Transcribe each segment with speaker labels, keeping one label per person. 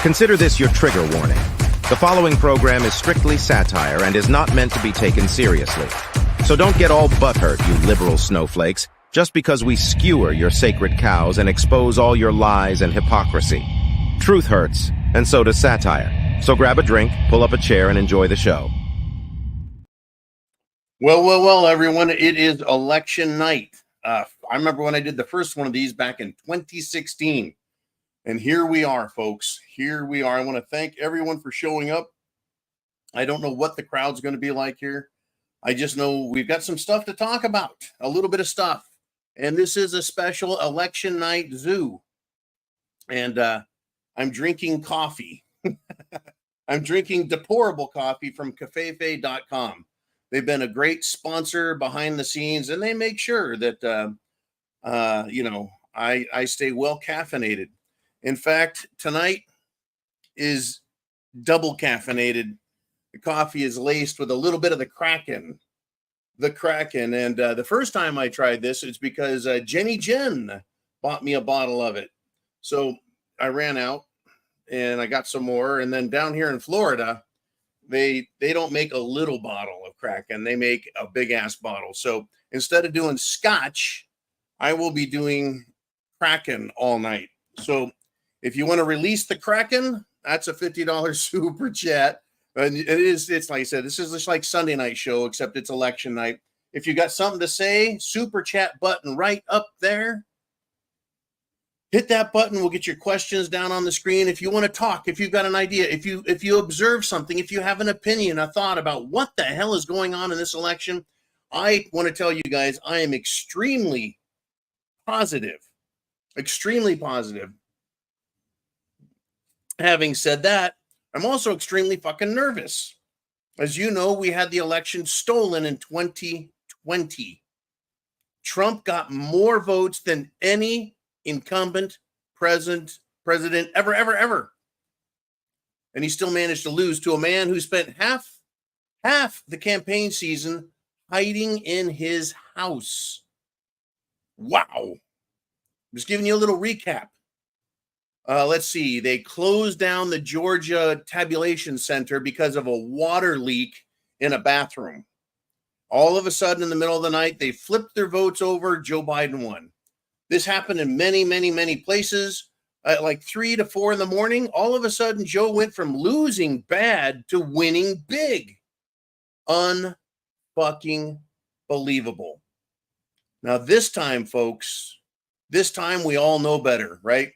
Speaker 1: Consider this your trigger warning. The following program is strictly satire and is not meant to be taken seriously. So don't get all butthurt, you liberal snowflakes, just because we skewer your sacred cows and expose all your lies and hypocrisy. Truth hurts, and so does satire. So grab a drink, pull up a chair, and enjoy the show.
Speaker 2: Well, everyone, it is election night. I remember when I did the first one of these back in 2016. And here we are, folks. Here we are. I want to thank everyone for showing up. I don't know what the crowd's going to be like here. I just know we've got some stuff to talk about, a little bit of stuff. And this is a special election night zoo. And I'm drinking coffee. I'm drinking deplorable coffee from cafefe.com. They've been a great sponsor behind the scenes, and they make sure that, I stay well caffeinated. In fact, tonight is double caffeinated. The coffee is laced with a little bit of the Kraken. And the first time I tried this, it's because Jenny Jen bought me a bottle of it. So I ran out and I got some more. And then down here in Florida, they don't make a little bottle of Kraken. They make a big ass bottle. So instead of doing scotch, I will be doing Kraken all night. So if you want to release the Kraken, that's a $50 super chat. And it's like I said, this is just like Sunday night show, except it's election night. If you got something to say, super chat button right up there. Hit that button. We'll get your questions down on the screen. If you want to talk, if you've got an idea, if you observe something, if you have an opinion, a thought about what the hell is going on in this election, I want to tell you guys, I am extremely positive. Extremely positive. Having said that, I'm also extremely fucking nervous. As you know, we had the election stolen in 2020. Trump got more votes than any incumbent president ever. And he still managed to lose to a man who spent half the campaign season hiding in his house. Wow. Just giving you a little recap. Let's see. They closed down the Georgia tabulation center because of a water leak in a bathroom. All of a sudden, in the middle of the night, they flipped their votes over. Joe Biden won. This happened in many places. At like 3 to 4 in the morning, all of a sudden, Joe went from losing bad to winning big. Unfucking believable. Now, this time, folks, this time we all know better, right?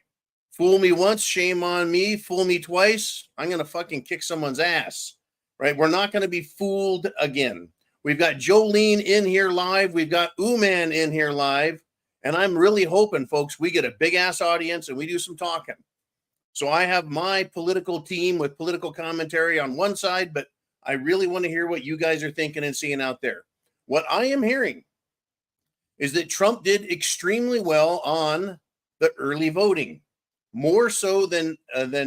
Speaker 2: Fool me once, shame on me. Fool me twice, I'm going to fucking kick someone's ass, right? We're not going to be fooled again. We've got Jolene in here live. We've got Ooman in here live. And I'm really hoping, folks, we get a big-ass audience and we do some talking. So I have my political team with political commentary on one side, but I really want to hear what you guys are thinking and seeing out there. What I am hearing is that Trump did extremely well on the early voting. More so than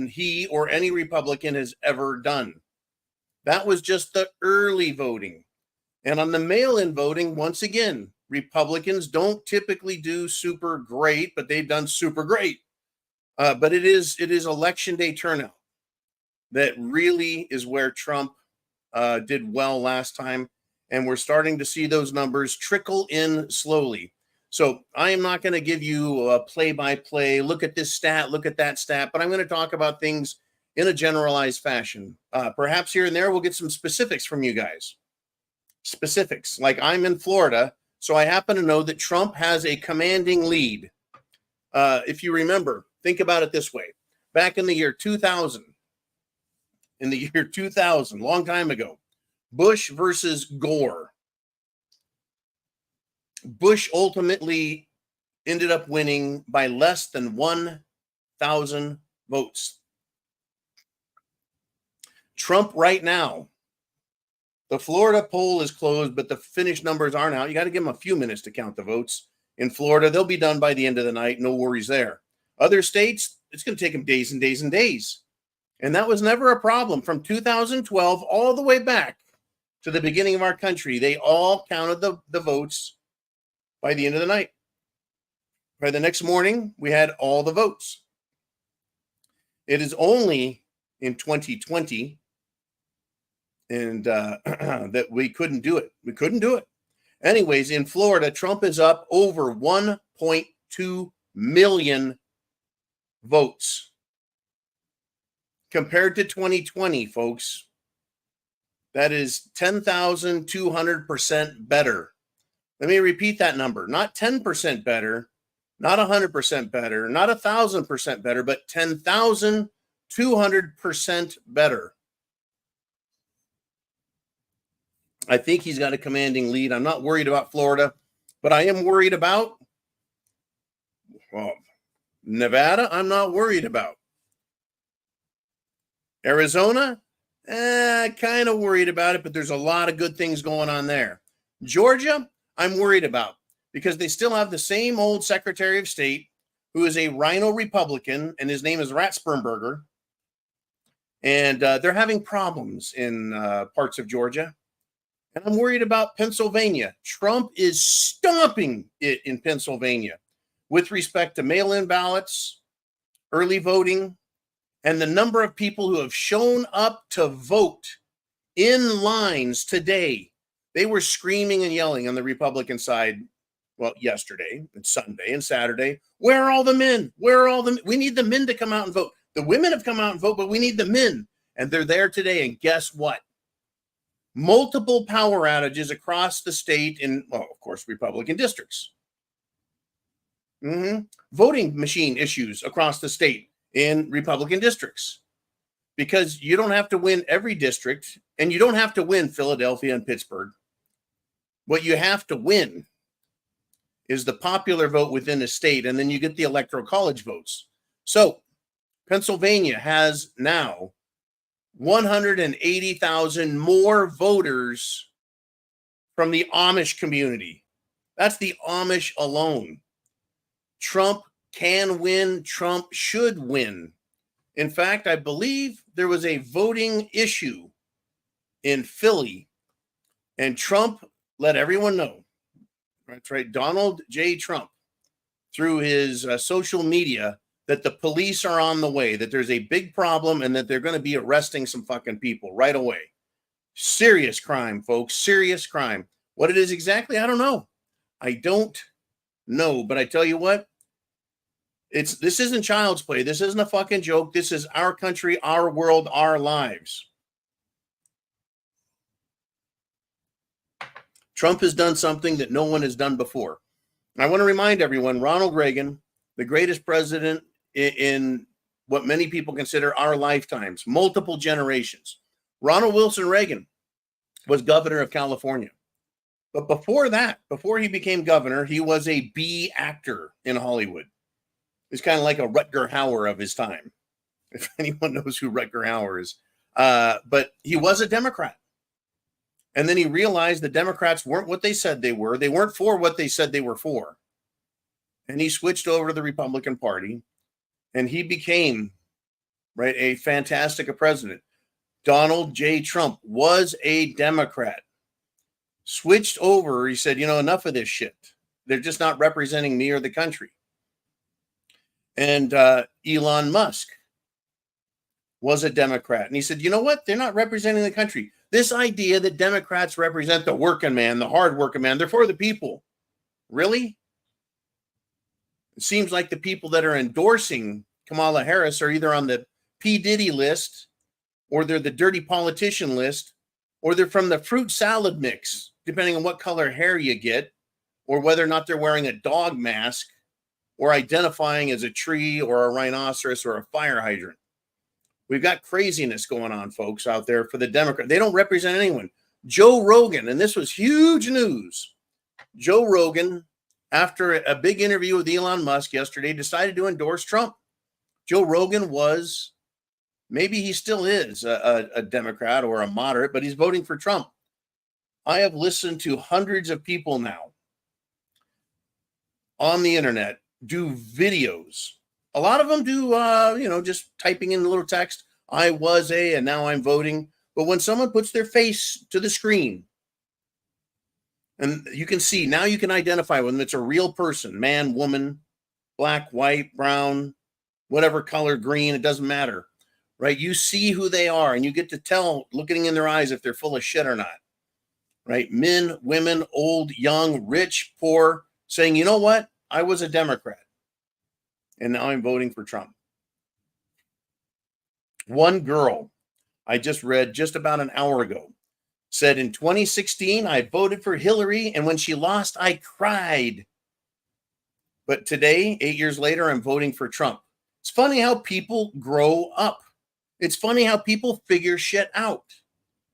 Speaker 2: he or any Republican has ever done. That was just the early voting. And on the mail-in voting, once again, Republicans don't typically do super great, but they've done super great. But it is election day turnout that really is where Trump did well last time. And we're starting to see those numbers trickle in slowly. So I am not going to give you a play-by-play, look at this stat, look at that stat, but I'm going to talk about things in a generalized fashion. Perhaps here and there we'll get some specifics from you guys. Specifics, like I'm in Florida, so I happen to know that Trump has a commanding lead. If you remember, think about it this way. Back in the year 2000, long time ago, Bush versus Gore. Bush ultimately ended up winning by less than 1,000 votes. Trump right now, the Florida poll is closed, but the finished numbers aren't out. You got to give them a few minutes to count the votes. In Florida, they'll be done by the end of the night. No worries there. Other states, it's going to take them days and days and days. And that was never a problem from 2012 all the way back to the beginning of our country. They all counted the votes by the end of the night. By the next morning, we had all the votes. It is only in 2020 and that we couldn't do it. We couldn't do it. Anyways, in Florida, Trump is up over 1.2 million votes compared to 2020, folks. That is 10,200% better. Let me repeat that number. Not 10% better, not 100% better, not 1,000% better, but 10,200% better. I think he's got a commanding lead. I'm not worried about Florida, but I am worried about, well, Nevada, I'm not worried about. Arizona, kind of worried about it, but there's a lot of good things going on there. Georgia, I'm worried about because they still have the same old Secretary of State who is a rhino Republican, and his name is Ratspermberger. And they're having problems in parts of Georgia. And I'm worried about Pennsylvania. Trump is stomping it in Pennsylvania with respect to mail-in ballots, early voting, and the number of people who have shown up to vote in lines today. They were screaming and yelling on the Republican side, well, yesterday and Sunday and Saturday. Where are all the men? Where are all the men? We need the men to come out and vote. The women have come out and vote, but we need the men. And they're there today. And guess what? Multiple power outages across the state in, well, of course, Republican districts. Voting machine issues across the state in Republican districts. Because you don't have to win every district, and you don't have to win Philadelphia and Pittsburgh. What you have to win is the popular vote within the state, and then you get the electoral college votes. So Pennsylvania has now 180,000 more voters from the Amish community. That's the Amish alone. Trump can win. Trump should win. In fact, I believe there was a voting issue in Philly, and Trump let everyone know. That's right, Donald J. Trump, through his social media, that the police are on the way, that there's a big problem, and that they're going to be arresting some fucking people right away. Serious crime, folks. Serious crime. What it is exactly, I don't know. I don't know. But I tell you what, this isn't child's play. This isn't a fucking joke. This is our country, our world, our lives. Trump has done something that no one has done before. I want to remind everyone, Ronald Reagan, the greatest president in what many people consider our lifetimes, multiple generations. Ronald Wilson Reagan was governor of California. But before that, before he became governor, he was a B actor in Hollywood. He's kind of like a Rutger Hauer of his time, if anyone knows who Rutger Hauer is. But he was a Democrat. And then he realized the Democrats weren't what they said they were. They weren't for what they said they were for. And he switched over to the Republican Party, and he became, right, a fantastic president. Donald J. Trump was a Democrat. Switched over, he said, enough of this shit. They're just not representing me or the country. And Elon Musk was a Democrat. And he said, you know what? They're not representing the country. This idea that Democrats represent the working man, the hard working man, they're for the people. Really? It seems like the people that are endorsing Kamala Harris are either on the P. Diddy list, or they're the dirty politician list, or they're from the fruit salad mix, depending on what color hair you get, or whether or not they're wearing a dog mask, or identifying as a tree or a rhinoceros or a fire hydrant. We've got craziness going on, folks, out there for the Democrat. They don't represent anyone. Joe Rogan, and this was huge news. Joe Rogan, after a big interview with Elon Musk yesterday, decided to endorse Trump. Joe Rogan was, maybe he still is a Democrat or a moderate, but he's voting for Trump. I have listened to hundreds of people now on the internet do videos. A lot of them do, just typing in a little text, I was and now I'm voting. But when someone puts their face to the screen, and you can see, now you can identify whether it's a real person, man, woman, black, white, brown, whatever color, green, it doesn't matter, right? You see who they are and you get to tell, looking in their eyes, if they're full of shit or not, right? Men, women, old, young, rich, poor, saying, you know what? I was a Democrat and now I'm voting for Trump. One girl I just read just about an hour ago said in 2016, I voted for Hillary, and when she lost, I cried. But today, 8 years later, I'm voting for Trump. It's funny how people grow up. It's funny how people figure shit out.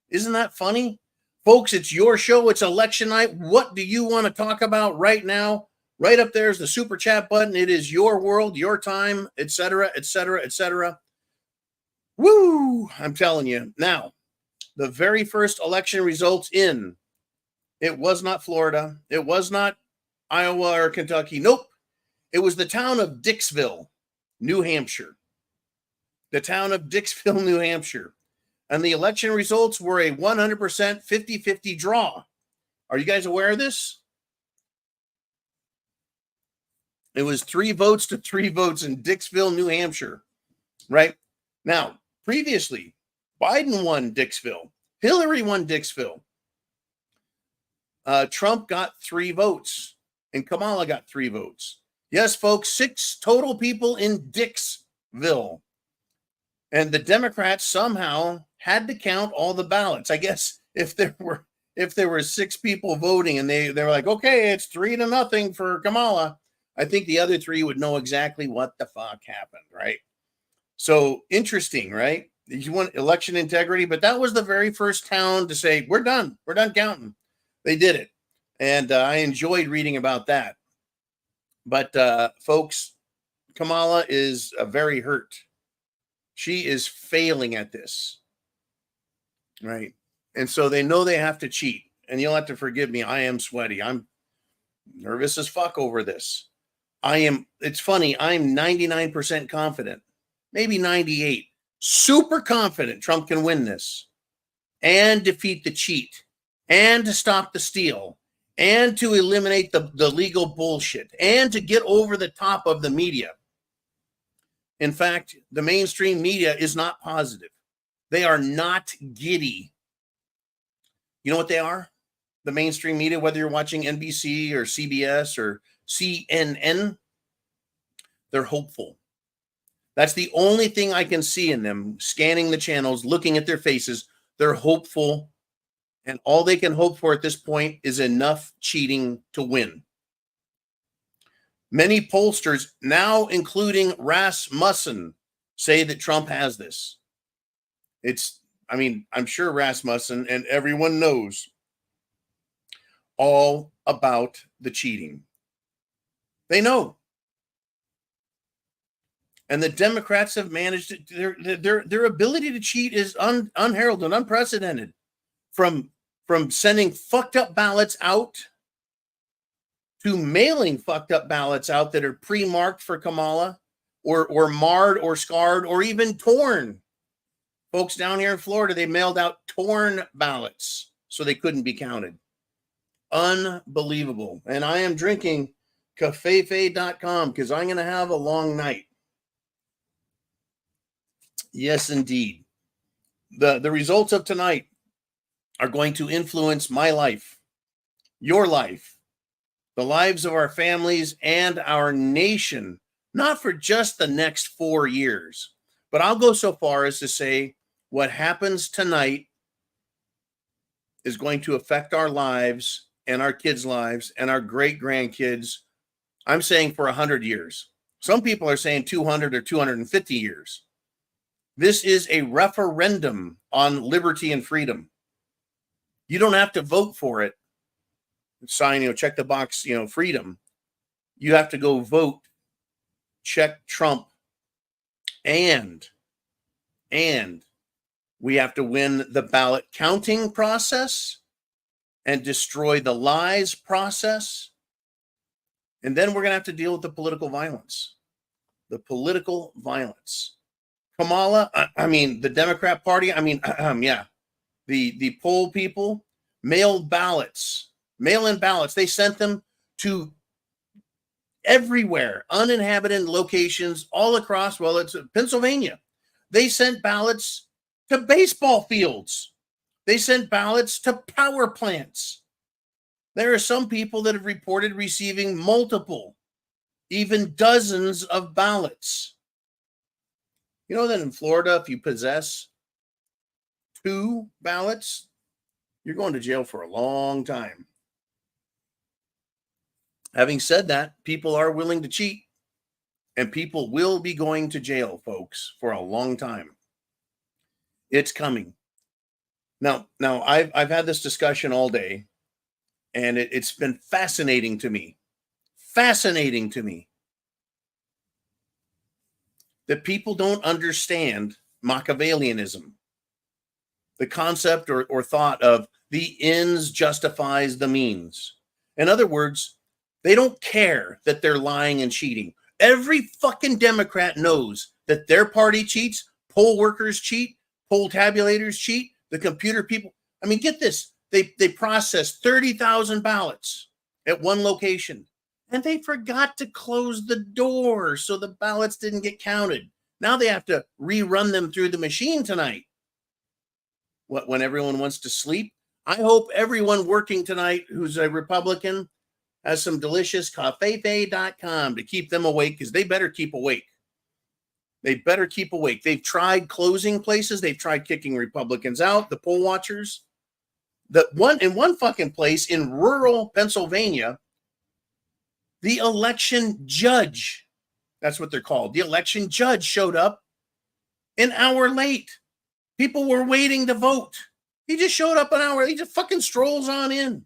Speaker 2: Isn't that funny? Folks, it's your show. It's election night. What do you want to talk about right now? Right up there is the super chat button. It is your world, your time, etc., etc., etc. Woo! I'm telling you. Now, the very first election results in, it was not Florida. It was not Iowa or Kentucky. Nope. It was the town of Dixville, New Hampshire. The town of Dixville, New Hampshire. And the election results were a 100% 50-50 draw. Are you guys aware of this? It was 3 votes to 3 votes in Dixville, New Hampshire, right? Now, previously, Biden won Dixville. Hillary won Dixville. Trump got 3 votes, and Kamala got 3 votes. Yes, folks, 6 total people in Dixville. And the Democrats somehow had to count all the ballots. I guess if there were 6 people voting and they were like, okay, it's 3-0 for Kamala, I think the other 3 would know exactly what the fuck happened, right? So interesting, right? You want election integrity, but that was the very first town to say, we're done counting. They did it. And I enjoyed reading about that. But folks, Kamala is very hurt. She is failing at this, right? And so they know they have to cheat. And you'll have to forgive me. I am sweaty. I'm nervous as fuck over this. It's funny. I'm 99% confident, maybe 98, super confident Trump can win this and defeat the cheat and to stop the steal and to eliminate the legal bullshit and to get over the top of the media. In fact, the mainstream media is not positive. They are not giddy. You know what they are? The mainstream media, whether you're watching NBC or CBS or CNN, they're hopeful. That's the only thing I can see in them, scanning the channels, looking at their faces. They're hopeful. And all they can hope for at this point is enough cheating to win. Many pollsters, now including Rasmussen, say that Trump has this. I'm sure Rasmussen and everyone knows all about the cheating. They know. And the Democrats have managed their ability to cheat is unheralded, unprecedented. From sending fucked up ballots out to mailing fucked up ballots out that are pre-marked for Kamala or marred or scarred or even torn. Folks down here in Florida, they mailed out torn ballots so they couldn't be counted. Unbelievable. And I am drinking cafefe.com because I'm going to have a long night. Yes, indeed. The results of tonight are going to influence my life, your life, the lives of our families and our nation, not for just the next 4 years. But I'll go so far as to say what happens tonight is going to affect our lives and our kids' lives and our great-grandkids. I'm saying for 100 years. Some people are saying 200 or 250 years. This is a referendum on liberty and freedom. You don't have to vote for it. Sign, check the box, freedom. You have to go vote, check Trump, and we have to win the ballot counting process and destroy the lies process. And then we're going to have to deal with the political violence. The political violence. Kamala, the Democrat Party, yeah. The poll people, mail-in ballots. They sent them to everywhere, uninhabited locations all across, well, it's Pennsylvania. They sent ballots to baseball fields. They sent ballots to power plants. There are some people that have reported receiving multiple, even dozens of ballots. You know that in Florida, if you possess 2 ballots, you're going to jail for a long time. Having said that, people are willing to cheat, and people will be going to jail, folks, for a long time. It's coming. Now I've had this discussion all day, and it's been fascinating to me. Fascinating to me that people don't understand Machiavellianism, the concept or thought of the ends justifies the means. In other words, they don't care that they're lying and cheating. Every fucking Democrat knows that their party cheats, poll workers cheat, poll tabulators cheat, the computer people. I mean, get this. They processed 30,000 ballots at one location, and they forgot to close the door so the ballots didn't get counted. Now they have to rerun them through the machine tonight. What, when everyone wants to sleep? I hope everyone working tonight who's a Republican has some delicious cafefe.com to keep them awake, because they better keep awake. They better keep awake. They've tried closing places. They've tried kicking Republicans out, the poll watchers. In one fucking place in rural Pennsylvania, the election judge, that's what they're called, the election judge showed up an hour late. People were waiting to vote. He just showed up an hour. He just fucking strolls on in.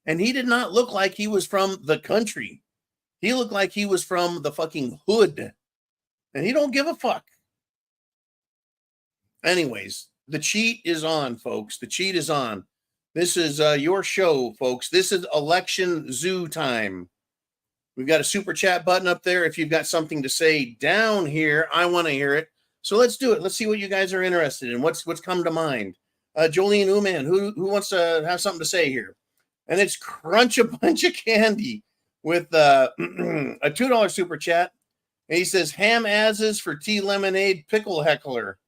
Speaker 2: And he did not look like he was from the country. He looked like he was from the fucking hood. And he don't give a fuck. Anyways, the cheat is on, folks. The cheat is on. This is your show, folks. This is election zoo time. We've got a super chat button up there. If you've got something to say down here, I want to hear it. So let's do it. Let's see what you guys are interested in. What's come to mind? Jolene Uman, who wants to have something to say here? And it's Crunch a Bunch of Candy with a $2 super chat. And he says, ham asses for tea lemonade pickle heckler.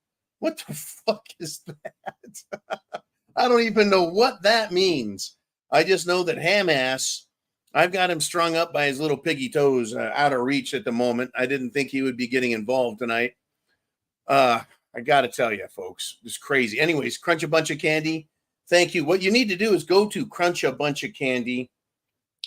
Speaker 2: What the fuck is that? I don't even know what that means. I just know that ham ass, I've got him strung up by his little piggy toes, out of reach at the moment. I didn't think he would be getting involved tonight. I got to tell you, folks, it's crazy. Anyways, Crunch a Bunch of Candy. Thank you. What you need to do is go to Crunch a Bunch of Candy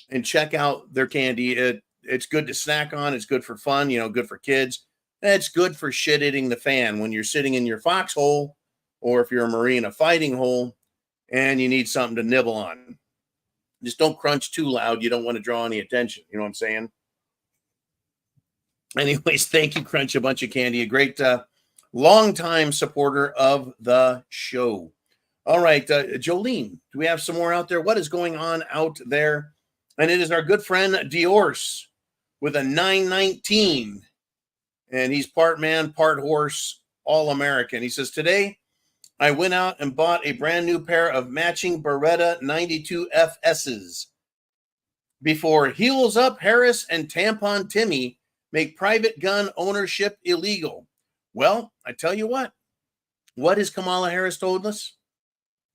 Speaker 2: and check out their candy. It's good to snack on. It's good for fun, good for kids. And it's good for shit hitting the fan when you're sitting in your foxhole, or if you're a Marine, a fighting hole, and you need something to nibble on. Just don't crunch too loud. You don't want to draw any attention. You know what I'm saying? Anyways, thank you, Crunch a Bunch of Candy. A great longtime supporter of the show. All right, Jolene, do we have some more out there? What is going on out there? And it is our good friend Diorce with a 919. And he's part man, part horse, all American. He says, today I went out and bought a brand new pair of matching Beretta 92 FSs before Heels Up Harris and Tampon Timmy make private gun ownership illegal. Well, I tell you what has Kamala Harris told us?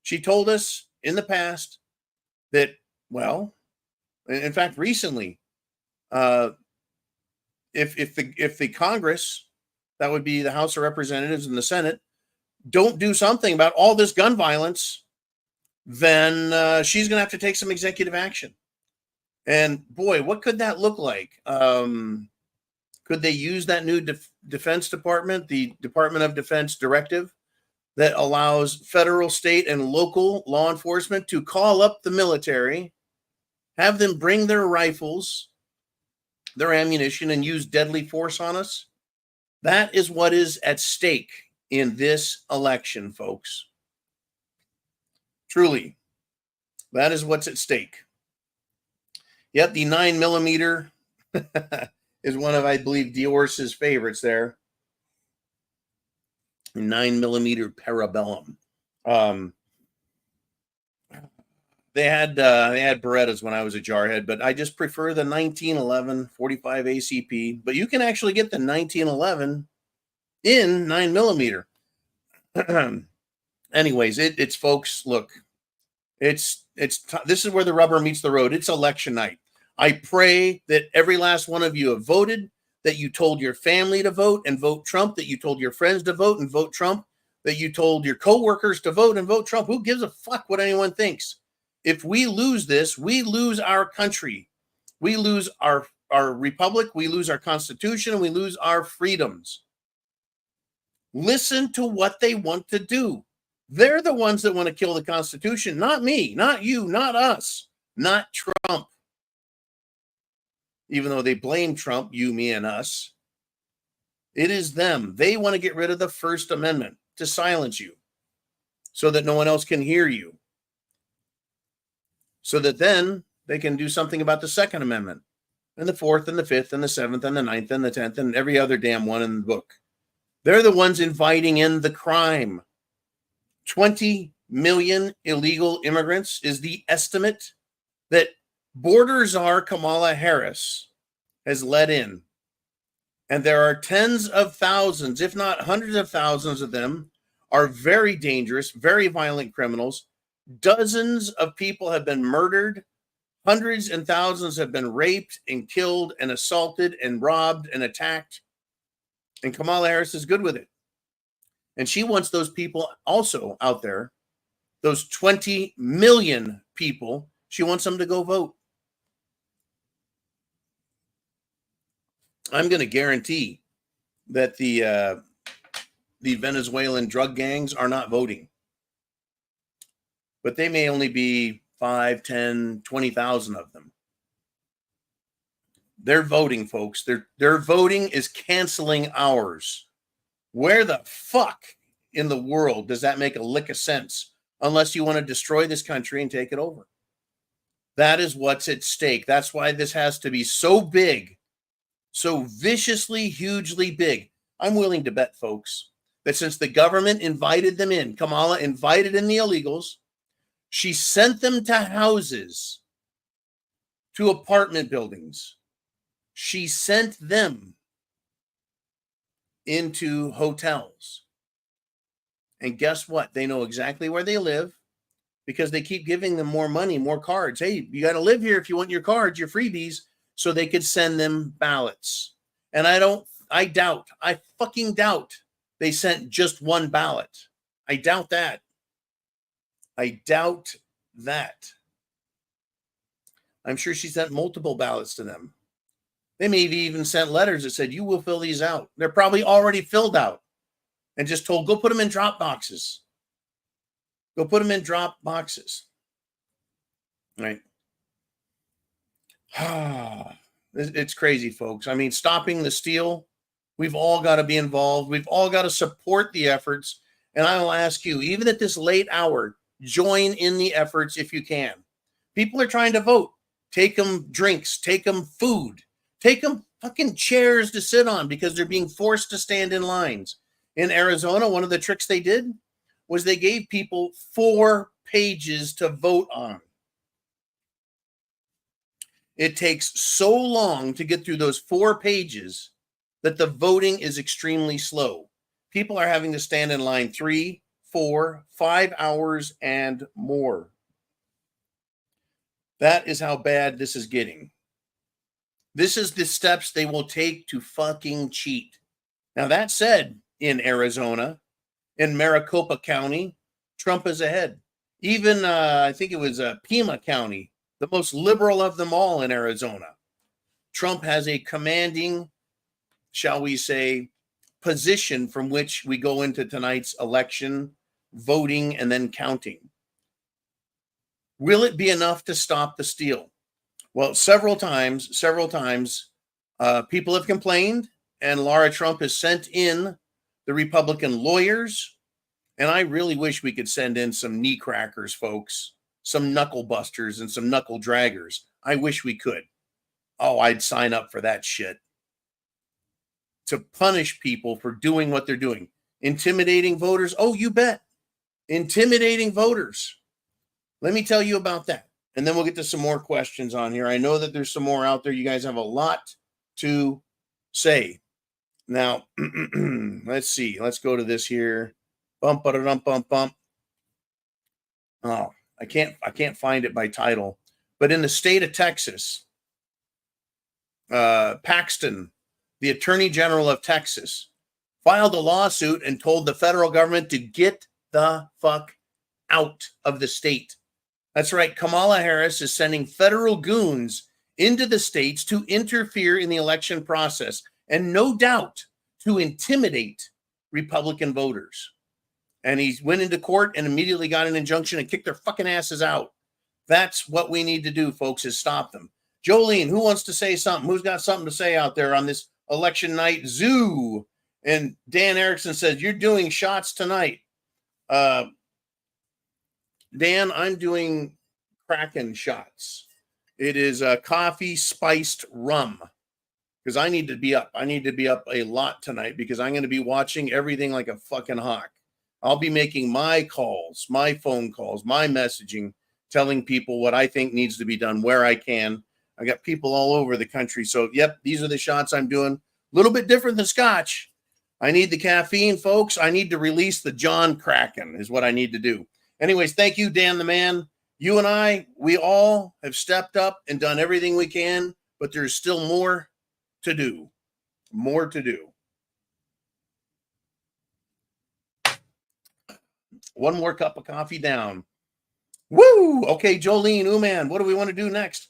Speaker 2: She told us in the past that, well, in fact, recently, if the Congress, that would be the House of Representatives and the Senate, don't do something about all this gun violence, then she's going to have to take some executive action. And boy, what could that look like? Could they use that new Defense Department, the Department of Defense directive that allows federal, state, and local law enforcement to call up the military, have them bring their rifles, their ammunition, and use deadly force on us? That is what is at stake in this election, folks. Truly, that is what's at stake. Yep, the 9mm is one of, I believe, Diorce's favorites there. 9mm Parabellum. They had Berettas when I was a jarhead, but I just prefer the 1911 45 ACP. But you can actually get the 1911 in 9mm. Anyways, it's folks. Look, this is where the rubber meets the road. It's election night. I pray that every last one of you have voted, that you told your family to vote and vote Trump, that you told your friends to vote and vote Trump, that you told your coworkers to vote and vote Trump. Who gives a fuck what anyone thinks? If we lose this, we lose our country. We lose our republic, we lose our constitution, and we lose our freedoms. Listen to what they want to do. They're the ones that want to kill the Constitution, not me, not you, not us, not Trump. Even though they blame Trump, you, me, and us, it is them. They want to get rid of the First Amendment to silence you so that no one else can hear you, so that then they can do something about the Second Amendment and the Fourth and the Fifth and the Seventh and the Ninth and the 10th and every other damn one in the book. They're the ones inviting in the crime. 20 million illegal immigrants is the estimate that border czar Kamala Harris has let in. And there are tens of thousands, if not hundreds of thousands of them, are very dangerous, very violent criminals. Dozens of people have been murdered. Hundreds and thousands have been raped and killed and assaulted and robbed and attacked. And Kamala Harris is good with it. And she wants those people also out there, those 20 million people, she wants them to go vote. I'm going to guarantee that the Venezuelan drug gangs are not voting. But they may only be 5, 10, 20,000 of them. They're voting, folks. Their voting is canceling ours. Where the fuck in the world does that make a lick of sense unless you want to destroy this country and take it over? That is what's at stake. That's why this has to be so big, so viciously, hugely big. I'm willing to bet, folks, that since the government invited them in, Kamala invited in the illegals, she sent them to houses, to apartment buildings. She sent them into hotels. And guess what? They know exactly where they live because they keep giving them more money, more cards. Hey, you got to live here if you want your cards, your freebies, so they could send them ballots. And I fucking doubt they sent just one ballot. I doubt that. I doubt that. I'm sure she sent multiple ballots to them. They may have even sent letters that said, you will fill these out. They're probably already filled out and just told, go put them in drop boxes. Go put them in drop boxes. Right. It's crazy, folks. I mean, stopping the steal, we've all got to be involved. We've all got to support the efforts. And I will ask you, even at this late hour, join in the efforts if you can. People are trying to vote. Take them drinks. Take them food. Take them fucking chairs to sit on because they're being forced to stand in lines. In Arizona, one of the tricks they did was they gave people 4 pages to vote on. It takes so long to get through those 4 pages that the voting is extremely slow. People are having to stand in line 3, 4, 5 hours and more. That is how bad this is getting. This is the steps they will take to fucking cheat. Now, that said, in Arizona, in Maricopa County, Trump is ahead. Even, I think it was Pima County, the most liberal of them all in Arizona. Trump has a commanding, shall we say, position from which we go into tonight's election, voting, and then counting. Will it be enough to stop the steal? Well, several times, people have complained, and Laura Trump has sent in the Republican lawyers, and I really wish we could send in some knee crackers, folks, some knuckle busters and some knuckle draggers. I wish we could. Oh, I'd sign up for that shit. To punish people for doing what they're doing. Intimidating voters. Oh, you bet. Intimidating voters. Let me tell you about that. and then we'll get to some more questions on here. I know that there's some more out there. You guys have a lot to say. Now, let's see. Let's go to this here. Bump, bump, bump, bump. Oh, I can't find it by title. But in the state of Texas, Paxton, the Attorney General of Texas, filed a lawsuit and told the federal government to get the fuck out of the state. That's right. Kamala Harris is sending federal goons into the states to interfere in the election process and no doubt to intimidate Republican voters. And he went into court and immediately got an injunction and kicked their fucking asses out. That's what we need to do, folks, is stop them. Jolene, who wants to say something? Who's got something to say out there on this election night zoo? And Dan Erickson says, you're doing shots tonight. Dan, I'm doing Kraken shots. It is coffee spiced rum because I need to be up. I need to be up a lot tonight because I'm going to be watching everything like a fucking hawk. I'll be making my calls, my phone calls, my messaging, telling people what I think needs to be done where I can. I got people all over the country. So, yep, these are the shots I'm doing. A little bit different than scotch. I need the caffeine, folks. I need to release the John Kraken is what I need to do. Anyways, thank you, Dan the man. You and I, we all have stepped up and done everything we can, but there's still more to do. More to do. One more cup of coffee down. Woo! Okay, Jolene, man, what do we want to do next?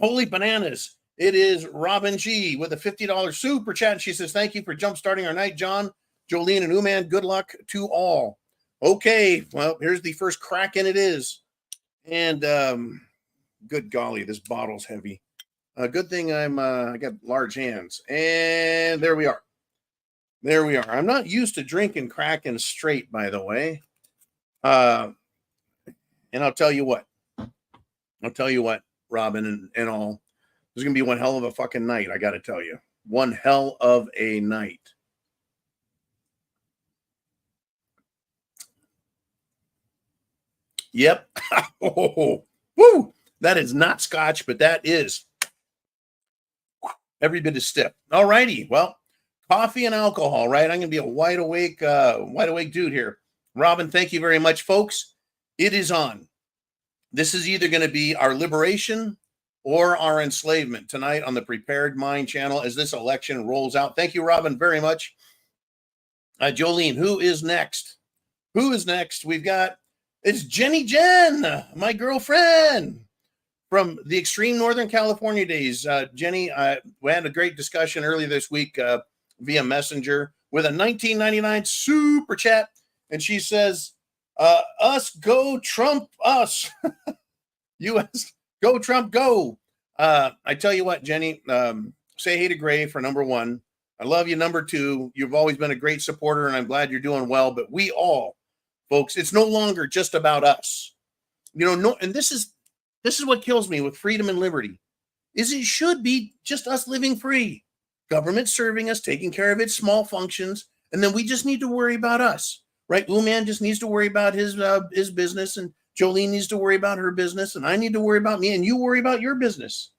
Speaker 2: Holy bananas. It is Robin G with a $50 super chat. She says, thank you for jumpstarting our night, John, Jolene, and man. Good luck to all. Okay, well, here's the first Kraken it is. And good golly, this bottle's heavy. Good thing I got large hands. And there we are. There we are. I'm not used to drinking Kraken straight, by the way. And I'll tell you what. Robin and all. This is going to be one hell of a fucking night, I got to tell you. One hell of a night. Yep. Oh, woo. That is not scotch, but that is every bit as stiff. All righty. Well, coffee and alcohol, right? I'm going to be a wide awake dude here. Robin, thank you very much, folks. It is on. This is either going to be our liberation or our enslavement tonight on the Prepared Mind channel as this election rolls out. Thank you, Robin, very much. Jolene, who is next? We've got, it's Jenny Jen, my girlfriend from the extreme Northern California days. Jenny, we had a great discussion earlier this week via Messenger with a $19.99 super chat. And she says, us go Trump us. U.S. go Trump go. I tell you what, Jenny, say hey to Gray for number one. I love you, number two. You've always been a great supporter, and I'm glad you're doing well. But we all, folks, it's no longer just about us. And this is what kills me with freedom and liberty, is it should be just us living free. Government serving us, taking care of its small functions, and then we just need to worry about us. Right? Man just needs to worry about his business, and Jolene needs to worry about her business, and I need to worry about me, and you worry about your business.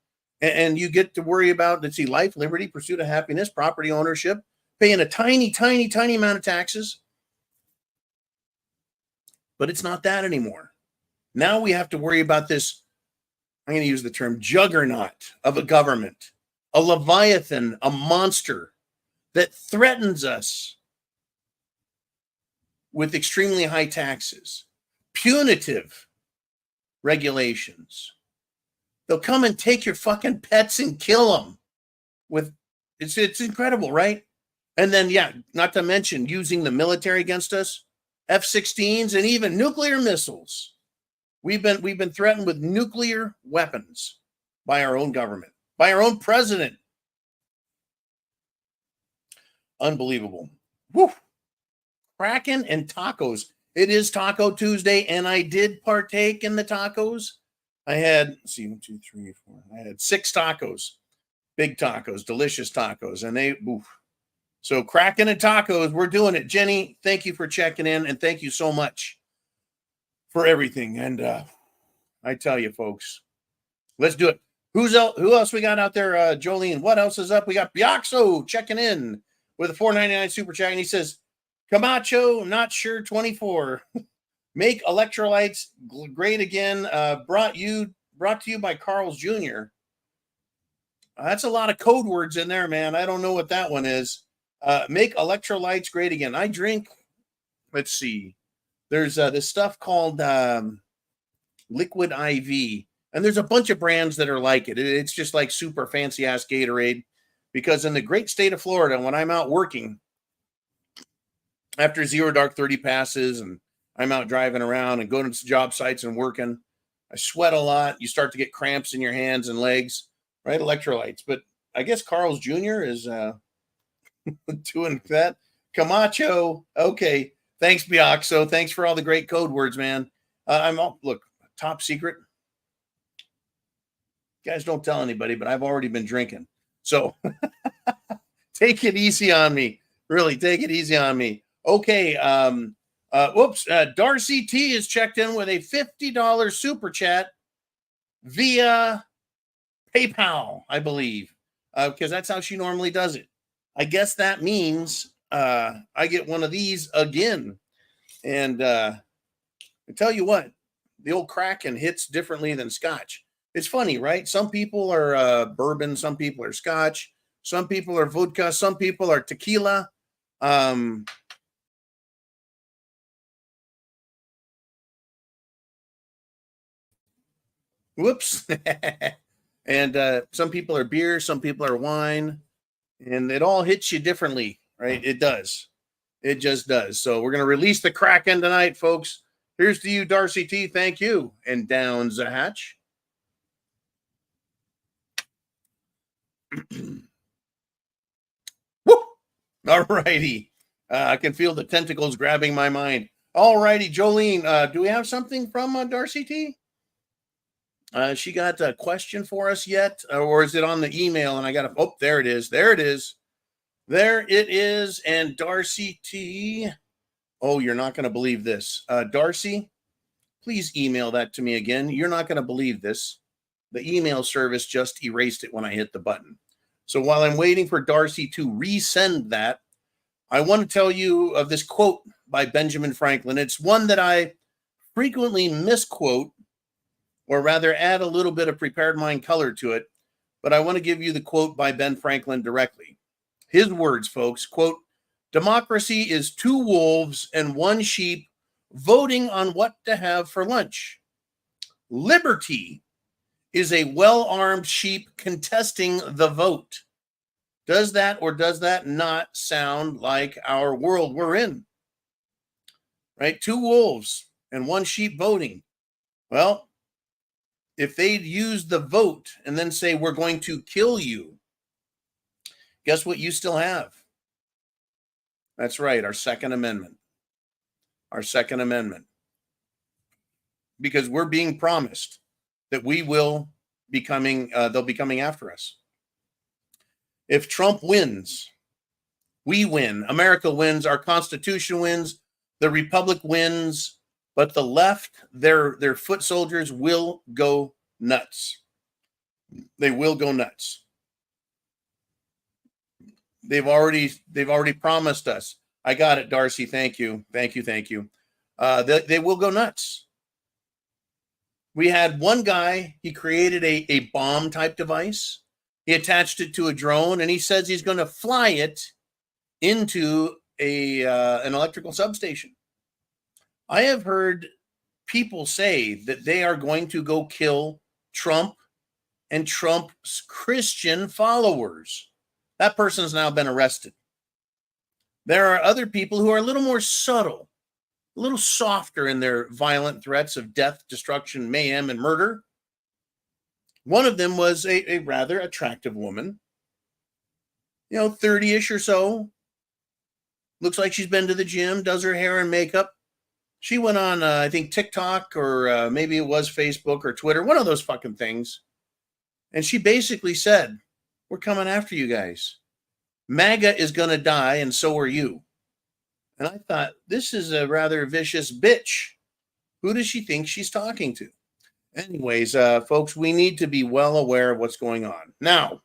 Speaker 2: And you get to worry about, let's see, life, liberty, pursuit of happiness, property ownership, paying a tiny, tiny, tiny amount of taxes. But it's not that anymore. Now we have to worry about this, I'm going to use the term juggernaut of a government, a leviathan, a monster that threatens us with extremely high taxes, punitive regulations. They'll come and take your fucking pets and kill them. It's incredible, right? And then, yeah, not to mention using the military against us, F-16s, and even nuclear missiles. We've been threatened with nuclear weapons by our own government, by our own president. Unbelievable. Woo. Kraken and tacos. It is Taco Tuesday, and I did partake in the tacos. I had, let's see, 1, 2, 3, 4. I had 6 tacos, big tacos, delicious tacos, and they, oof. So Kraken and tacos, we're doing it. Jenny, thank you for checking in, and thank you so much for everything. And I tell you, folks. Let's do it. Who else we got out there? Jolene, what else is up? We got Biaxo checking in with a $4.99 super chat, and he says, Camacho, not sure 24. Make electrolytes great again. Brought to you by Carl's Jr. That's a lot of code words in there, man. I don't know what that one is. Make electrolytes great again. I drink, let's see. There's this stuff called Liquid IV. And there's a bunch of brands that are like it. It's just like super fancy ass Gatorade. Because in the great state of Florida, when I'm out working, after 0 dark 30 passes and I'm out driving around and going to job sites and working, I sweat a lot. You start to get cramps in your hands and legs, right? Electrolytes. But I guess Carl's Jr. is doing that. Camacho. Okay. Thanks, Biaxo. Thanks for all the great code words, man. Look, top secret. Guys, don't tell anybody, but I've already been drinking. So take it easy on me. Really, take it easy on me. Okay. Darcy T is checked in with a $50 super chat via PayPal, I believe, because that's how she normally does it. I guess that means I get one of these again. And I tell you what, the old Kraken hits differently than Scotch. It's funny, right? Some people are bourbon, some people are Scotch, some people are vodka, some people are tequila. Whoops. And some people are beer, some people are wine, and it all hits you differently, right? It does. It just does. So we're going to release the Kraken tonight, folks. Here's to you, Darcy T. Thank you. And down the hatch. Woo! All righty. I can feel the tentacles grabbing my mind. All righty, Jolene, do we have something from Darcy T? She got a question for us yet? Or is it on the email? And I got to, oh, there it is. There it is. There it is. And Darcy T. Oh, you're not going to believe this. Darcy, please email that to me again. You're not going to believe this. The email service just erased it when I hit the button. So while I'm waiting for Darcy to resend that, I want to tell you of this quote by Benjamin Franklin. It's one that I frequently misquote, or rather add a little bit of prepared mind color to it. But I want to give you the quote by Ben Franklin directly. His words, folks, quote, democracy is 2 wolves and 1 sheep voting on what to have for lunch. Liberty is a well-armed sheep contesting the vote. Does that or does that not sound like our world we're in? Right? 2 wolves and 1 sheep voting. Well, if they'd use the vote and then say, we're going to kill you, guess what you still have? That's right, our Second Amendment. Our Second Amendment. Because we're being promised that we will be coming, they'll be coming after us. If Trump wins, we win. America wins. Our Constitution wins. The Republic wins. But the left, their foot soldiers will go nuts. They will go nuts. They've already promised us. I got it, Darcy. Thank you. Thank you. Thank you. They will go nuts. We had one guy, he created a bomb type device. He attached it to a drone, and he says he's going to fly it into an electrical substation. I have heard people say that they are going to go kill Trump and Trump's Christian followers. That person's now been arrested. There are other people who are a little more subtle, a little softer in their violent threats of death, destruction, mayhem, and murder. One of them was a rather attractive woman, 30-ish or so. Looks like she's been to the gym, does her hair and makeup. She went on, I think, TikTok or maybe it was Facebook or Twitter, one of those fucking things. And she basically said, we're coming after you guys. MAGA is going to die, and so are you. And I thought, this is a rather vicious bitch. Who does she think she's talking to? Anyways, folks, we need to be well aware of what's going on. Now,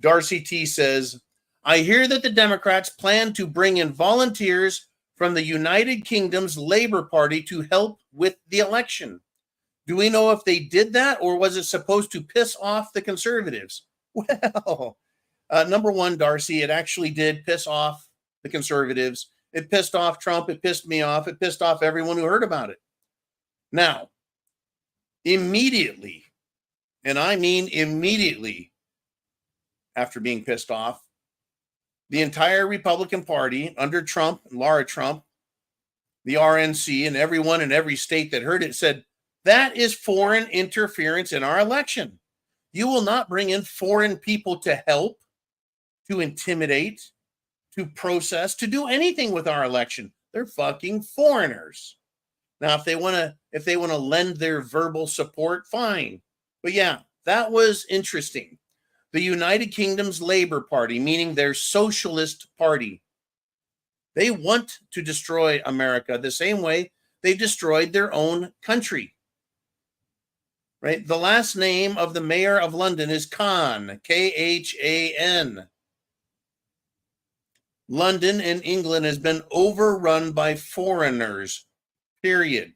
Speaker 2: Darcy T says, I hear that the Democrats plan to bring in volunteers from the United Kingdom's Labour Party to help with the election. Do we know if they did that, or was it supposed to piss off the conservatives? Well, number one, Darcy, it actually did piss off the conservatives. It pissed off Trump. It pissed me off. It pissed off everyone who heard about it. Now, immediately, and I mean immediately after being pissed off, the entire Republican Party under Trump, Laura Trump, the RNC, and everyone in every state that heard it said, that is foreign interference in our election. You will not bring in foreign people to help, to intimidate, to process, to do anything with our election. They're fucking foreigners. Now, if they want to lend their verbal support, fine. But yeah, that was interesting. The United Kingdom's Labour Party, meaning their socialist party, they want to destroy America the same way they destroyed their own country. Right? The last name of the mayor of London is Khan, Khan. London in England has been overrun by foreigners, period.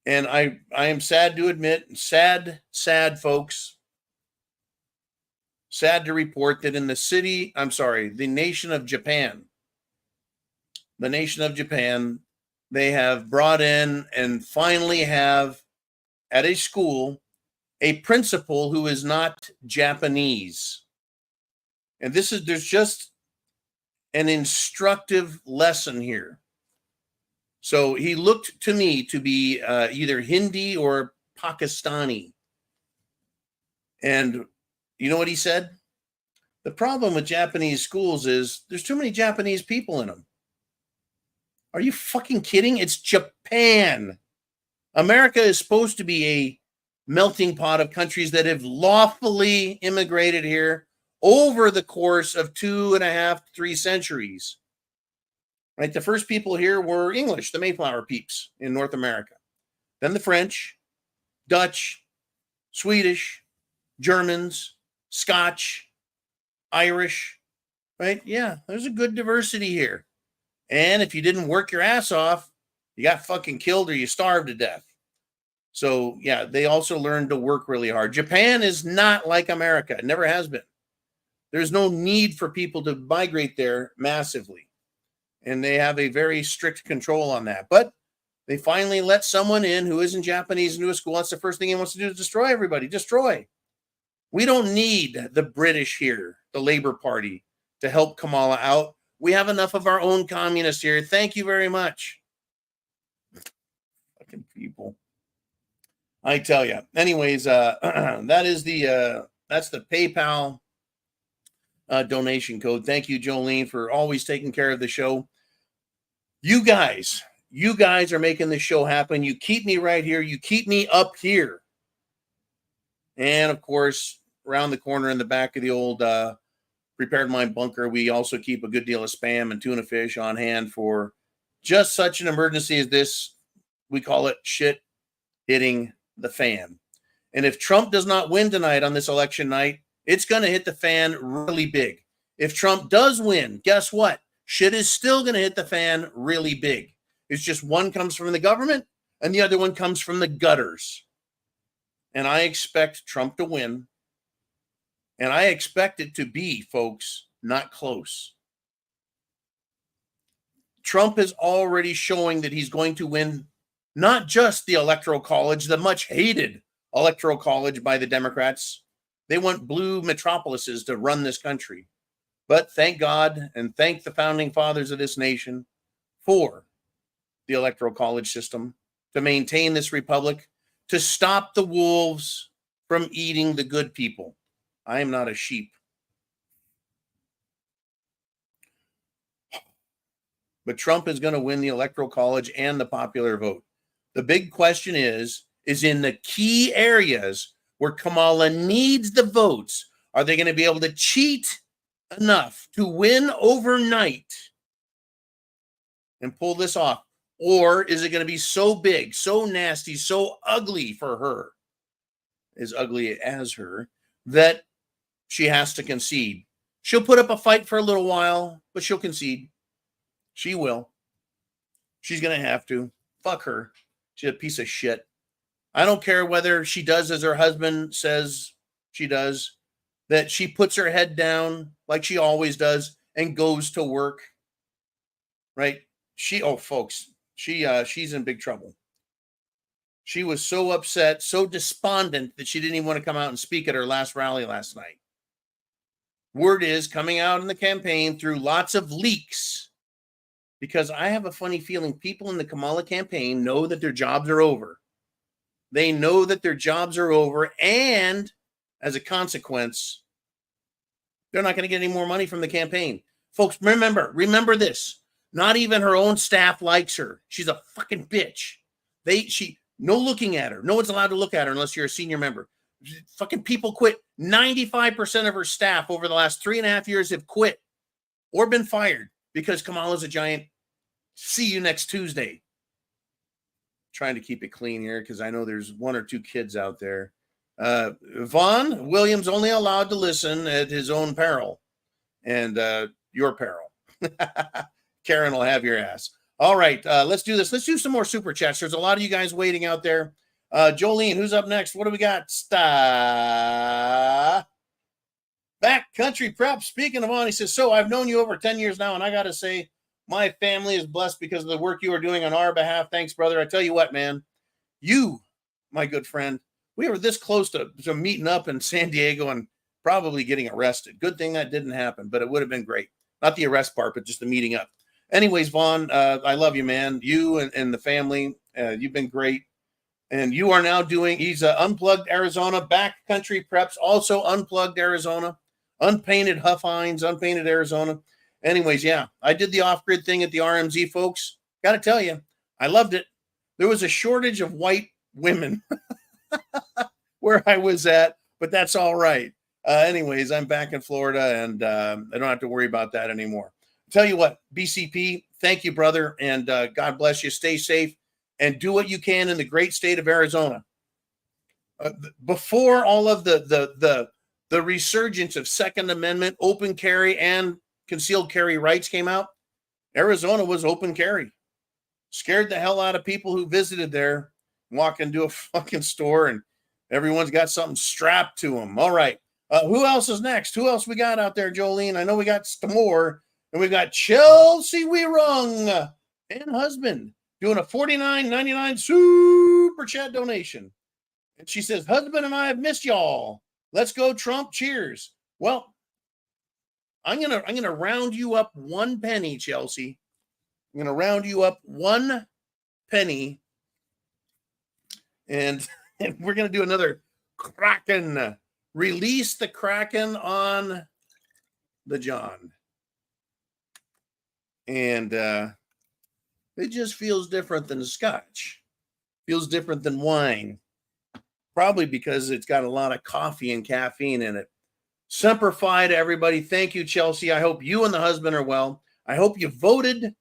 Speaker 2: And I am sad to admit, sad, folks, sad to report that in the nation of Japan, they have brought in and finally have at a school a principal who is not Japanese. And there's just an instructive lesson here. So he looked to me to be either Hindi or Pakistani. And you know what he said? The problem with Japanese schools is there's too many Japanese people in them. Are you fucking kidding? It's Japan. America is supposed to be a melting pot of countries that have lawfully immigrated here over the course of 2.5 to 3 centuries. Right? The first people here were English, the Mayflower peeps in North America. Then the French, Dutch, Swedish, Germans, Scotch, Irish, right? Yeah, there's a good diversity here. And if you didn't work your ass off, you got fucking killed or you starved to death. So, yeah, they also learned to work really hard. Japan is not like America. It never has been. There's no need for people to migrate there massively. And they have a very strict control on that. But they finally let someone in who isn't Japanese into a school. That's the first thing he wants to do is destroy everybody. Destroy. We don't need the British here, the Labour Party, to help Kamala out. We have enough of our own communists here. Thank you very much. Fucking people. I tell you. Anyways, that's the PayPal donation code. Thank you, Jolene, for always taking care of the show. You guys are making this show happen. You keep me right here. You keep me up here. And of course, around the corner in the back of the old Prepared Mind bunker, we also keep a good deal of Spam and tuna fish on hand for just such an emergency as this. We call it shit hitting the fan. And if Trump does not win tonight on this election night, it's going to hit the fan really big. If Trump does win, guess what? Shit is still going to hit the fan really big. It's just one comes from the government and the other one comes from the gutters. And I expect Trump to win. And I expect it to be, folks, not close. Trump is already showing that he's going to win not just the Electoral College, the much hated Electoral College by the Democrats. They want blue metropolises to run this country. But thank God and thank the founding fathers of this nation for the Electoral College system to maintain this republic, to stop the wolves from eating the good people. I am not a sheep. But Trump is going to win the Electoral College and the popular vote. The big question is in the key areas where Kamala needs the votes, are they going to be able to cheat enough to win overnight and pull this off? Or is it going to be so big, so nasty, so ugly for her, as ugly as her, that she has to concede? She'll put up a fight for a little while, but she'll concede. She will. She's going to have to. Fuck her. She's a piece of shit. I don't care whether she does as her husband says she does, that she puts her head down like she always does and goes to work. Right? Folks, she's in big trouble. She was so upset, so despondent that she didn't even want to come out and speak at her last rally last night. Word is coming out in the campaign through lots of leaks, because I have a funny feeling people in the Kamala campaign know that their jobs are over. They know that their jobs are over, and as a consequence, they're not going to get any more money from the campaign. Folks, remember this. Not even her own staff likes her. She's a fucking bitch. No looking at her. No one's allowed to look at her unless you're a senior member. Fucking people quit. 95% of her staff over the last 3.5 years have quit or been fired because Kamala's a giant. See you next Tuesday. Trying to keep it clean here because I know there's 1 or 2 kids out there. Vaughn Williams only allowed to listen at his own peril and your peril. Karen will have your ass. All right, let's do this. Let's do some more super chats. There's a lot of you guys waiting out there. Jolene, who's up next? What do we got? Backcountry Prep. Speaking of on, he says, so I've known you over 10 years now, and I got to say, my family is blessed because of the work you are doing on our behalf. Thanks, brother. I tell you what, man, you, my good friend, we were this close to meeting up in San Diego and probably getting arrested. Good thing that didn't happen, but it would have been great. Not the arrest part, but just the meeting up. Anyways, Vaughn, I love you, man. You and the family, you've been great. And you are now he's Unplugged Arizona, Backcountry Preps, also Unplugged Arizona, Unpainted Huff Hines, Unpainted Arizona. Anyways, yeah, I did the off-grid thing at the RMZ, folks. Got to tell you, I loved it. There was a shortage of white women where I was at, but that's all right. Anyways, I'm back in Florida, and I don't have to worry about that anymore. Tell you what, BCP, thank you, brother, and God bless you. Stay safe and do what you can in the great state of Arizona. Before all of the resurgence of Second Amendment, open carry, and concealed carry rights came out, Arizona was open carry. Scared the hell out of people who visited there, walk into a fucking store, and everyone's got something strapped to them. All right. Who else is next? Who else we got out there, Jolene? I know we got some more. And we've got Chelsea Weerung and husband doing a $49.99 super chat donation. And she says, husband and I have missed y'all. Let's go, Trump. Cheers. Well, I'm gonna round you up 1 penny, Chelsea. I'm gonna round you up 1 penny. And we're gonna do another Kraken. Release the Kraken on the John. And it just feels different than scotch. Feels different than wine. Probably because it's got a lot of coffee and caffeine in it. Semper Fi to everybody. Thank you, Chelsea. I hope you and the husband are well. I hope you voted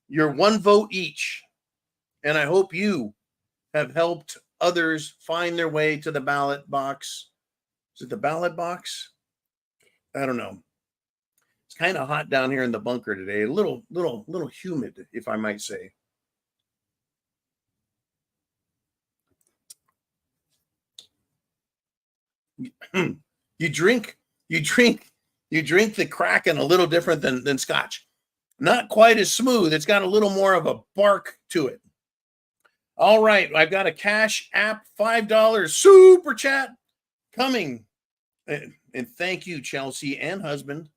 Speaker 2: your 1 vote each. And I hope you have helped others find their way to the ballot box. Is it the ballot box? I don't know. It's kind of hot down here in the bunker today. A little humid, if I might say. You drink the Kraken a little different than scotch. Not quite as smooth. It's got a little more of a bark to it. All right, I've got a CashApp $5 super chat coming. And thank you, Chelsea and husband,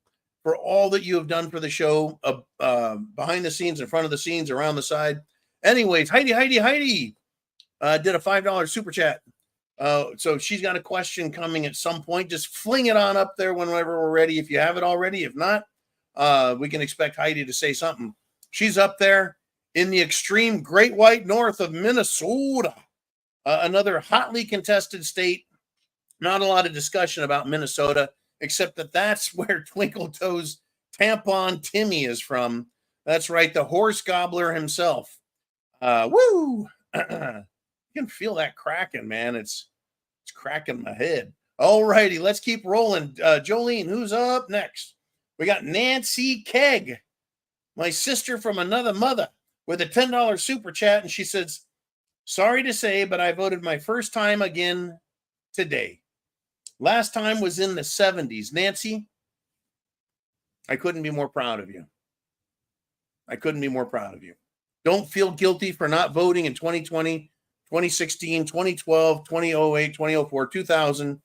Speaker 2: for all that you have done for the show, behind the scenes, in front of the scenes, around the side. Anyways, Heidi did a $5 super chat. So she's got a question coming at some point. Just fling it on up there whenever we're ready. If you have it already, if not, we can expect Heidi to say something. She's up there in the extreme Great White North of Minnesota, another hotly contested state. Not a lot of discussion about Minnesota, except that that's where Twinkle Toes Tampon Timmy is from. That's right, the horse gobbler himself. Woo! You can feel that cracking, man. It's cracking my head. All righty, let's keep rolling. Jolene, who's up next? We got Nancy Keg, my sister from another mother, with a $10 super chat, and she says, sorry to say, but I voted my first time again today. Last time was in the 70s. Nancy, I couldn't be more proud of you. I couldn't be more proud of you. Don't feel guilty for not voting in 2020, 2016, 2012, 2008, 2004, 2000,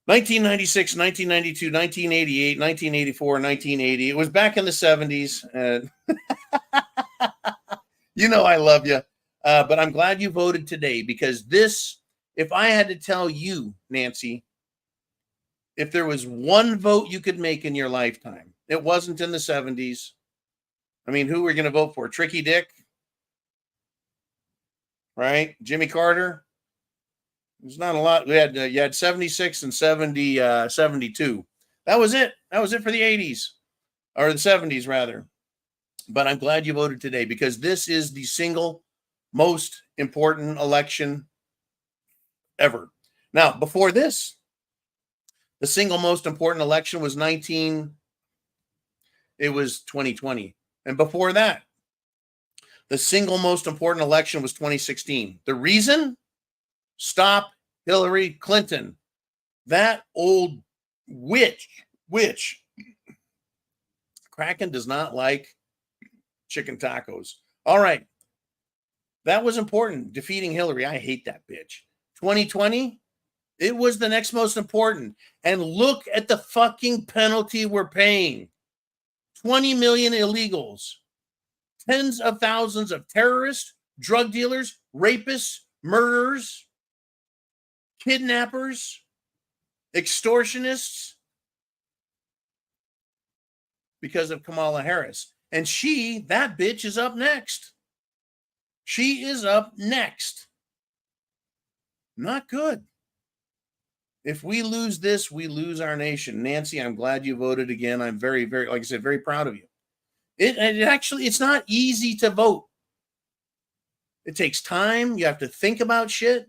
Speaker 2: 1996, 1992, 1988, 1984, 1980. It was back in the 70s. You know I love you. But I'm glad you voted today, because this, if I had to tell you, Nancy, if there was one vote you could make in your lifetime, it wasn't in the 70s. I mean, who were you going to vote for? Tricky Dick? Right? Jimmy Carter? There's not a lot. You had 76 and 72. That was it. That was it for the 80s, or the 70s rather. But I'm glad you voted today, because this is the single most important election ever. Now, before this, the single most important election was 2020. And before that, the single most important election was 2016. The reason? Stop Hillary Clinton. That old witch. Kraken does not like chicken tacos. All right. That was important. Defeating Hillary. I hate that bitch. 2020, it was the next most important. And look at the fucking penalty we're paying. 20 million illegals. Tens of thousands of terrorists, drug dealers, rapists, murderers, kidnappers, extortionists, because of Kamala Harris. And that bitch is up next. She is up next. Not good. If we lose this, we lose our nation. Nancy, I'm glad you voted again. I'm very, very, like I said, very proud of you. It's not easy to vote. It takes time. You have to think about shit,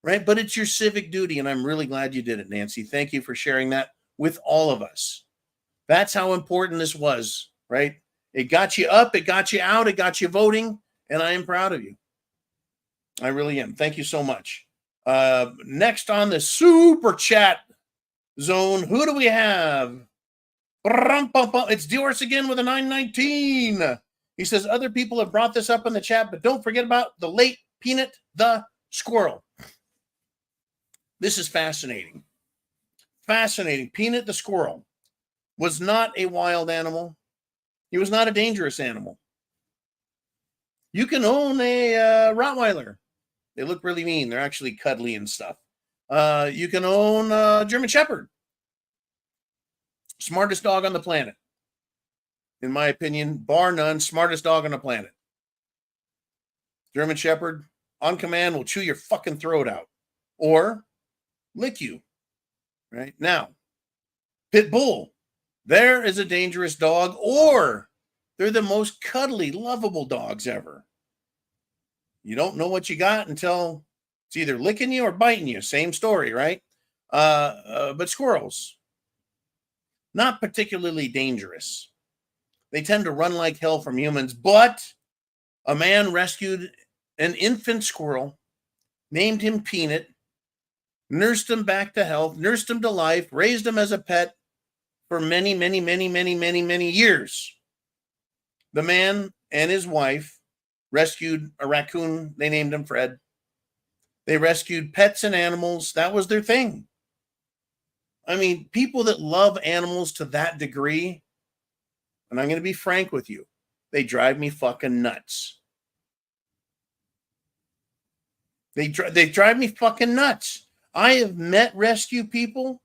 Speaker 2: right? But it's your civic duty, and I'm really glad you did it, Nancy. Thank you for sharing that with all of us. That's how important this was, right? It got you up, it got you out, it got you voting, and I am proud of you. I really am. Thank you so much. Next on the super chat zone, who do we have? It's Diorce again with a 919. He says, other people have brought this up in the chat, but don't forget about the late Peanut the squirrel. This is fascinating. Fascinating. Peanut the squirrel was not a wild animal. He was not a dangerous animal. You can own a Rottweiler. They look really mean. They're actually cuddly and stuff. You can own a German Shepherd. Smartest dog on the planet. In my opinion, bar none, smartest dog on the planet. German Shepherd, on command, will chew your fucking throat out. Or lick you. Right? Now, Pit Bull. There is a dangerous dog, or they're the most cuddly, lovable dogs ever. You don't know what you got until it's either licking you or biting you. Same story, right? But squirrels, not particularly dangerous. They tend to run like hell from humans, but a man rescued an infant squirrel, named him Peanut, nursed him back to health, nursed him to life, raised him as a pet for many, many, many, many, many, many years. The man and his wife rescued a raccoon. They named him Fred. They rescued pets and animals. That was their thing. I mean, people that love animals to that degree, and I'm going to be frank with you, they drive me fucking nuts. They drive me fucking nuts. I have met rescue people.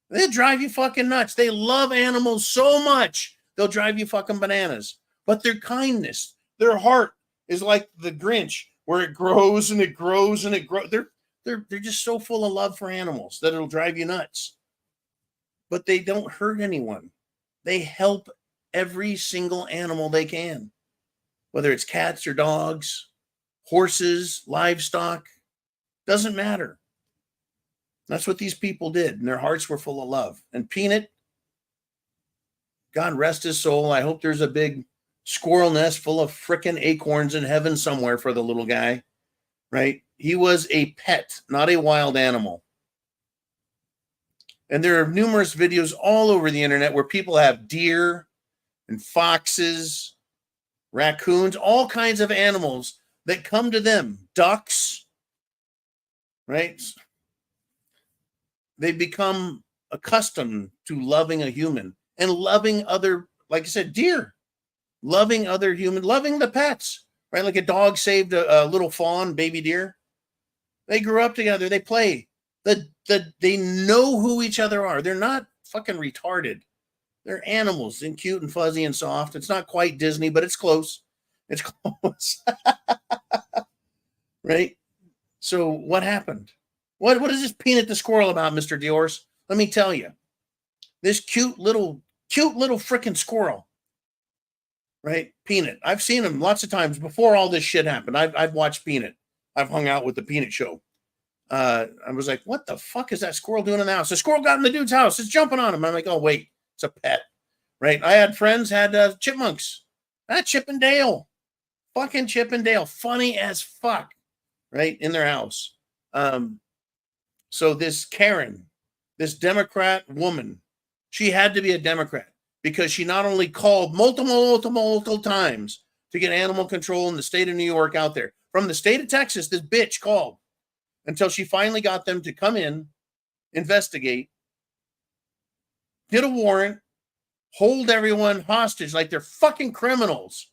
Speaker 2: They drive you fucking nuts. They love animals so much, they'll drive you fucking bananas. But their kindness, their heart is like the Grinch, where it grows and it grows and it grows. They're just so full of love for animals that it'll drive you nuts. But they don't hurt anyone. They help every single animal they can. whether it's cats or dogs, horses, livestock, doesn't matter. That's what these people did, and their hearts were full of love. And Peanut, God rest his soul. I hope there's a big squirrel nest full of frickin' acorns in heaven somewhere for the little guy, right? He was a pet, not a wild animal. And there are numerous videos all over the internet where people have deer and foxes, raccoons, all kinds of animals that come to them, ducks, right? They become accustomed to loving a human and loving other, like I said, deer, loving other human, loving the pets, right? Like a dog saved a little fawn, baby deer. They grew up together. They play. They know who each other are. They're not fucking retarded. They're animals and cute and fuzzy and soft. It's not quite Disney, but it's close. It's close. Right? So what happened? What is this Peanut the squirrel about, Mr. Dior's? Let me tell you. This cute little freaking squirrel. Right? Peanut. I've seen him lots of times before all this shit happened. I've watched Peanut. I've hung out with the Peanut show. I was like, what the fuck is that squirrel doing in the house? The squirrel got in the dude's house. It's jumping on him. I'm like, oh, wait, it's a pet. Right? I had friends, had chipmunks. Chip and Dale. Fucking Chip and Dale. Funny as fuck. Right? In their house. So this Karen, this Democrat woman, she had to be a Democrat because she not only called multiple times to get animal control in the state of New York out there. From the state of Texas, this bitch called until she finally got them to come in, investigate, get a warrant, hold everyone hostage like they're fucking criminals.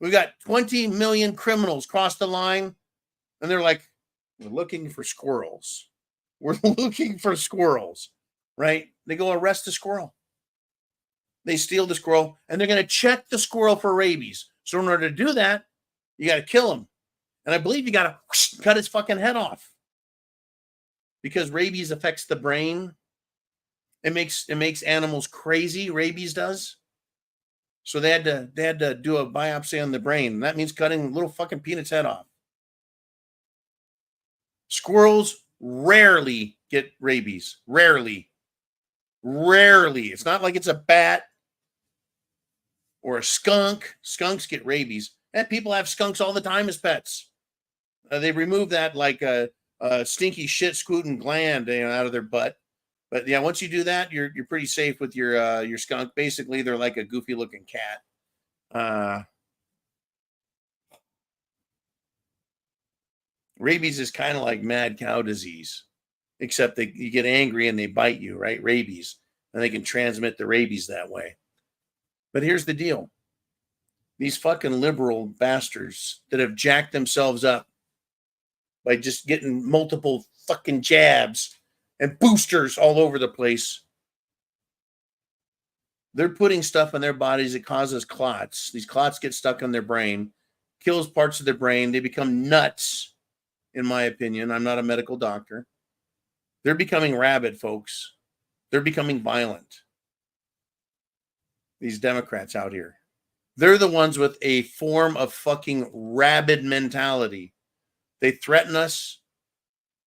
Speaker 2: We got 20 million criminals cross the line, and they're like, we're looking for squirrels. We're looking for squirrels, right? They go arrest the squirrel. They steal the squirrel, and they're going to check the squirrel for rabies. So in order to do that, you got to kill him. And I believe you got to cut his fucking head off because rabies affects the brain. It makes animals crazy. Rabies does. So they had to do a biopsy on the brain. And that means cutting little fucking Peanut's head off. Squirrels rarely get rabies. Rarely. It's not like it's a bat or a skunk. Skunks get rabies. And people have skunks all the time as pets. They remove that like a stinky shit scooting gland, out of their butt. But yeah, once you do that, you're pretty safe with your skunk. Basically, they're like a goofy looking cat. Rabies is kind of like mad cow disease, except that you get angry and they bite you, right? Rabies, and they can transmit the rabies that way. But here's the deal. These fucking liberal bastards that have jacked themselves up by just getting multiple fucking jabs and boosters all over the place. They're putting stuff in their bodies that causes clots. These clots get stuck in their brain, kills parts of their brain. They become nuts, in my opinion. I'm not a medical doctor. They're becoming rabid, folks. They're becoming violent. These Democrats out here. They're the ones with a form of fucking rabid mentality. They threaten us.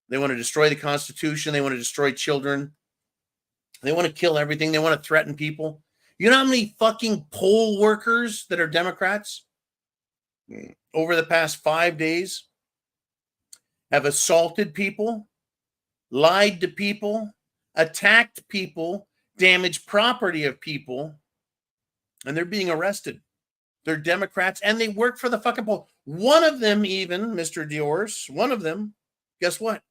Speaker 2: They want to destroy the Constitution. They want to destroy children. They want to kill everything. They want to threaten people. You know how many fucking poll workers that are Democrats over the past 5 days have assaulted people, lied to people, attacked people, damaged property of people, and they're being arrested. They're Democrats, and they work for the fucking poll. One of them even, Mr. Dior's, one of them, guess what?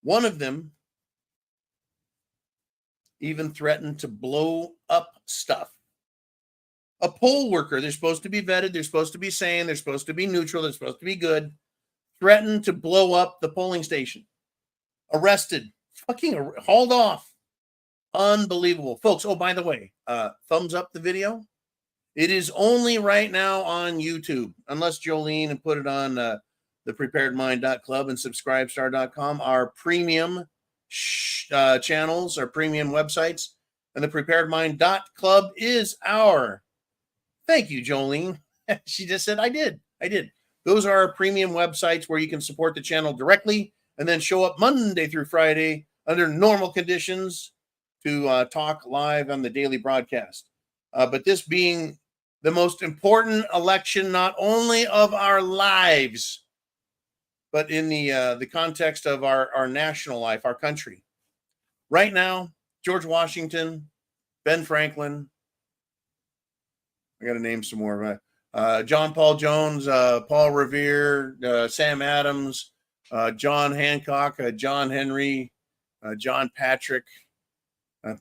Speaker 2: One of them even threatened to blow up stuff. A poll worker, they're supposed to be vetted, they're supposed to be sane, they're supposed to be neutral, they're supposed to be good, threatened to blow up the polling station. Arrested, fucking hauled off. Unbelievable. Folks, oh, by the way, thumbs up the video. It is only right now on YouTube, unless Jolene and put it on thepreparedmind.club and subscribestar.com, our premium channels, our premium websites. And the preparedmind.club is our Thank you, Jolene. She just said, I did. Those are our premium websites where you can support the channel directly and then show up Monday through Friday under normal conditions to talk live on the daily broadcast. But this being the most important election, not only of our lives, but in the context of our national life, our country. Right now, George Washington, Ben Franklin, I got to name some more. John Paul Jones, Paul Revere, Sam Adams, John Hancock, John Henry, John Patrick,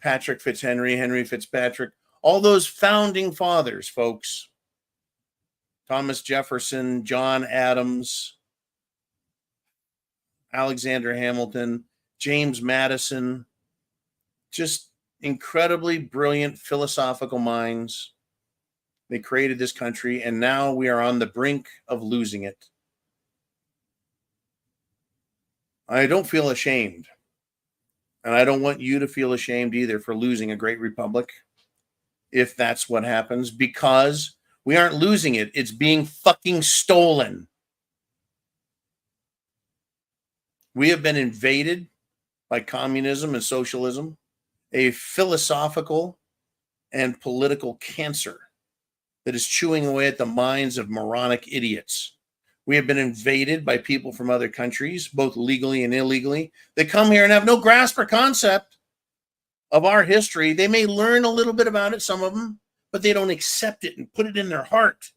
Speaker 2: Patrick Fitzhenry, Henry Fitzpatrick, all those founding fathers, folks. Thomas Jefferson, John Adams, Alexander Hamilton, James Madison, just incredibly brilliant philosophical minds. They created this country, and now we are on the brink of losing it. I don't feel ashamed, and I don't want you to feel ashamed either for losing a great republic, if that's what happens, because we aren't losing it. It's being fucking stolen. We have been invaded by communism and socialism, a philosophical and political cancer that is chewing away at the minds of moronic idiots. We have been invaded by people from other countries, both legally and illegally. They come here and have no grasp or concept of our history. They may learn a little bit about it, some of them, but they don't accept it and put it in their heart.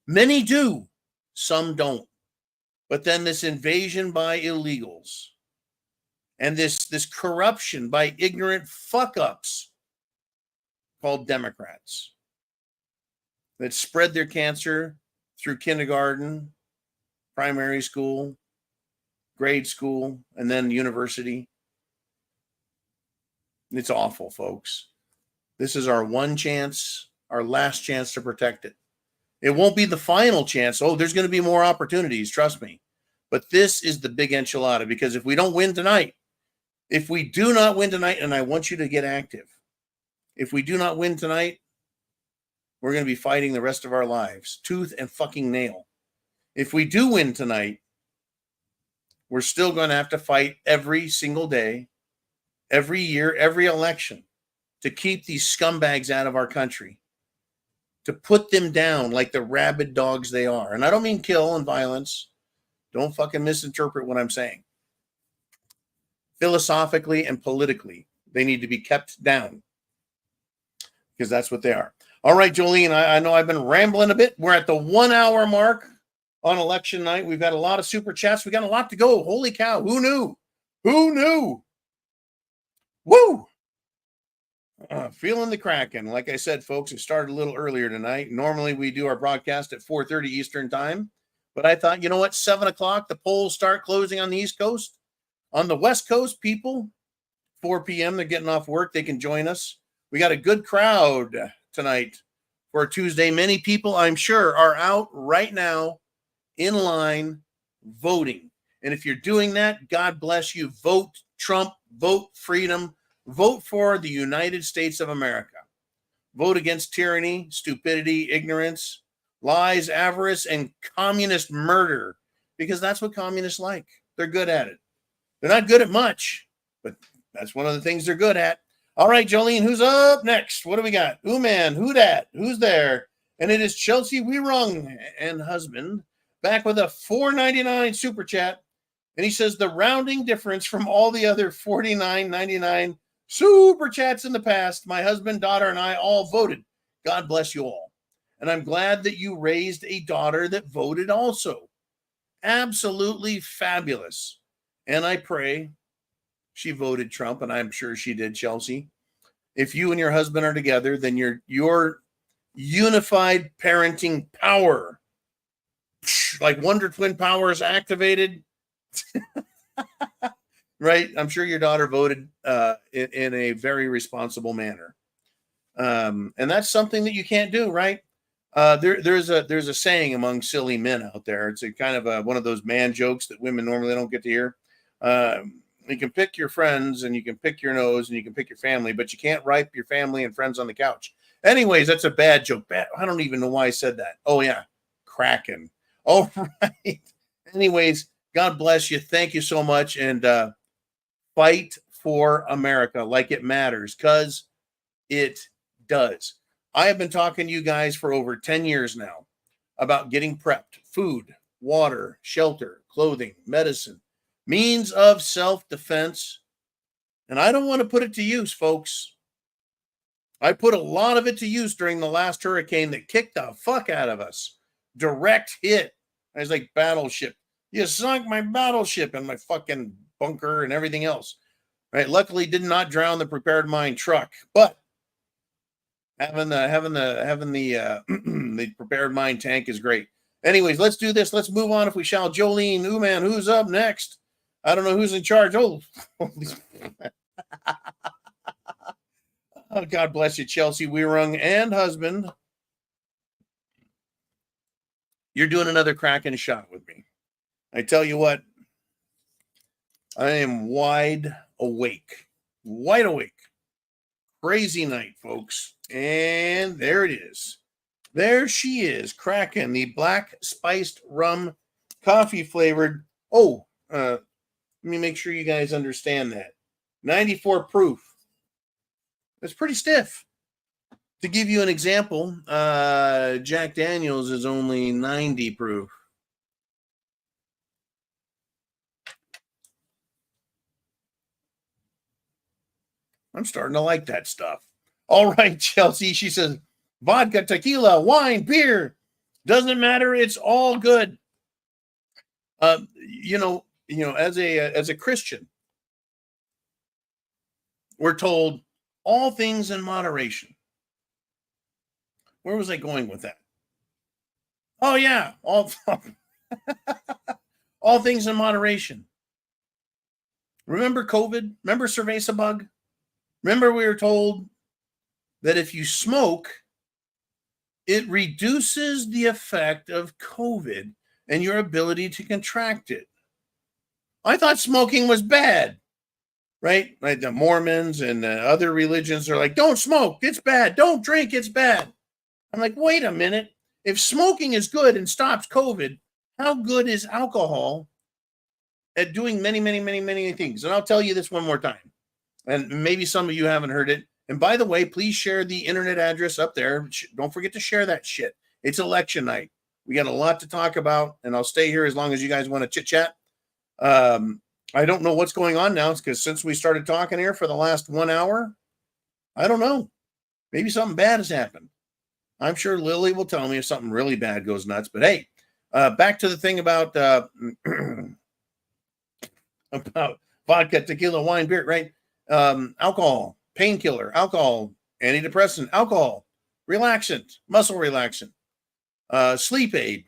Speaker 2: Many do, some don't. But then this invasion by illegals and this corruption by ignorant fuck-ups called Democrats that spread their cancer through kindergarten, primary school, grade school, and then university. It's awful, folks. This is our one chance, our last chance to protect it. It won't be the final chance. Oh, there's going to be more opportunities, trust me. But this is the big enchilada, because if we don't win tonight, if we do not win tonight, and I want you to get active, if we do not win tonight, we're going to be fighting the rest of our lives, tooth and fucking nail. If we do win tonight, we're still going to have to fight every single day, every year, every election, to keep these scumbags out of our country, to put them down like the rabid dogs they are. And I don't mean kill and violence. Don't fucking misinterpret what I'm saying. Philosophically and politically, they need to be kept down, because that's what they are. All right, Jolene, I know I've been rambling a bit. We're at the 1 hour mark on election night. We've got a lot of super chats. We got a lot to go. Holy cow. Who knew? Who knew? Woo! Feeling the Kraken. Like I said, folks, it started a little earlier tonight. Normally we do our broadcast at 4:30 Eastern time. But I thought, you know what? 7 o'clock, the polls start closing on the East Coast. On the West Coast, people, 4 p.m., they're getting off work. They can join us. We got a good crowd tonight for a Tuesday. Many people, I'm sure, are out right now in line voting. And if you're doing that, God bless you. Vote Trump, vote freedom, vote for the United States of America. Vote against tyranny, stupidity, ignorance, lies, avarice, and communist murder, because that's what communists like. They're good at it. They're not good at much, but that's one of the things they're good at. All right, Jolene, who's up next? What do we got? Ooh, man, who dat? Who's there? And it is Chelsea Weerung and husband back with a $4.99 super chat. And he says the rounding difference from all the other $49.99 super chats in the past, my husband, daughter, and I all voted. God bless you all. And I'm glad that you raised a daughter that voted also. Absolutely fabulous. And I pray she voted Trump, and I'm sure she did, Chelsea. If you and your husband are together, then your unified parenting power, like Wonder Twin power, is activated. Right? I'm sure your daughter voted in a very responsible manner. And that's something that you can't do, right? There's a saying among silly men out there. It's a kind of one of those man jokes that women normally don't get to hear. You can pick your friends and you can pick your nose and you can pick your family, but you can't ripe your family and friends on the couch. Anyways, that's a bad joke. I don't even know why I said that. Oh, yeah. Kraken. All right. Anyways, God bless you. Thank you so much. And fight for America like it matters, because it does. I have been talking to you guys for over 10 years now about getting prepped: food, water, shelter, clothing, medicine, means of self-defense. And I don't want to put it to use, folks. I put a lot of it to use during the last hurricane that kicked the fuck out of us. Direct hit. I was like, battleship. You sunk my battleship and my fucking bunker and everything else. Right? Luckily, did not drown the Prepared Mind truck, but having the the Prepared Mind tank is great. Anyways, let's do this. Let's move on, if we shall. Jolene, ooh man, who's up next? I don't know who's in charge. Oh, oh, God bless you, Chelsea Weirung and husband. You're doing another cracking shot with me. I tell you what, I am wide awake. Wide awake. Crazy night, folks. And there it is. There she is, cracking the black spiced rum coffee flavored. Oh, let me make sure you guys understand that. 94 proof. It's pretty stiff. To give you an example, Jack Daniels is only 90 proof. I'm starting to like that stuff. All right, Chelsea. She says, vodka, tequila, wine, beer. Doesn't matter. It's all good. You know, as a Christian, we're told all things in moderation. Where was I going with that? Oh yeah, all things in moderation. Remember COVID? Remember cerveza bug? Remember we were told that if you smoke, it reduces the effect of COVID and your ability to contract it. I thought smoking was bad, right? Like the Mormons and other religions are like, don't smoke, it's bad. Don't drink, it's bad. I'm like, wait a minute. If smoking is good and stops COVID, how good is alcohol at doing many, many, many, many things? And I'll tell you this one more time. And maybe some of you haven't heard it. And by the way, please share the internet address up there. Don't forget to share that shit. It's election night. We got a lot to talk about, and I'll stay here as long as you guys want to chit chat. I don't know what's going on now, because since we started talking here for the last 1 hour, I don't know. Maybe something bad has happened. I'm sure Lily will tell me if something really bad goes nuts. But hey, back to the thing about about vodka, tequila, wine, beer, right? Alcohol, painkiller, alcohol, antidepressant, alcohol, relaxant, muscle relaxant, sleep aid,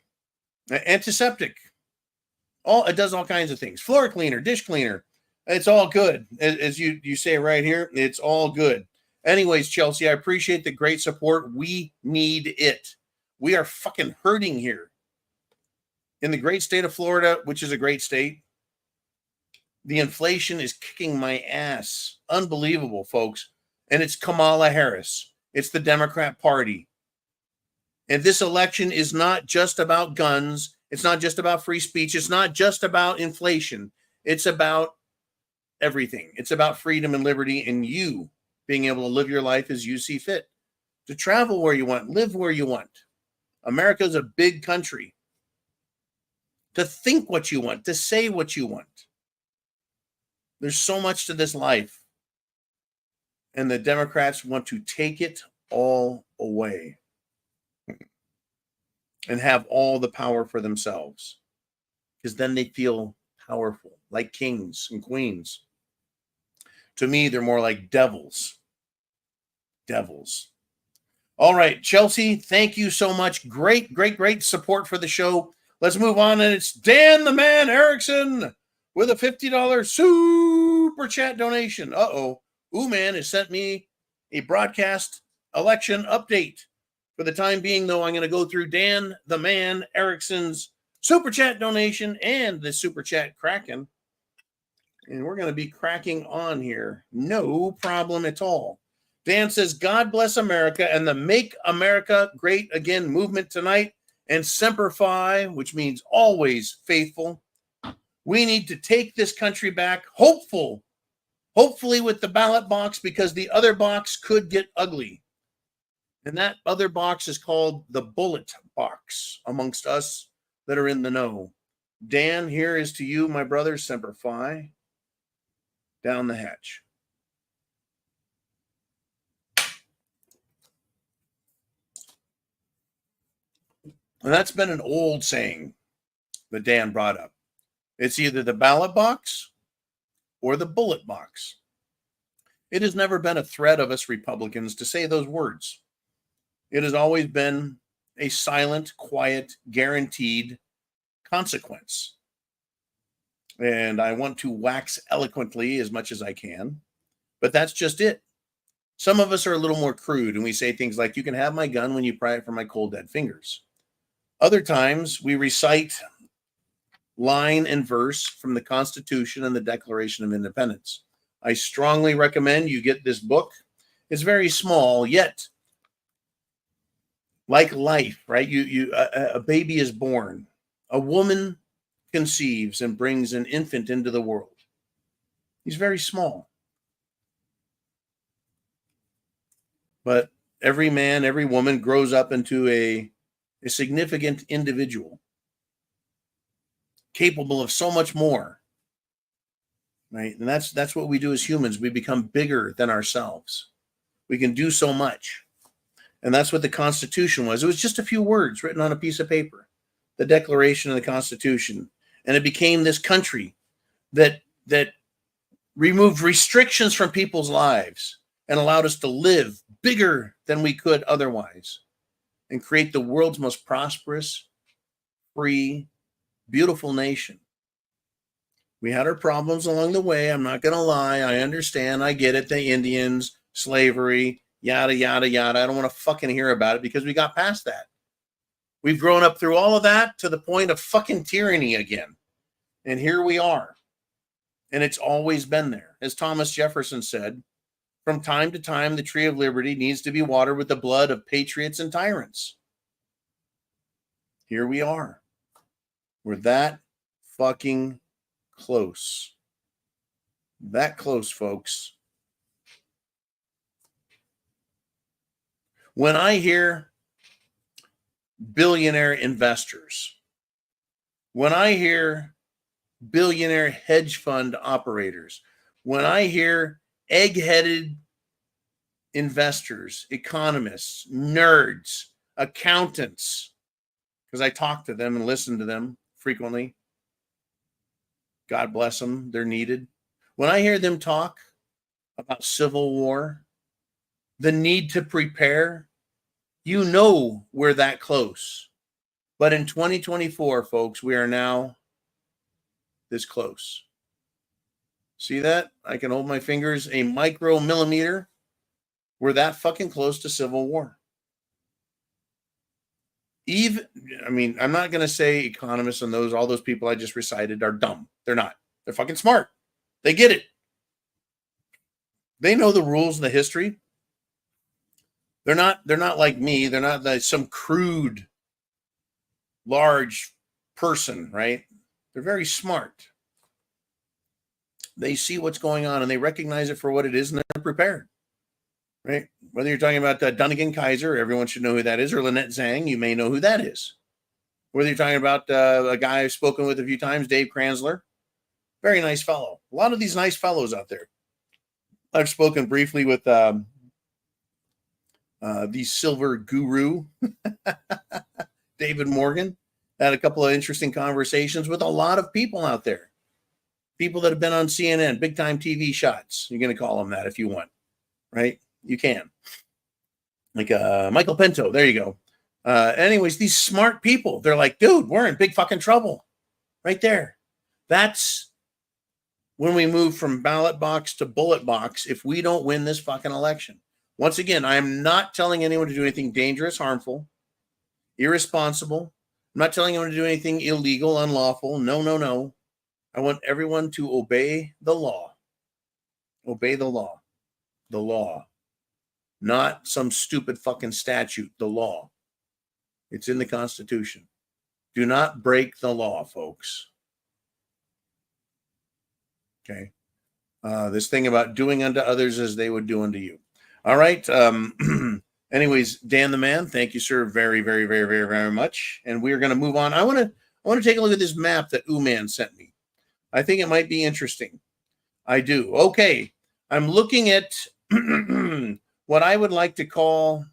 Speaker 2: antiseptic. It does all kinds of things. Floor cleaner, dish cleaner. It's all good. As you say right here, it's all good. Anyways, Chelsea, I appreciate the great support. We need it. We are fucking hurting here. In the great state of Florida, which is a great state, the inflation is kicking my ass. Unbelievable, folks. And it's Kamala Harris. It's the Democrat Party. And this election is not just about guns. It's not just about free speech. It's not just about inflation. It's about everything. It's about freedom and liberty, and you being able to live your life as you see fit, to travel where you want, live where you want. America is a big country. To think what you want, to say what you want. There's so much to this life. And the Democrats want to take it all away and have all the power for themselves, because then they feel powerful, like kings and queens. To me, they're more like devils. Devils. All right, Chelsea, thank you so much. Great, great, great support for the show. Let's move on. And it's Dan the Man Erickson with a $50 super chat donation. Ooh-man has sent me a broadcast election update. For the time being, though, I'm going to go through Dan the Man Erickson's super chat donation and the super chat Kraken And we're going to be cracking on here. No problem at all. Dan says, God bless America and the Make America Great Again movement tonight. And Semper Fi, which means always faithful. We need to take this country back. Hopefully with the ballot box, because the other box could get ugly. And that other box is called the bullet box amongst us that are in the know. Dan, here is to you, my brother, Semper Fi. Down the hatch. And that's been an old saying that Dan brought up. It's either the ballot box or the bullet box. It has never been a threat of us Republicans to say those words. It has always been a silent, quiet, guaranteed consequence. And I want to wax eloquently as much as I can, but that's just it. Some of us are a little more crude, and we say things like, you can have my gun when you pry it from my cold, dead fingers. Other times, we recite line and verse from the Constitution and the Declaration of Independence. I strongly recommend you get this book. It's very small, yet like life, right? A baby is born. A woman conceives and brings an infant into the world. He's very small. But every man, every woman grows up into a significant individual, capable of so much more, right? And that's what we do as humans. We become bigger than ourselves. We can do so much. And that's what the Constitution was. It was just a few words written on a piece of paper, the Declaration of the Constitution. And it became this country that removed restrictions from people's lives and allowed us to live bigger than we could otherwise and create the world's most prosperous, free, beautiful nation. We had our problems along the way. I'm not going to lie. I understand. I get it. The Indians, slavery, yada, yada, yada. I don't want to fucking hear about it because we got past that. We've grown up through all of that to the point of fucking tyranny again. And here we are. And it's always been there. As Thomas Jefferson said, from time to time, the tree of liberty needs to be watered with the blood of patriots and tyrants. Here we are. We're that fucking close. That close, folks. When I hear billionaire investors, when I hear billionaire hedge fund operators, when I hear egg-headed investors, economists, nerds, accountants, because I talk to them and listen to them frequently. God bless them. They're needed. When I hear them talk about civil war, the need to prepare, you know we're that close. But in 2024, folks, we are now this close. See that? I can hold my fingers a micromillimeter. We're that fucking close to civil war. I'm not going to say economists and all those people I just recited are dumb. They're not. They're fucking smart. They get it. They know the rules and the history. They're not like me. They're not like some crude, large person, right? They're very smart. They see what's going on and they recognize it for what it is and they're prepared, right? Whether you're talking about Dunnigan Kaiser, everyone should know who that is, or Lynette Zhang, you may know who that is. Whether you're talking about a guy I've spoken with a few times, Dave Kranzler, very nice fellow. A lot of these nice fellows out there. I've spoken briefly with the silver guru, David Morgan. Had a couple of interesting conversations with a lot of people out there. People that have been on CNN, big time TV shots. You're going to call them that if you want, right? You can. Like Michael Pinto. There you go. Anyways, these smart people, they're like, dude, we're in big fucking trouble right there. That's when we move from ballot box to bullet box if we don't win this fucking election. Once again, I am not telling anyone to do anything dangerous, harmful, irresponsible. I'm not telling anyone to do anything illegal, unlawful. No. I want everyone to obey the law. Obey the law. The law. Not some stupid fucking statute. The law. It's in the Constitution. Do not break the law, folks. Okay. This thing about doing unto others as they would do unto you. All right. Anyways, Dan the Man, thank you, sir, very, very, very, very, very much. And we're going to move on. I want to take a look at this map that Uman sent me. I think it might be interesting. I do. Okay. I'm looking at what I would like to call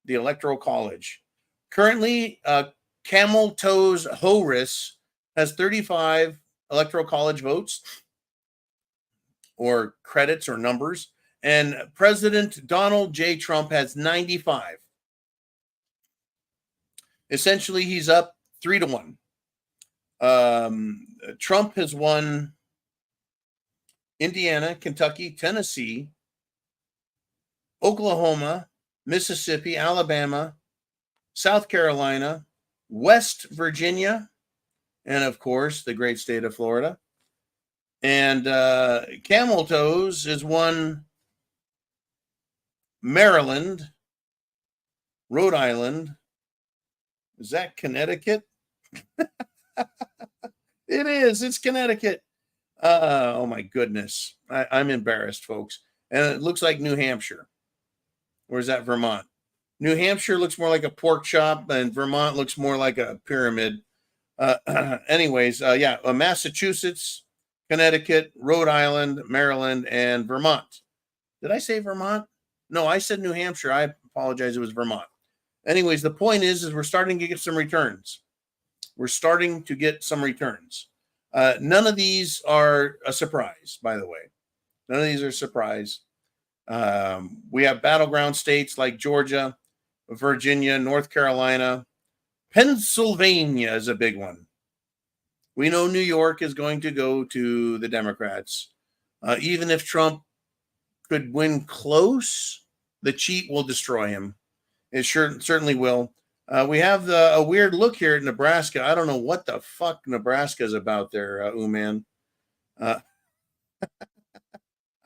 Speaker 2: the Electoral College. Currently, Camel Toes Horus has 35 Electoral College votes or credits or numbers, and President Donald J. Trump has 95. Essentially, he's up 3-1. Trump has won Indiana, Kentucky, Tennessee, Oklahoma, Mississippi, Alabama, South Carolina, West Virginia, and of course, the great state of Florida. And Camel Toes has won Maryland, Rhode Island. Is that Connecticut? It is. It's Connecticut. Oh, my goodness. I'm embarrassed, folks. And it looks like New Hampshire. Or is that Vermont? New Hampshire looks more like a pork chop, and Vermont looks more like a pyramid. Anyways, Massachusetts, Connecticut, Rhode Island, Maryland, and Vermont. Did I say Vermont? No, I said New Hampshire. I apologize. It was Vermont. Anyways, the point is we're starting to get some returns. We're starting to get some returns. None of these are a surprise, by the way. None of these are a surprise. We have battleground states like Georgia, Virginia, North Carolina. Pennsylvania is a big one. We know New York is going to go to the Democrats. Even if Trump could win close, the cheat will destroy him. It certainly will. We have a weird look here at Nebraska. I don't know what the fuck Nebraska is about there, Uman. I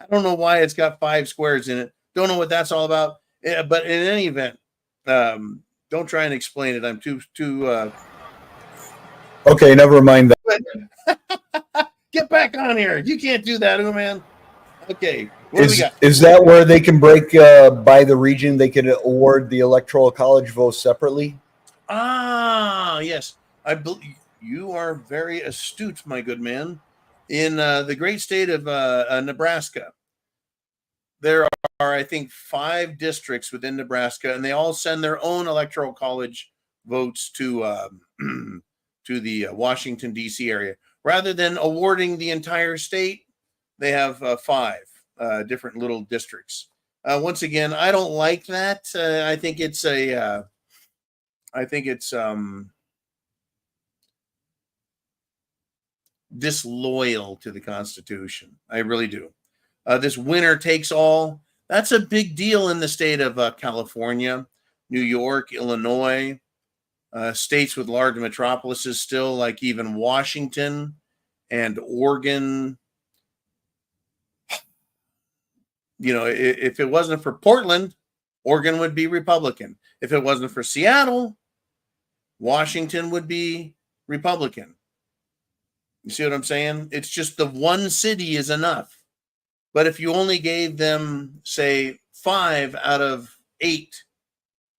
Speaker 2: don't know why it's got 5 squares in it. Don't know what that's all about. Yeah, but in any event, don't try and explain it. I'm too.
Speaker 3: Okay, never mind that.
Speaker 2: Get back on here. You can't do that, Uman. Okay. What do we got?
Speaker 3: Is that where they can break by the region? They can award the Electoral College votes separately?
Speaker 2: Ah, yes. I believe you are very astute, my good man. In the great state of Nebraska, there are, I think, 5 districts within Nebraska, and they all send their own Electoral College votes to the Washington, D.C. area. Rather than awarding the entire state, they have 5 different little districts. Once again, I don't like that. I think it's disloyal to the Constitution. I really do. This winner takes all. That's a big deal in the state of California, New York, Illinois, states with large metropolises still, like even Washington and Oregon. You know, if it wasn't for Portland, Oregon would be Republican. If it wasn't for Seattle, Washington would be Republican. You see what I'm saying? It's just the one city is enough. But if you only gave them, say, 5 out of 8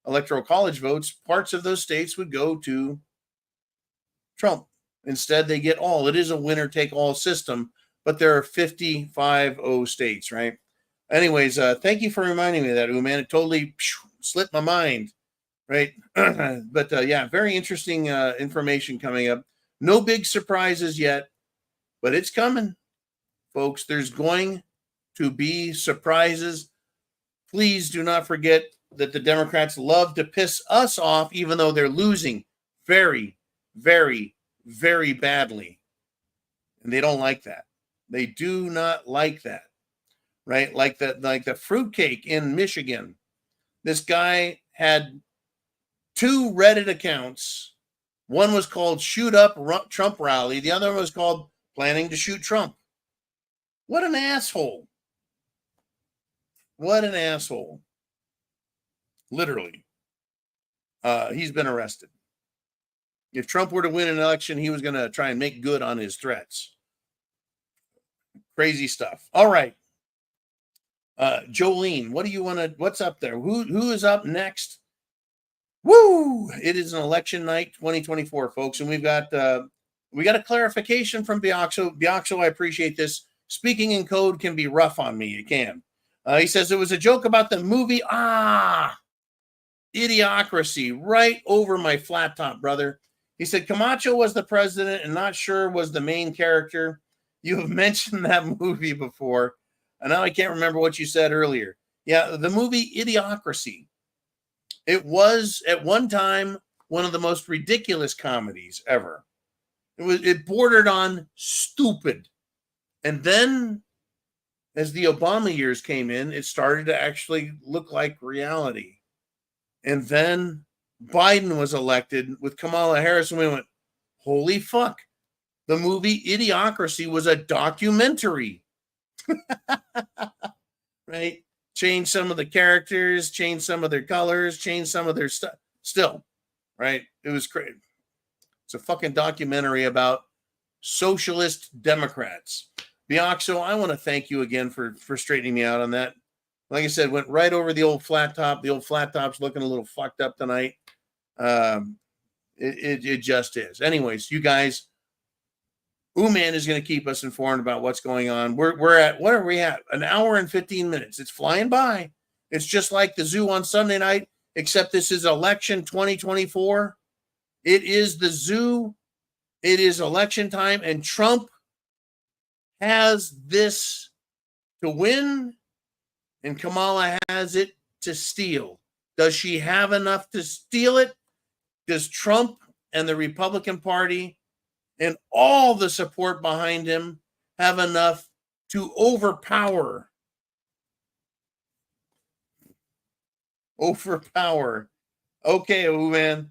Speaker 2: Electoral College votes, parts of those states would go to Trump. Instead, they get all. It is a winner-take-all system, but there are 55 states, right? Anyways, thank you for reminding me of that, Uman. It totally slipped my mind, right? But very interesting information coming up. No big surprises yet, but it's coming, folks. There's going to be surprises. Please do not forget that the Democrats love to piss us off, even though they're losing very, very, very badly. And they don't like that. They do not like that. Right? Like the fruitcake in Michigan. This guy had 2 Reddit accounts. One was called Shoot Up Trump Rally. The other was called planning to shoot Trump. What an asshole. What an asshole. Literally. He's been arrested. If Trump were to win an election, he was going to try and make good on his threats. Crazy stuff. All right. Jolene, what do you want to, what's up there? Who is up next? Woo! It is an election night 2024, folks. And we got a clarification from Biaxo. Biaxo, I appreciate this. Speaking in code can be rough on me. It can. He says it was a joke about the movie. Idiocracy. Right over my flat top, brother. He said Camacho was the president and not sure was the main character. You have mentioned that movie before. And now I can't remember what you said earlier. Yeah, the movie Idiocracy. It was at one time one of the most ridiculous comedies ever. It bordered on stupid. And then as the Obama years came in, it started to actually look like reality. And then Biden was elected with Kamala Harris, and we went, holy fuck. The movie Idiocracy was a documentary. Right? Change some of the characters, change some of their colors, change some of their stuff. Still, right? It was great. It's a fucking documentary about socialist Democrats. Biaxo, I want to thank you again for straightening me out on that. Like I said, went right over the old flat top. The old flat top's looking a little fucked up tonight. It just is. Anyways, you guys, Ooman is going to keep us informed about what's going on. We're at, what are we at? An hour and 15 minutes. It's flying by. It's just like the zoo on Sunday night, except this is election 2024. It is the zoo. It is election time, and Trump has this to win, and Kamala has it to steal. Does she have enough to steal it? Does Trump and the Republican Party and all the support behind him have enough to overpower? Okay, man.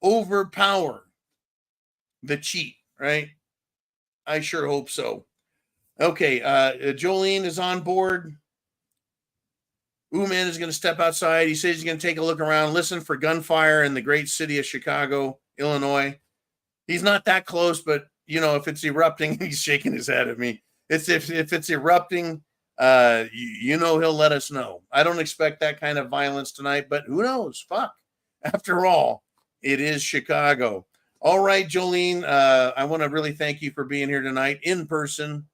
Speaker 2: Overpower the cheat, right? I sure hope so. Okay, Jolene is on board. Ooman is going to step outside. He says he's going to take a look around, listen for gunfire in the great city of Chicago, Illinois. He's not that close, but, you know, if it's erupting, he's shaking his head at me. If it's erupting, you know he'll let us know. I don't expect that kind of violence tonight, but who knows? Fuck. After all, it is Chicago. All right, Jolene, I want to really thank you for being here tonight in person,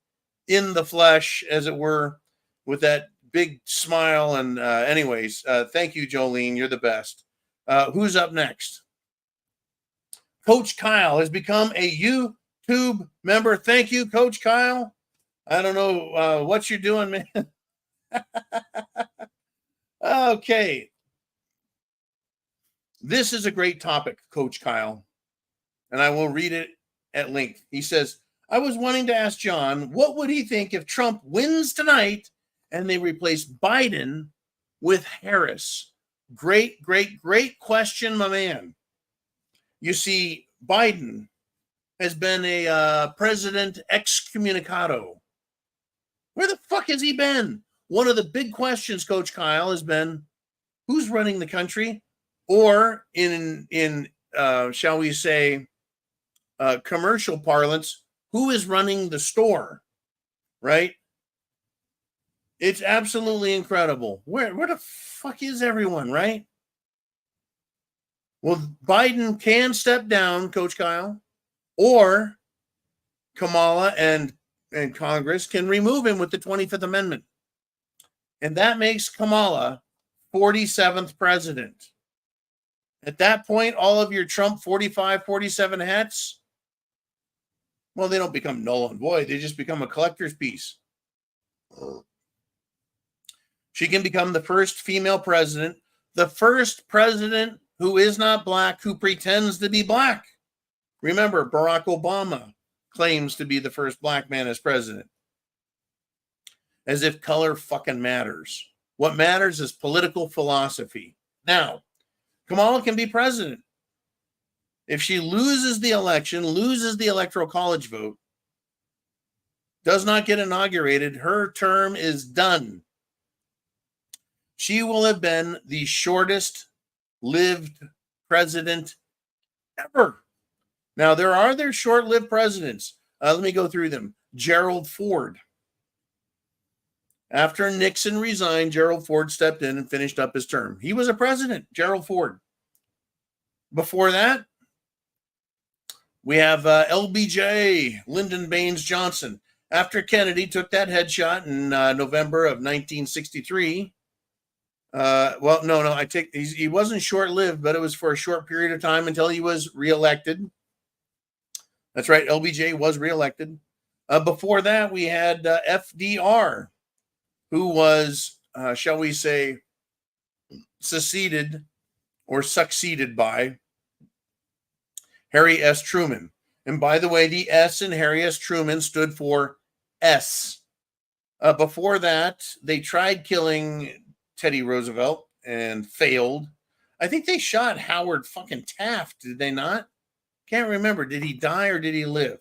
Speaker 2: in the flesh, as it were, with that big smile. And anyways, thank you, Jolene. You're the best. Who's up next? Coach Kyle has become a YouTube member. Thank you, Coach Kyle. I don't know what you're doing, man. Okay. This is a great topic, Coach Kyle, and I will read it at length. He says, I was wanting to ask John, what would he think if Trump wins tonight and they replace Biden with Harris? Great question, my man. You see, Biden has been a president excommunicado. Where the fuck has he been? One of the big questions, Coach Kyle, has been who's running the country, or in shall we say, commercial parlance, who is running the store, right? It's absolutely incredible. Where the fuck is everyone, right? Well, Biden can step down, Coach Kyle, or Kamala and Congress can remove him with the 25th Amendment. And that makes Kamala 47th president. At that point, all of your Trump 45, 47 hats, well, they don't become null and void. They just become a collector's piece. She can become the first female president, the first president who is not black, who pretends to be black. Remember, Barack Obama claims to be the first black man as president. As if color fucking matters. What matters is political philosophy. Now, Kamala can be president. If she loses the election, loses the electoral college vote, does not get inaugurated, her term is done. She will have been the shortest lived president ever. Now, there are other short-lived presidents. Let me go through them. Gerald Ford. After Nixon resigned, Gerald Ford stepped in and finished up his term. He was a president, Gerald Ford. Before that, we have LBJ, Lyndon Baines Johnson. After Kennedy took that headshot in November of 1963, he wasn't short-lived, but it was for a short period of time until he was reelected. That's right, LBJ was reelected. Before that, we had FDR, who was, shall we say, succeeded by Harry S. Truman. And by the way, the S in Harry S. Truman stood for S. Before that, they tried killing Teddy Roosevelt and failed. I think they shot Howard fucking Taft, did they not? Can't remember. Did he die or did he live?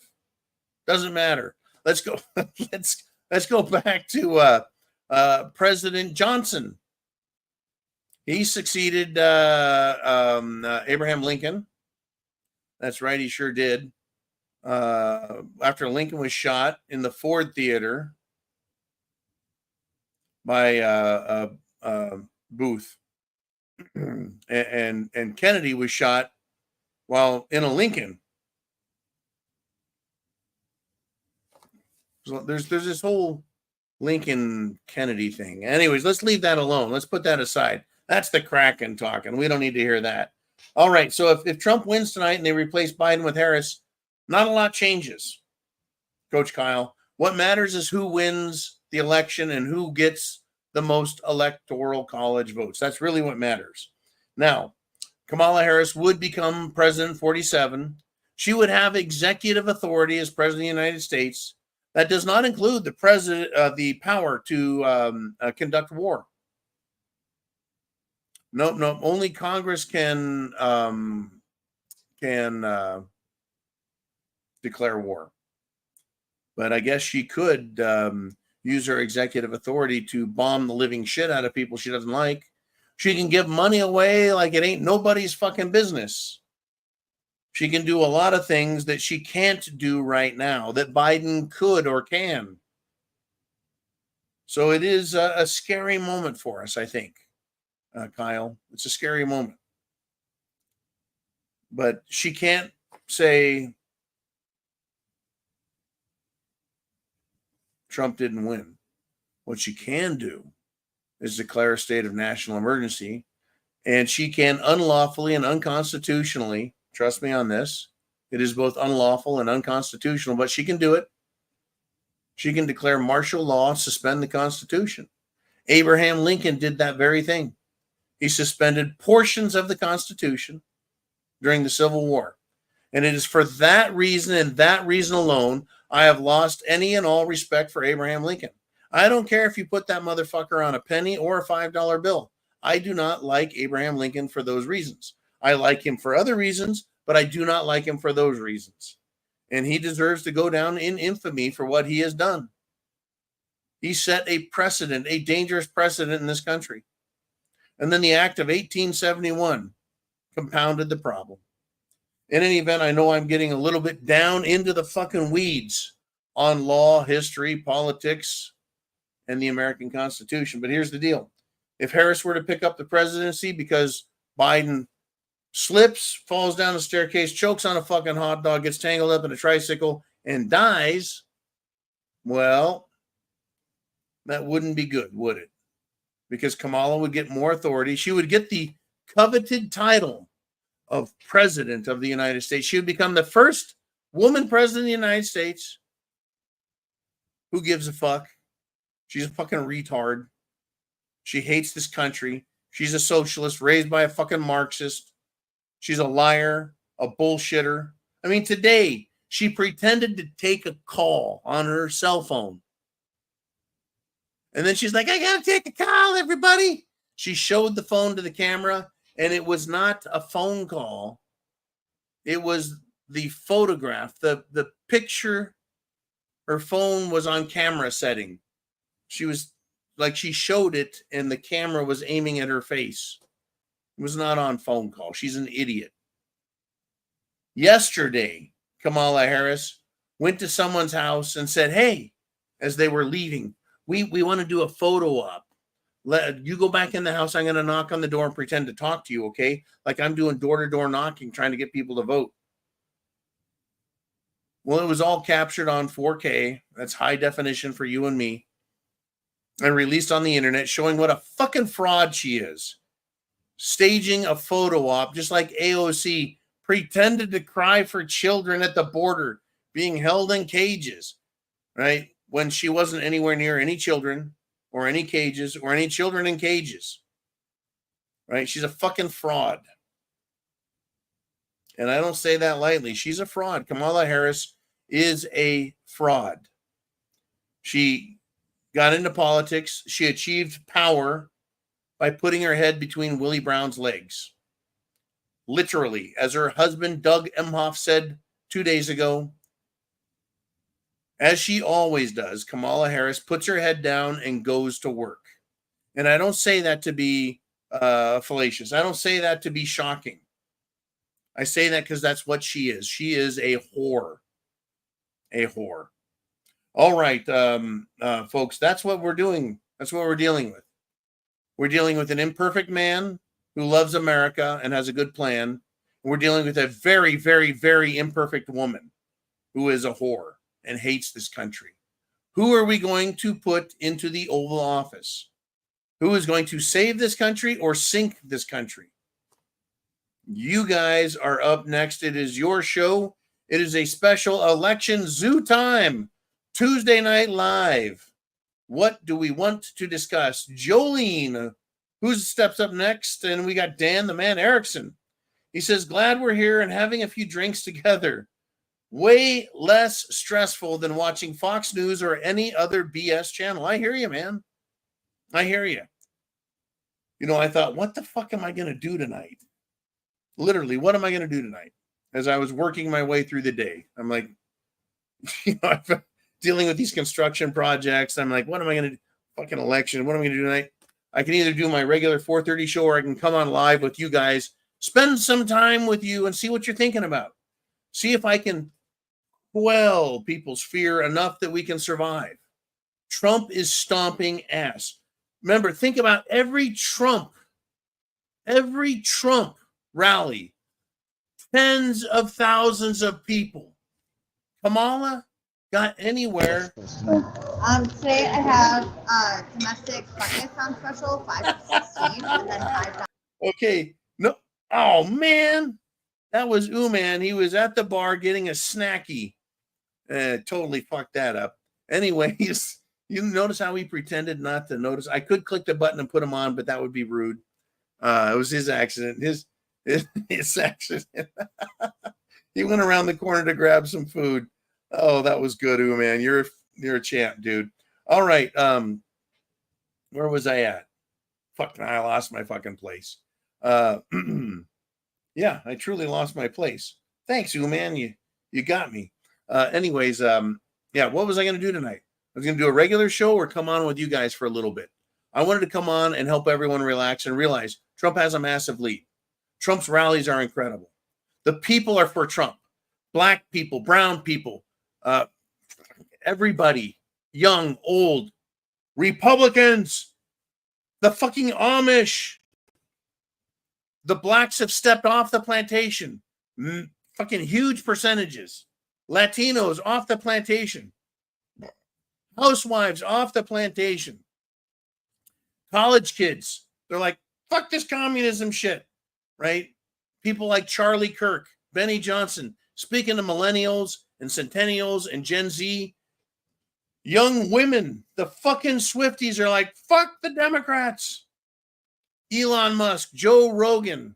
Speaker 2: Doesn't matter. Let's go. let's go back to President Johnson. He succeeded Abraham Lincoln. That's right, he sure did. After Lincoln was shot in the Ford Theater by Booth, and Kennedy was shot while in a Lincoln. So there's this whole Lincoln Kennedy thing. Anyways, let's leave that alone. Let's put that aside. That's the Kraken talking. We don't need to hear that. All right. So if Trump wins tonight and they replace Biden with Harris, not a lot changes, Coach Kyle. What matters is who wins the election and who gets the most electoral college votes. That's really what matters. Now, Kamala Harris would become President 47. She would have executive authority as President of the United States. That does not include the president, the power to conduct war. No. Only Congress can declare war. But I guess she could use her executive authority to bomb the living shit out of people she doesn't like. She can give money away like it ain't nobody's fucking business. She can do a lot of things that she can't do right now that Biden could or can. So it is a scary moment for us, I think, Kyle. It's a scary moment. But she can't say Trump didn't win. What she can do is declare a state of national emergency, and she can unlawfully and unconstitutionally, trust me on this, it is both unlawful and unconstitutional, but she can do it. She can declare martial law, suspend the Constitution. Abraham Lincoln did that very thing. He suspended portions of the Constitution during the Civil War. And it is for that reason and that reason alone, I have lost any and all respect for Abraham Lincoln. I don't care if you put that motherfucker on a penny or a $5 bill. I do not like Abraham Lincoln for those reasons. I like him for other reasons, but I do not like him for those reasons. And he deserves to go down in infamy for what he has done. He set a precedent, a dangerous precedent in this country. And then the Act of 1871 compounded the problem. In any event, I know I'm getting a little bit down into the fucking weeds on law, history, politics, and the American Constitution. But here's the deal. If Harris were to pick up the presidency because Biden slips, falls down the staircase, chokes on a fucking hot dog, gets tangled up in a tricycle, and dies, well, that wouldn't be good, would it? Because Kamala would get more authority. She would get the coveted title of President of the United States. She would become the first woman president of the United States. Who gives a fuck? She's a fucking retard. She hates this country. She's a socialist raised by a fucking Marxist. She's a liar, a bullshitter. I mean, today she pretended to take a call on her cell phone. And then she's like, I got to take a call, everybody. She showed the phone to the camera, and it was not a phone call. It was the photograph, the picture her phone was on camera setting. She was like, she showed it and the camera was aiming at her face. It was not on phone call. She's an idiot. Yesterday, Kamala Harris went to someone's house and said, hey, as they were leaving, we want to do a photo op. You go back in the house. I'm going to knock on the door and pretend to talk to you, okay? Like I'm doing door-to-door knocking, trying to get people to vote. Well, it was all captured on 4K. That's high definition for you and me. And released on the internet, showing what a fucking fraud she is. Staging a photo op, just like AOC pretended to cry for children at the border being held in cages, right? When she wasn't anywhere near any children or any cages or any children in cages, right? She's a fucking fraud. And I don't say that lightly. She's a fraud. Kamala Harris is a fraud. She got into politics. She achieved power by putting her head between Willie Brown's legs. Literally, as her husband, Doug Emhoff, said 2 days ago, as she always does, Kamala Harris puts her head down and goes to work. And I don't say that to be fallacious. I don't say that to be shocking. I say that because that's what she is. She is a whore. A whore. All right, folks, that's what we're doing. That's what we're dealing with. We're dealing with an imperfect man who loves America and has a good plan. We're dealing with a very, very, very imperfect woman who is a whore and hates this country. Who are we going to put into the Oval Office? Who is going to save this country or sink this country? You guys are up next. It is your show. It is a special election zoo time. Tuesday Night Live. What do we want to discuss? Jolene, who steps up next? And we got Dan, the man Erickson. He says, glad we're here and having a few drinks together. Way less stressful than watching Fox News or any other BS channel. I hear you, man. I hear you. You know, I thought, what the fuck am I going to do tonight? Literally, what am I going to do tonight? As I was working my way through the day, I'm like, you know, I've been dealing with these construction projects. I'm like, what am I going to do? Fucking election. What am I going to do tonight? I can either do my regular 4:30 show or I can come on live with you guys, spend some time with you and see what you're thinking about. See if I can quell people's fear enough that we can survive. Trump is stomping ass. Remember, think about every Trump rally, tens of thousands of people. Kamala got anywhere.
Speaker 4: Today I have domestic breakfast on special, 5 for 16, and then 5.
Speaker 2: Okay, no, oh man, that was man. He was at the bar getting a snacky. Totally fucked that up. Anyways, you notice how he pretended not to notice. I could click the button and put him on, but that would be rude. It was his accident. His accident. He went around the corner to grab some food. Oh, that was good, man. You're a champ, dude. All right. Where was I at? Fucking, I lost my fucking place. Yeah, I truly lost my place. Thanks, man. You got me. Anyways, yeah, what was I going to do tonight? I was going to do a regular show or come on with you guys for a little bit. I wanted to come on and help everyone relax and realize Trump has a massive lead. Trump's rallies are incredible. The people are for Trump. Black people, brown people, everybody, young, old, Republicans, the fucking Amish. The blacks have stepped off the plantation. Fucking huge percentages. Latinos off the plantation. Housewives off the plantation. College kids, they're like, fuck this communism shit, right? People like Charlie Kirk, Benny Johnson, speaking to millennials and centennials and Gen Z. Young women, the fucking Swifties are like, fuck the Democrats. Elon Musk, Joe Rogan,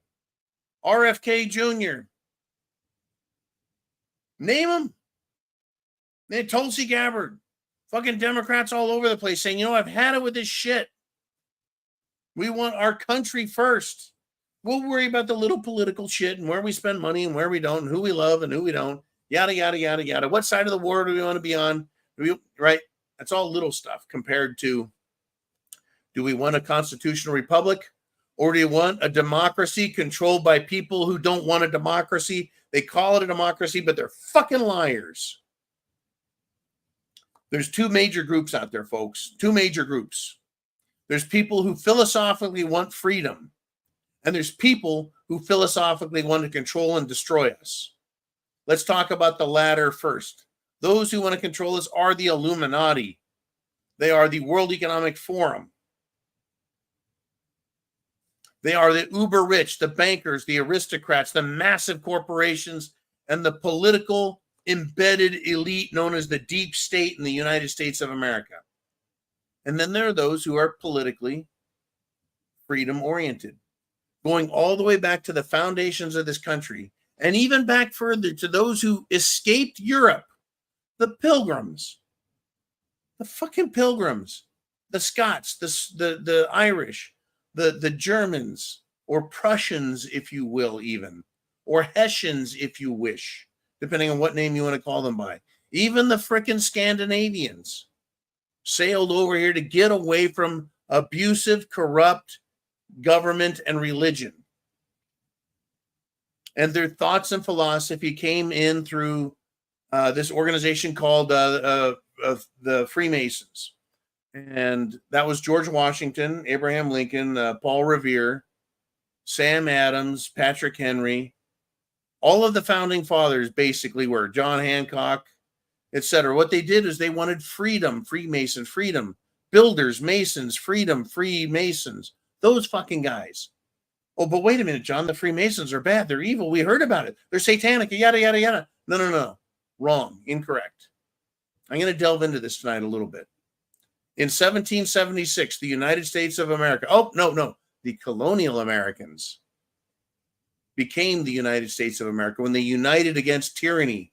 Speaker 2: RFK Jr. Name them. Then Tulsi Gabbard. Fucking Democrats all over the place saying, you know, I've had it with this shit. We want our country first. We'll worry about the little political shit and where we spend money and where we don't and who we love and who we don't. Yada, yada, yada, yada. What side of the war do we want to be on? Right? That's all little stuff compared to, do we want a constitutional republic, or do you want a democracy controlled by people who don't want a democracy? They call it a democracy, but they're fucking liars. There's two major groups out there, folks. Two major groups. There's people who philosophically want freedom, and there's people who philosophically want to control and destroy us. Let's talk about the latter first. Those who want to control us are the Illuminati. They are the World Economic Forum. They are the uber rich, the bankers, the aristocrats, the massive corporations, and the political embedded elite known as the deep state in the United States of America. And then there are those who are politically freedom oriented, going all the way back to the foundations of this country, and even back further to those who escaped Europe, the Pilgrims, the fucking Pilgrims, the Scots, the Irish, the Germans, or Prussians, if you will, even, or Hessians, if you wish, depending on what name you want to call them by. Even the frickin' Scandinavians sailed over here to get away from abusive, corrupt government and religion. And their thoughts and philosophy came in through this organization called the Freemasons. And that was George Washington, Abraham Lincoln, Paul Revere, Sam Adams, Patrick Henry. All of the founding fathers basically were John Hancock, etc. What they did is they wanted freedom, Freemasons, freedom, builders, Masons, freedom, Freemasons, those fucking guys. Oh, but wait a minute, John, the Freemasons are bad. They're evil. We heard about it. They're satanic, yada, yada, yada. No. Wrong, incorrect. I'm going to delve into this tonight a little bit. In 1776, the United States of America, the colonial Americans became the United States of America when they united against tyranny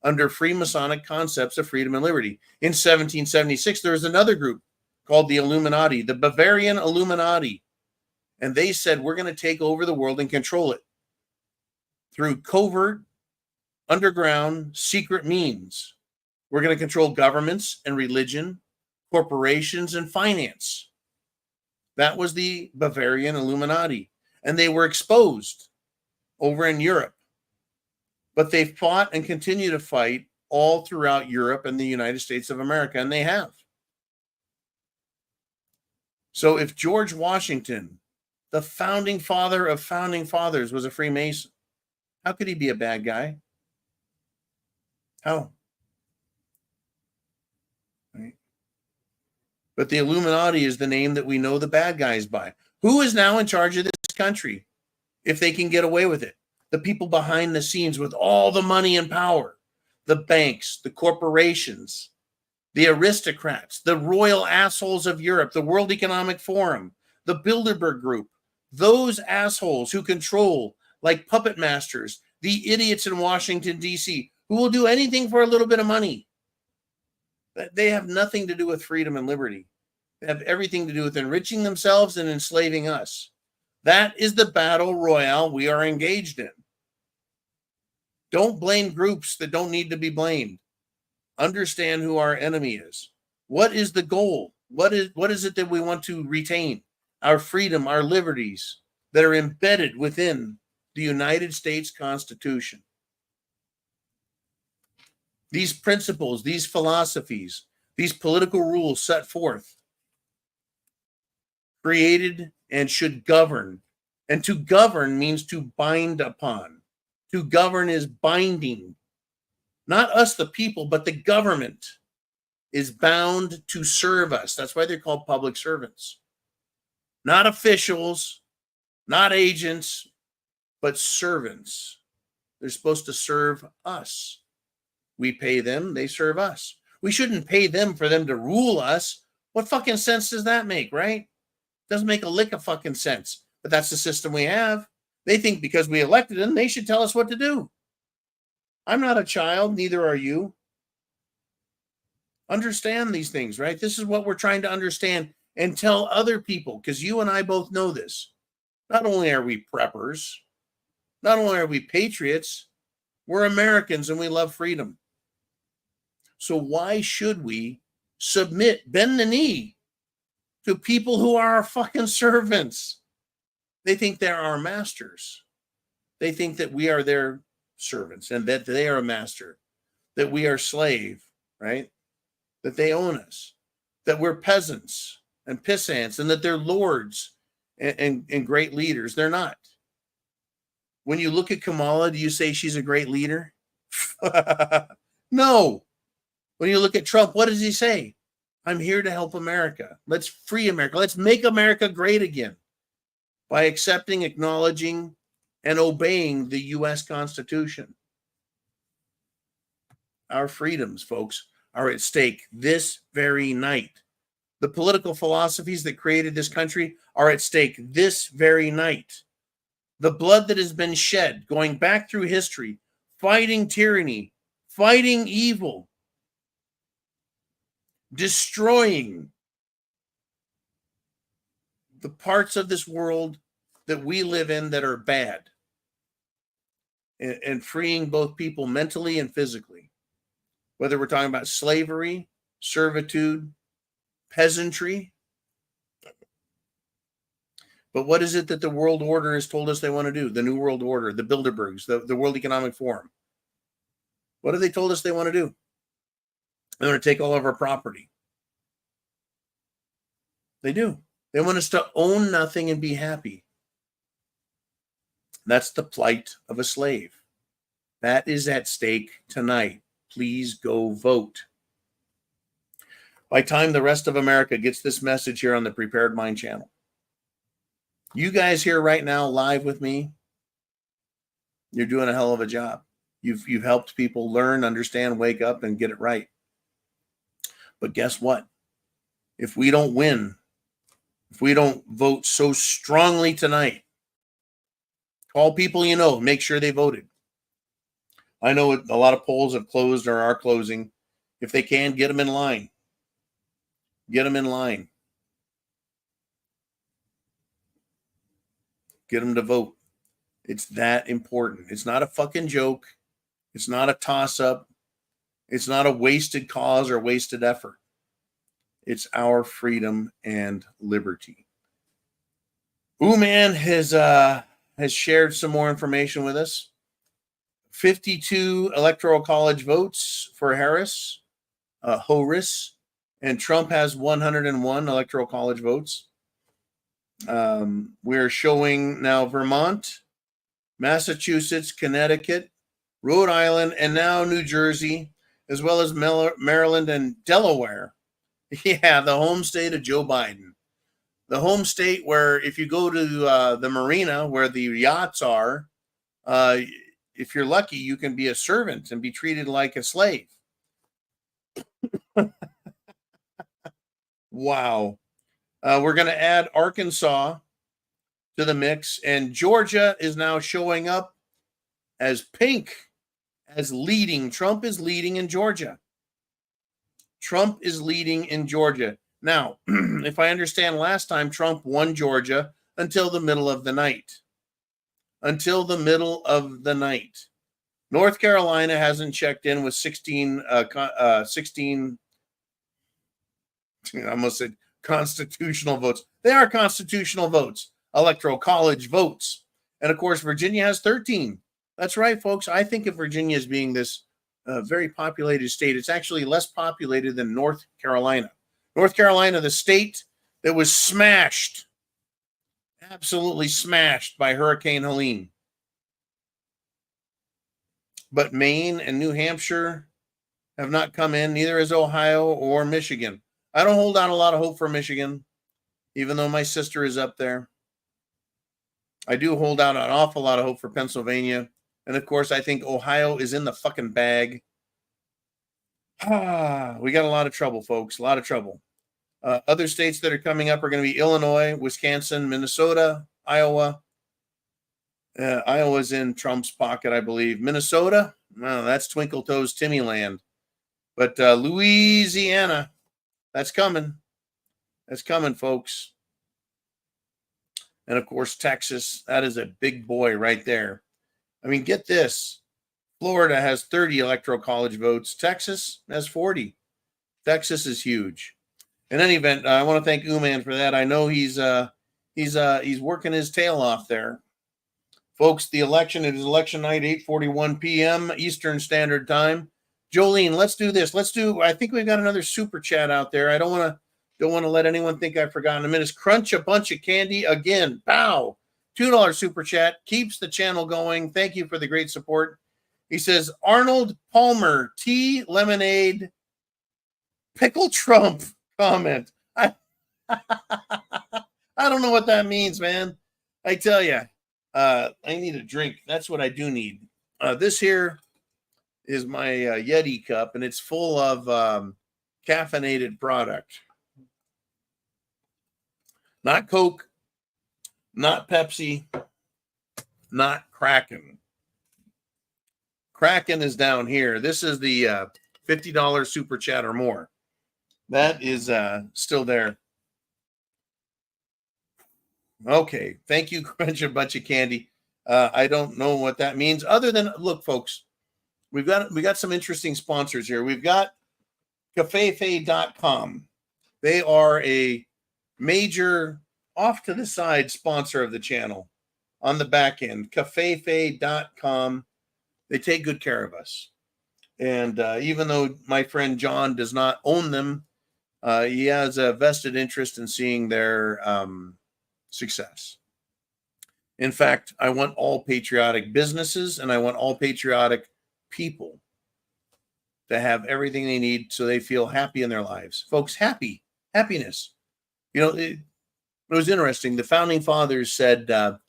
Speaker 2: under Freemasonic concepts of freedom and liberty. In 1776, there was another group called the Illuminati, the Bavarian Illuminati. And they said, we're going to take over the world and control it through covert, underground, secret means. We're going to control governments and religion, corporations and finance. That was the Bavarian Illuminati. And they were exposed over in Europe. But they fought and continue to fight all throughout Europe and the United States of America, and they have. So if George Washington, the founding father of founding fathers, was a Freemason, how could he be a bad guy? How? Right. But the Illuminati is the name that we know the bad guys by. Who is now in charge of this country, if they can get away with it? The people behind the scenes with all the money and power, the banks, the corporations, the aristocrats, the royal assholes of Europe, the World Economic Forum, the Bilderberg Group, those assholes who control, like puppet masters, the idiots in Washington, D.C., who will do anything for a little bit of money. They have nothing to do with freedom and liberty. They have everything to do with enriching themselves and enslaving us. That is the battle royale we are engaged in. Don't blame groups that don't need to be blamed. Understand who our enemy is. What is the goal? What is it that we want to retain? Our freedom, our liberties that are embedded within the United States Constitution. These principles, these philosophies, these political rules set forth, created and should govern. And to govern means to bind upon. To govern is binding. Not us, the people, but the government is bound to serve us. That's why they're called public servants. Not officials, not agents, but servants. They're supposed to serve us. We pay them, they serve us. We shouldn't pay them for them to rule us. What fucking sense does that make, right? Doesn't make a lick of fucking sense. But that's the system we have. They think because we elected them, they should tell us what to do. I'm not a child, neither are you. Understand these things, right? This is what we're trying to understand and tell other people, because you and I both know this. Not only are we preppers, not only are we patriots, we're Americans and we love freedom. So why should we submit, bend the knee to people who are our fucking servants? They think they're our masters. They think that we are their servants and that they are a master, that we are slave, right? That they own us, that we're peasants and pissants, and that they're lords and great leaders. They're not. When you look at Kamala, do you say she's a great leader? No. When you look at Trump, what does he say? I'm here to help America. Let's free America. Let's make America great again by accepting, acknowledging, and obeying the U.S. Constitution. Our freedoms, folks, are at stake this very night. The political philosophies that created this country are at stake this very night. The blood that has been shed, going back through history, fighting tyranny, fighting evil, destroying the parts of this world that we live in that are bad, and freeing both people mentally and physically, whether we're talking about slavery, servitude, peasantry. But what is it that the world order has told us they want to do? The New World Order, the Bilderbergs, the World Economic Forum. What have they told us they want to do? They want to take all of our property. They do. They want us to own nothing and be happy. That's the plight of a slave. That is at stake tonight. Please go vote. By the time the rest of America gets this message here on the Prepared Mind channel, you guys here right now live with me, you're doing a hell of a job. You've helped people learn, understand, wake up, and get it right. But guess what? If we don't win, if we don't vote so strongly tonight, call people you know, make sure they voted. I know a lot of polls have closed or are closing. If they can, get them in line. Get them in line. Get them to vote. It's that important. It's not a fucking joke. It's not a toss-up. It's not a wasted cause or wasted effort. It's our freedom and liberty. Man has shared some more information with us. 52 electoral college votes for Harris, and Trump has 101 electoral college votes. We're showing now Vermont, Massachusetts, Connecticut, Rhode Island, and now New Jersey, as well as Maryland and Delaware. Yeah, the home state of Joe Biden. The home state where if you go to the marina where the yachts are, if you're lucky, you can be a servant and be treated like a slave. Wow. We're going to add Arkansas to the mix, and Georgia is now showing up as pink, as leading. Trump is leading in Georgia. Trump is leading in Georgia. Now, if I understand last time, Trump won Georgia until the middle of the night. Until the middle of the night. North Carolina hasn't checked in with 16 I almost said constitutional votes. They are constitutional votes, electoral college votes. And of course, Virginia has 13. That's right, folks. I think of Virginia as being this very populated state. It's actually less populated than North Carolina. North Carolina, the state that was smashed, absolutely smashed by Hurricane Helene. But Maine and New Hampshire have not come in, neither has Ohio or Michigan. I don't hold out a lot of hope for Michigan, even though my sister is up there. I do hold out an awful lot of hope for Pennsylvania. And of course, I think Ohio is in the fucking bag. We got a lot of trouble, folks, a lot of trouble. Other states that are coming up are going to be Illinois, Wisconsin, Minnesota, Iowa. Iowa's in Trump's pocket, I believe. Minnesota, well, that's Twinkle Toes Timmy land. But Louisiana, that's coming. That's coming, folks. And of course, Texas, that is a big boy right there. I mean, get this. Florida has 30 electoral college votes. Texas has 40. Texas is huge. In any event, I want to thank Uman for that. I know he's working his tail off there. Folks, the election, it is election night, 8:41 p.m. Eastern Standard Time. Jolene, let's do this. I think we've got another super chat out there. I don't want to let anyone think I've forgotten a minute. Crunch a bunch of candy again. Pow. $2 super chat. Keeps the channel going. Thank you for the great support. He says, Arnold Palmer, tea, lemonade, pickle Trump comment. I don't know what that means, man. I tell you, I need a drink. That's what I do need. This here is my Yeti cup, and it's full of caffeinated product. Not Coke, not Pepsi, not Kraken. Kraken is down here. This is the $50 super chat or more. That is still there. Okay. Thank you, Crunch a Bunch of Candy. I don't know what that means other than, look, folks, we got some interesting sponsors here. We've got cafefe.com. They are a major off to the side sponsor of the channel on the back end. Cafefe.com. They take good care of us. And even though my friend John does not own them, he has a vested interest in seeing their success. In fact, I want all patriotic businesses and I want all patriotic people to have everything they need so they feel happy in their lives. Folks, happiness. You know, it was interesting. The founding fathers said that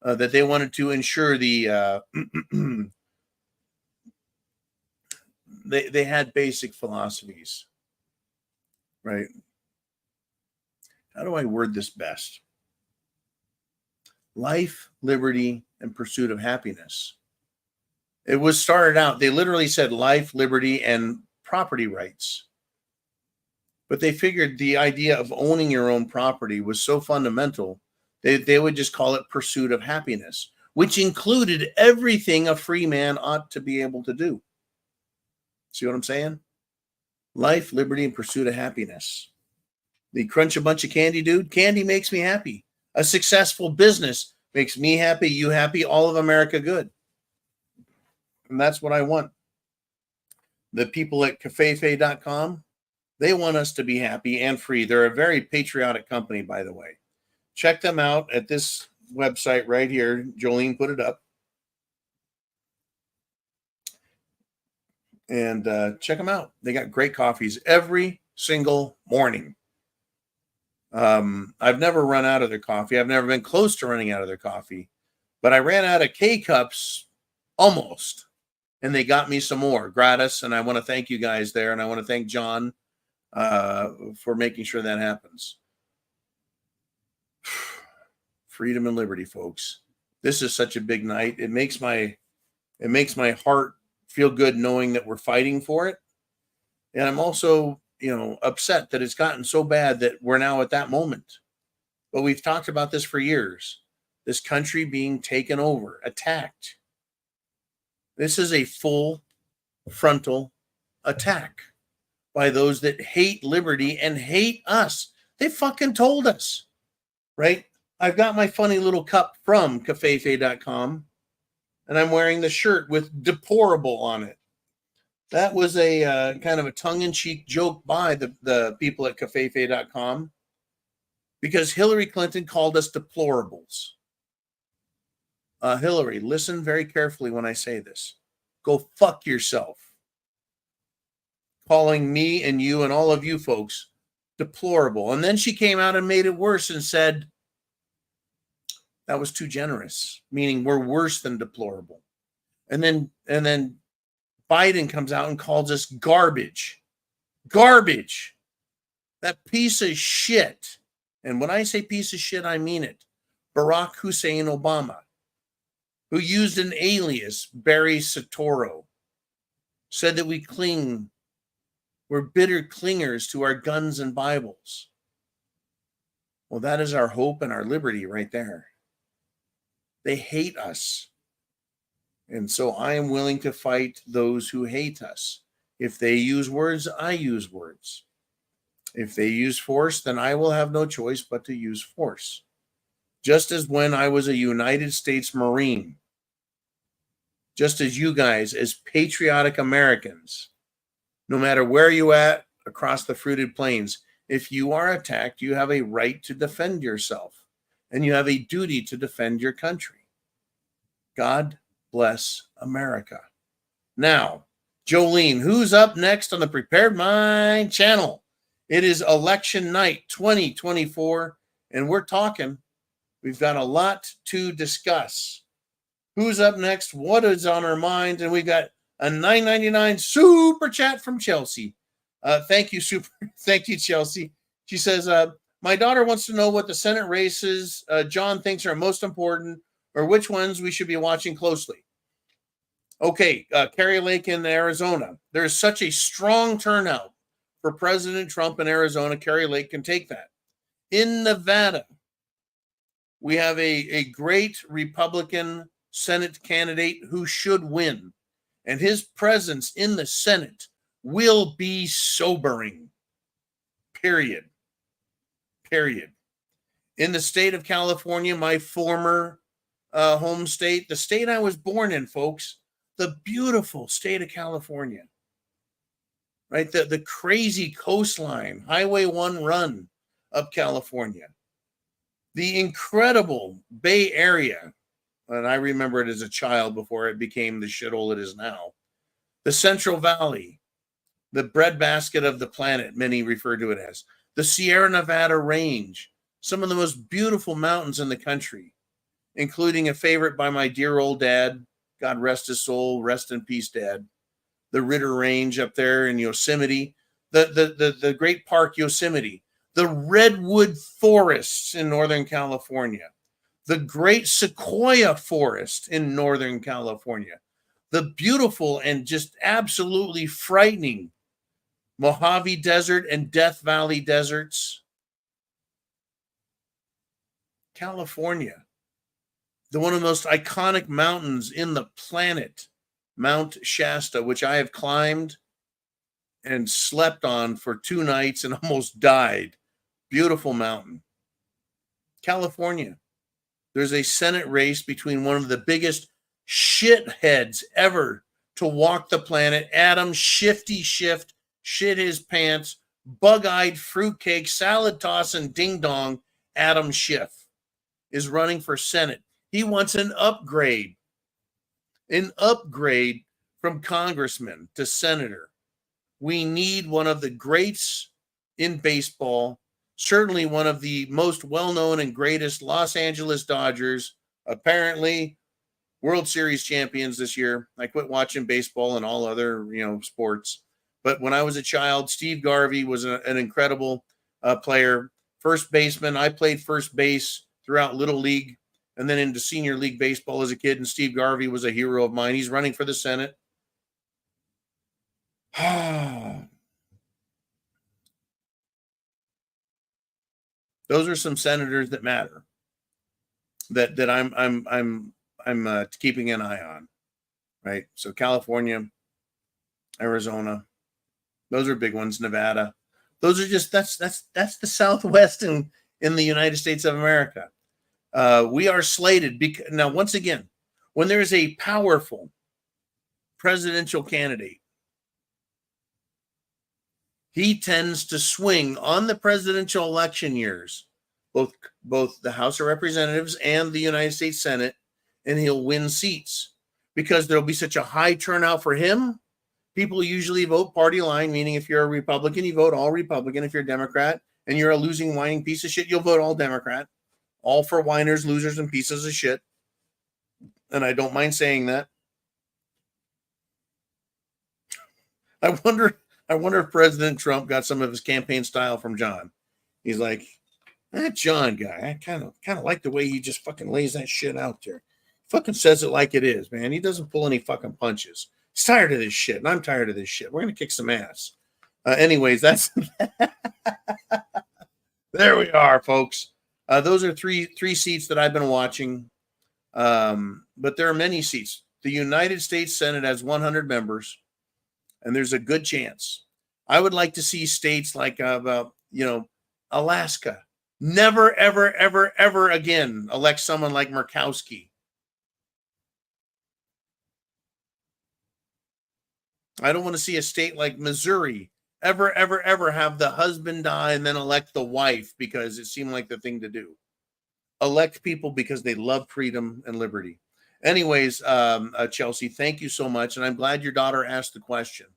Speaker 2: they wanted to ensure the they had basic philosophies, right? How do I word this best? Life, liberty, and pursuit of happiness. It was started out, they literally said life, liberty, and property rights. But they figured the idea of owning your own property was so fundamental, they would just call it pursuit of happiness, which included everything a free man ought to be able to do. See what I'm saying? Life, liberty, and pursuit of happiness. The crunch a bunch of candy, dude. Candy makes me happy. A successful business makes me happy, you happy, all of America good. And that's what I want. The people at cafefe.com, they want us to be happy and free. They're a very patriotic company, by the way. Check them out at this website right here. Jolene put it up. And check them out. They got great coffees every single morning. I've never run out of their coffee. I've never been close to running out of their coffee. But I ran out of K-Cups almost. And they got me some more gratis. And I want to thank you guys there. And I want to thank John for making sure that happens. Freedom and liberty, folks. This is such a big night. It makes my heart feel good knowing that we're fighting for it. And I'm also, upset that it's gotten so bad that we're now at that moment. But we've talked about this for years. This country being taken over, attacked. This is a full frontal attack by those that hate liberty and hate us. They fucking told us, right? I've got my funny little cup from cafefe.com. And I'm wearing the shirt with deplorable on it. That was a kind of a tongue-in-cheek joke by the people at cafefe.com because Hillary Clinton called us deplorables. Hillary, listen very carefully when I say this. Go fuck yourself. Calling me and you and all of you folks deplorable. And then she came out and made it worse and said, that was too generous, meaning we're worse than deplorable. And then Biden comes out and calls us garbage. Garbage. That piece of shit. And when I say piece of shit, I mean it. Barack Hussein Obama, who used an alias, Barry Soetoro, said that we're bitter clingers to our guns and Bibles. Well, that is our hope and our liberty right there. They hate us. And so I am willing to fight those who hate us. If they use words, I use words. If they use force, then I will have no choice but to use force. Just as when I was a United States Marine, just as you guys, as patriotic Americans, no matter where you at across the fruited plains, if you are attacked, you have a right to defend yourself, and you have a duty to defend your country. God bless America. Now, Jolene, who's up next on the Prepared Mind channel? It is election night 2024, and we're talking. We've got a lot to discuss. Who's up next? What is on our mind? And we got a $9.99 super chat from Chelsea. Thank you, Chelsea. She says, my daughter wants to know what the Senate races John thinks are most important, or which ones we should be watching closely. Okay, Kari Lake in Arizona. There's such a strong turnout for President Trump in Arizona. Kari Lake can take that. In Nevada, we have a great Republican Senate candidate who should win, and his presence in the Senate will be sobering. Period. In the state of California, my former home state, the state I was born in, folks, the beautiful state of California, right? The crazy coastline, Highway 1 run of California, the incredible Bay Area, and I remember it as a child before it became the shithole it is now, the Central Valley, the breadbasket of the planet, many refer to it as, the Sierra Nevada range, some of the most beautiful mountains in the country, including a favorite by my dear old dad, God rest his soul, rest in peace, Dad, the Ritter Range up there in Yosemite, the great park Yosemite, the redwood forests in Northern California, the great sequoia forest in Northern California, the beautiful and just absolutely frightening Mojave Desert and Death Valley deserts. California, one of the most iconic mountains in the planet, Mount Shasta, which I have climbed and slept on for 2 nights and almost died. Beautiful mountain. California, there's a Senate race between one of the biggest shitheads ever to walk the planet, Adam Shifty Shift, shit his pants, bug-eyed fruitcake, salad tossing ding-dong, Adam Schiff is running for Senate. He wants an upgrade from congressman to senator. We need one of the greats in baseball, certainly one of the most well-known and greatest Los Angeles Dodgers, apparently World Series champions this year. I quit watching baseball and all other, sports. But when I was a child, Steve Garvey was an incredible player. First baseman. I played first base throughout Little League and then into senior league baseball as a kid. And Steve Garvey was a hero of mine. He's running for the Senate. Those are some senators that matter. That I'm keeping an eye on, right? So California, Arizona, those are big ones. Nevada, those are just that's the Southwest in the United States of America. We are slated because now, once again, when there is a powerful presidential candidate, he tends to swing on the presidential election years, both the House of Representatives and the United States Senate, and he'll win seats because there'll be such a high turnout for him. People usually vote party line, meaning if you're a Republican, you vote all Republican. If you're a Democrat and you're a losing, whining piece of shit, you'll vote all Democrat. All for whiners, losers, and pieces of shit. And I don't mind saying that. I wonder if President Trump got some of his campaign style from John. He's like, that John guy, I kind of like the way he just fucking lays that shit out there. Fucking says it like it is, man. He doesn't pull any fucking punches. He's tired of this shit, and I'm tired of this shit. We're going to kick some ass. Anyways, that's... There we are, folks. Those are three seats that I've been watching. But there are many seats. the United States Senate has 100 members, and there's a good chance. I would like to see states like, Alaska never, ever, ever, ever again elect someone like Murkowski. I don't want to see a state like Missouri ever, ever, ever have the husband die and then elect the wife because it seemed like the thing to do. Elect people because they love freedom and liberty. Anyways, Chelsea, thank you so much. And I'm glad your daughter asked the question.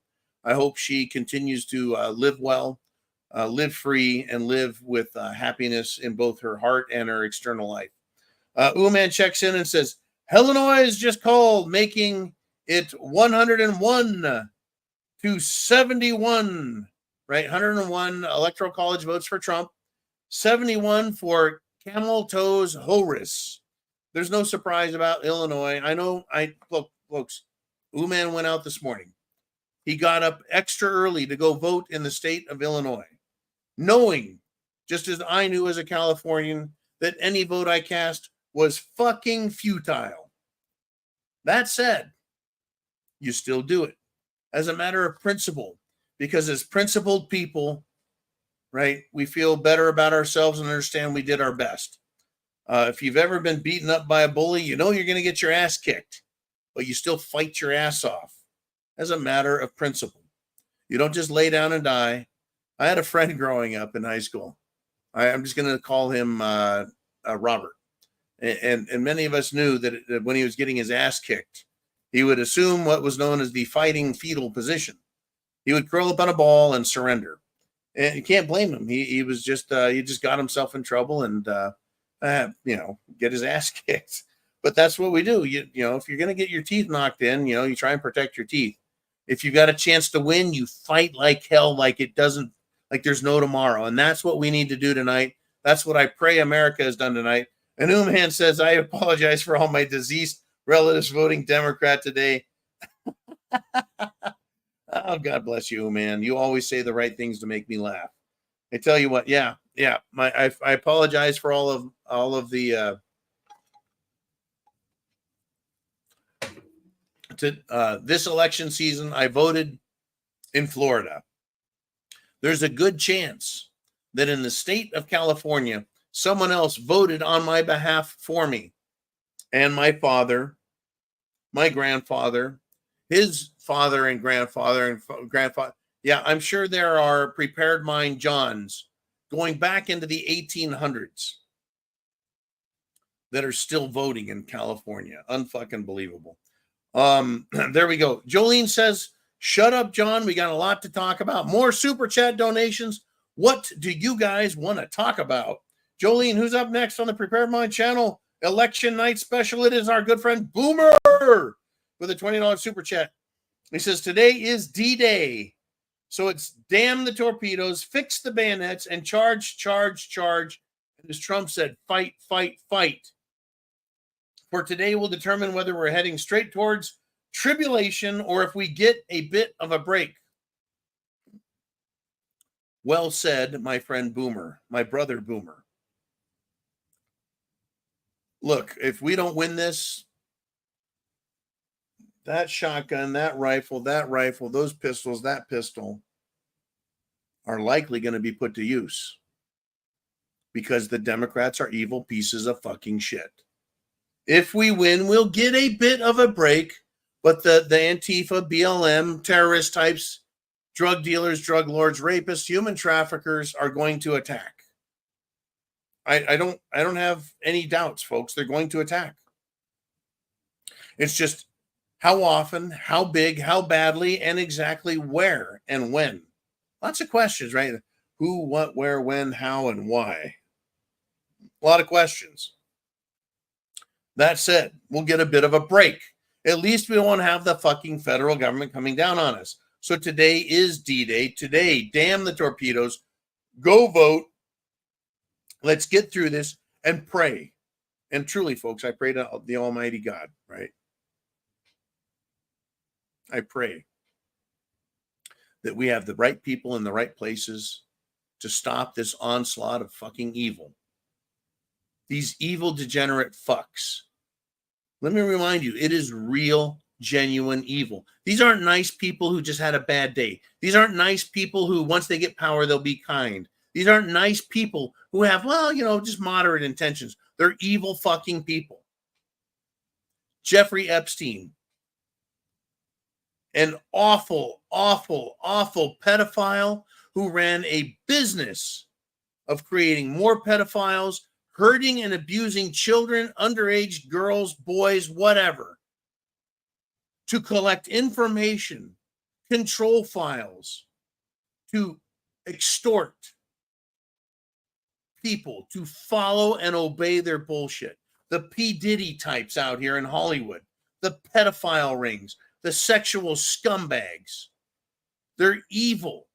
Speaker 2: I hope she continues to live well, live free, and live with happiness in both her heart and her external life. Uman checks in and says, Illinois just called, making it 101 to 71, right? 101 electoral college votes for Trump, 71 for Camel Toes Horace. There's no surprise about Illinois. Look, folks, Uman went out this morning. He got up extra early to go vote in the state of Illinois, knowing, just as I knew as a Californian, that any vote I cast was fucking futile. That said, you still do it as a matter of principle, because as principled people, right, we feel better about ourselves and understand we did our best. If you've ever been beaten up by a bully, you know you're going to get your ass kicked, but you still fight your ass off as a matter of principle. You don't just lay down and die. I had a friend growing up in high school. I'm just going to call him Robert. And many of us knew that when he was getting his ass kicked, he would assume what was known as the fighting fetal position. He would curl up on a ball and surrender. And you can't blame him. He was just he just got himself in trouble and get his ass kicked. But that's what we do. You know, if you're going to get your teeth knocked in, you try and protect your teeth. If you got a chance to win, you fight like hell, like there's no tomorrow. And that's what we need to do tonight. That's what I pray America has done tonight. And Umhan says, I apologize for all my deceased relatives voting Democrat today. Oh, God bless you, man. You always say the right things to make me laugh. I tell you what, yeah. I apologize for all of the this election season. I voted in Florida. There's a good chance that in the state of California, someone else voted on my behalf for me. And my father, my grandfather, his father and grandfather and grandfather. Yeah, I'm sure there are prepared mind Johns going back into the 1800s that are still voting in California. Unfucking believable. There we go. Jolene says, shut up, John. We got a lot to talk about. More super chat donations. What do you guys want to talk about? Jolene, who's up next on the Prepared Mind channel? Election night special. It is our good friend Boomer with a $20 super chat. He says, today is D-Day. So it's damn the torpedoes, fix the bayonets, and charge. And as Trump said, fight. For today will determine whether we're heading straight towards tribulation or if we get a bit of a break. Well said, my friend Boomer, my brother Boomer. Look, if we don't win this, that shotgun, that rifle, those pistols, that pistol are likely going to be put to use because the Democrats are evil pieces of fucking shit. If we win, we'll get a bit of a break, but the Antifa, BLM, terrorist types, drug dealers, drug lords, rapists, human traffickers are going to attack. I don't have any doubts, folks. They're going to attack. It's just how often, how big, how badly, and exactly where and when. Lots of questions, right? Who, what, where, when, how, and why. A lot of questions. That said, we'll get a bit of a break. At least we won't have the fucking federal government coming down on us. So today is D-Day. Today, damn the torpedoes. Go vote. Let's get through this and pray. And truly, folks, I pray to the Almighty God, right? I pray that we have the right people in the right places to stop this onslaught of fucking evil. These evil, degenerate fucks Let me remind you, it is real, genuine evil. These aren't nice people who just had a bad day. These aren't nice people who, once they get power, they'll be kind. These aren't nice people who have, well, just moderate intentions. They're evil fucking people. Jeffrey Epstein, an awful, awful, awful pedophile who ran a business of creating more pedophiles, hurting and abusing children, underage girls, boys, whatever, to collect information, control files, to extort people to follow and obey their bullshit. The P. Diddy types out here in Hollywood, the pedophile rings, the sexual scumbags. They're evil.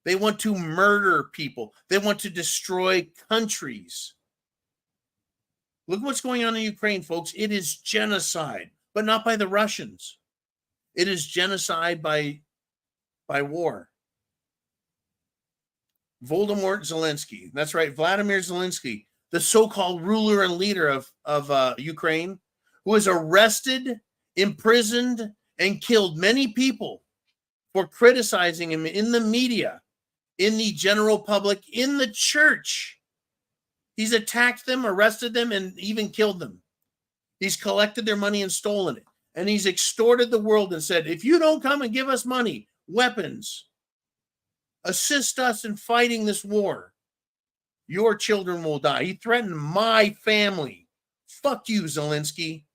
Speaker 2: They want to murder people. They want to destroy countries. Look what's going on in Ukraine, folks. It is genocide, but not by the Russians. It is genocide by war. Volodymyr Zelensky. That's right, Vladimir Zelensky, the so-called ruler and leader of Ukraine, who was arrested, imprisoned, and killed many people for criticizing him in the media, in the general public, in the church. He's attacked them, arrested them, and even killed them. He's collected their money and stolen it. And he's extorted the world and said, if you don't come and give us money, weapons, assist us in fighting this war, your children will die. He threatened my family. Fuck you, Zelensky,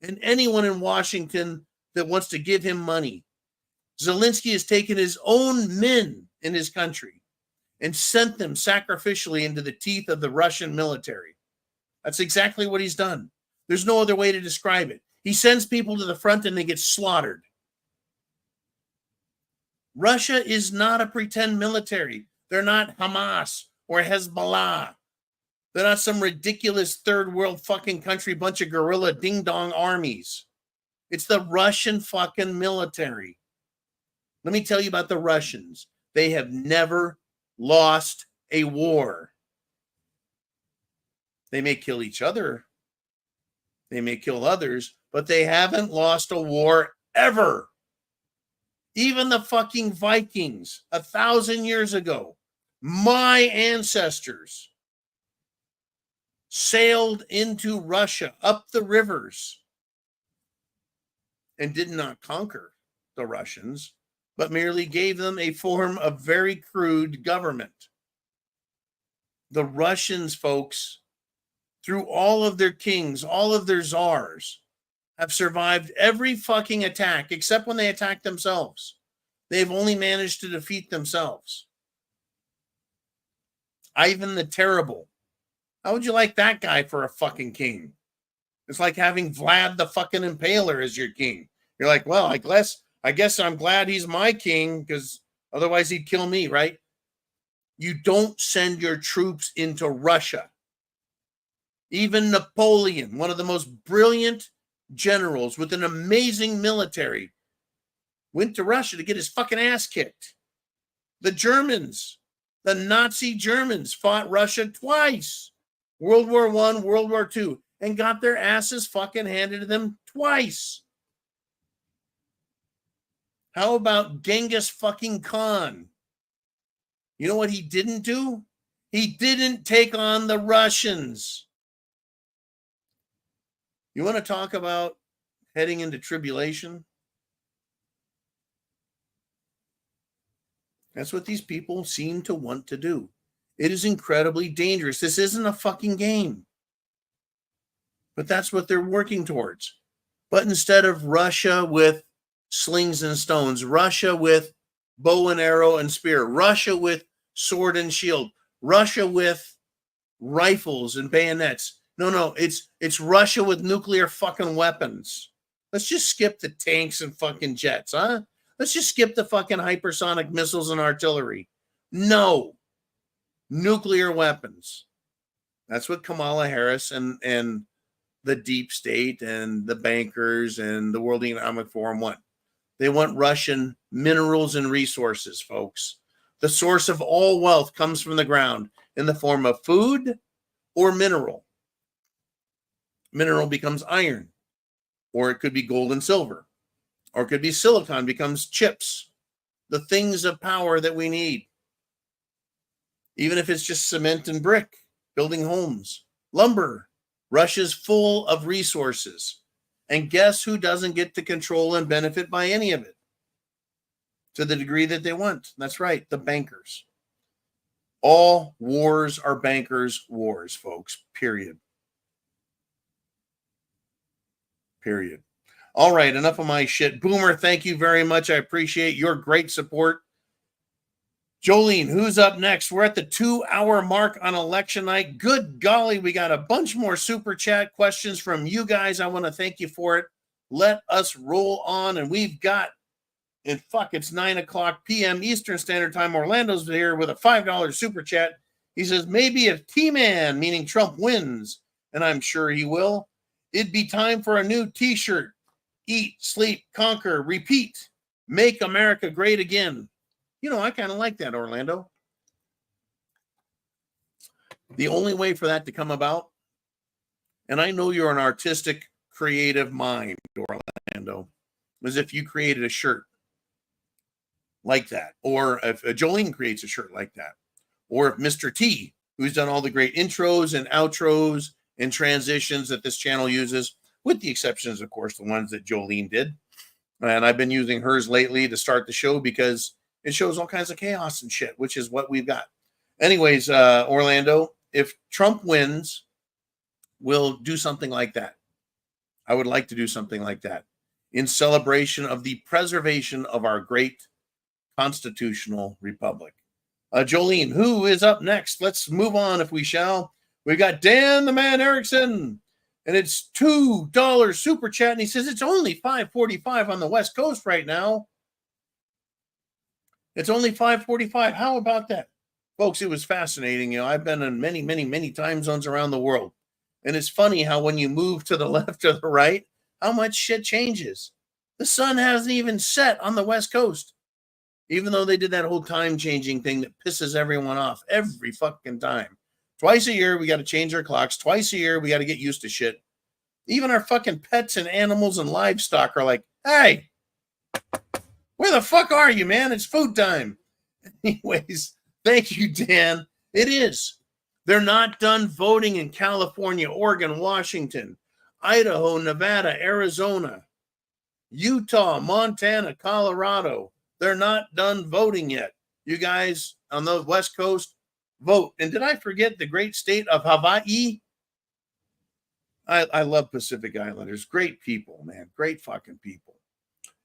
Speaker 2: and anyone in Washington that wants to give him money. Zelensky has taken his own men in his country and sent them sacrificially into the teeth of the Russian military. That's exactly what he's done. There's no other way to describe it. He sends people to the front and they get slaughtered. Russia is not a pretend military. They're not Hamas or Hezbollah. They're not some ridiculous third world fucking country, bunch of guerrilla ding-dong armies. It's the Russian fucking military. Let me tell you about the Russians. They have never lost a war. They may kill each other. They may kill others, but they haven't lost a war ever. Even the fucking Vikings 1,000 years ago, my ancestors sailed into Russia up the rivers and did not conquer the Russians, but merely gave them a form of very crude government. The Russians, folks, through all of their kings, all of their czars, have survived every fucking attack except when they attack themselves. They've only managed to defeat themselves. Ivan the Terrible. How would you like that guy for a fucking king? It's like having Vlad the fucking Impaler as your king. You're like, well, I guess I'm glad he's my king because otherwise he'd kill me, right? You don't send your troops into Russia. Even Napoleon, one of the most brilliant generals with an amazing military, went to Russia to get his fucking ass kicked. The Germans, the Nazi Germans, fought Russia twice. World War I, World War II, and got their asses fucking handed to them twice. How about Genghis fucking Khan? You know what he didn't do? He didn't take on the Russians. You want to talk about heading into tribulation? That's what these people seem to want to do. It is incredibly dangerous. This isn't a fucking game. But that's what they're working towards. But instead of Russia with slings and stones, Russia with bow and arrow and spear, Russia with sword and shield, Russia with rifles and bayonets. No, it's Russia with nuclear fucking weapons. Let's just skip the tanks and fucking jets, huh? Let's just skip the fucking hypersonic missiles and artillery. No. Nuclear weapons. That's what Kamala Harris and the deep state and the bankers and the World Economic Forum want. They want Russian minerals and resources, folks. The source of all wealth comes from the ground in the form of food or mineral. mineral becomes iron, or it could be gold and silver, or it could be silicon becomes chips, the things of power that we need. Even if it's just cement and brick, building homes, lumber. Russia's full of resources. And guess who doesn't get to control and benefit by any of it to the degree that they want? That's right, the bankers. All wars are bankers' wars, folks, period. Period. All right, enough of my shit. Boomer, thank you very much. I appreciate your great support. Jolene, who's up next? We're at the 2-hour mark on election night. Good golly, we got a bunch more super chat questions from you guys. I want to thank you for it. Let us roll on. And we've got, and it's 9:00 p.m. Eastern Standard Time. Orlando's here with a $5 super chat. He says, maybe if T-Man, meaning Trump, wins, and I'm sure he will, it'd be time for a new t-shirt. Eat, sleep, conquer, repeat. Make America great again. You know, I kind of like that, Orlando. The only way for that to come about, and I know you're an artistic, creative mind, Orlando, is if you created a shirt like that, or if Jolene creates a shirt like that, or if Mr. T, who's done all the great intros and outros and transitions that this channel uses, with the exceptions, of course, the ones that Jolene did. And I've been using hers lately to start the show because it shows all kinds of chaos and shit, which is what we've got. Anyways, Orlando, if Trump wins, we'll do something like that. I would like to do something like that in celebration of the preservation of our great constitutional republic. Jolene, who is up next? Let's move on if we shall. We got Dan the Man Erickson, and it's $2 super chat, and he says it's only 5:45 on the West Coast right now. It's only 5:45. How about that? Folks, it was fascinating. You know, I've been in many, many, many time zones around the world. And it's funny how when you move to the left or the right, how much shit changes. The sun hasn't even set on the West Coast. Even though they did that whole time changing thing that pisses everyone off every fucking time. Twice a year, we got to change our clocks. Twice a year, we got to get used to shit. Even our fucking pets and animals and livestock are like, hey, where the fuck are you, man? It's food time. Anyways, thank you, Dan. It is. They're not done voting in California, Oregon, Washington, Idaho, Nevada, Arizona, Utah, Montana, Colorado. They're not done voting yet. You guys on the West Coast, vote. And did I forget the great state of Hawaii? I love Pacific Islanders. Great people, man. Great fucking people.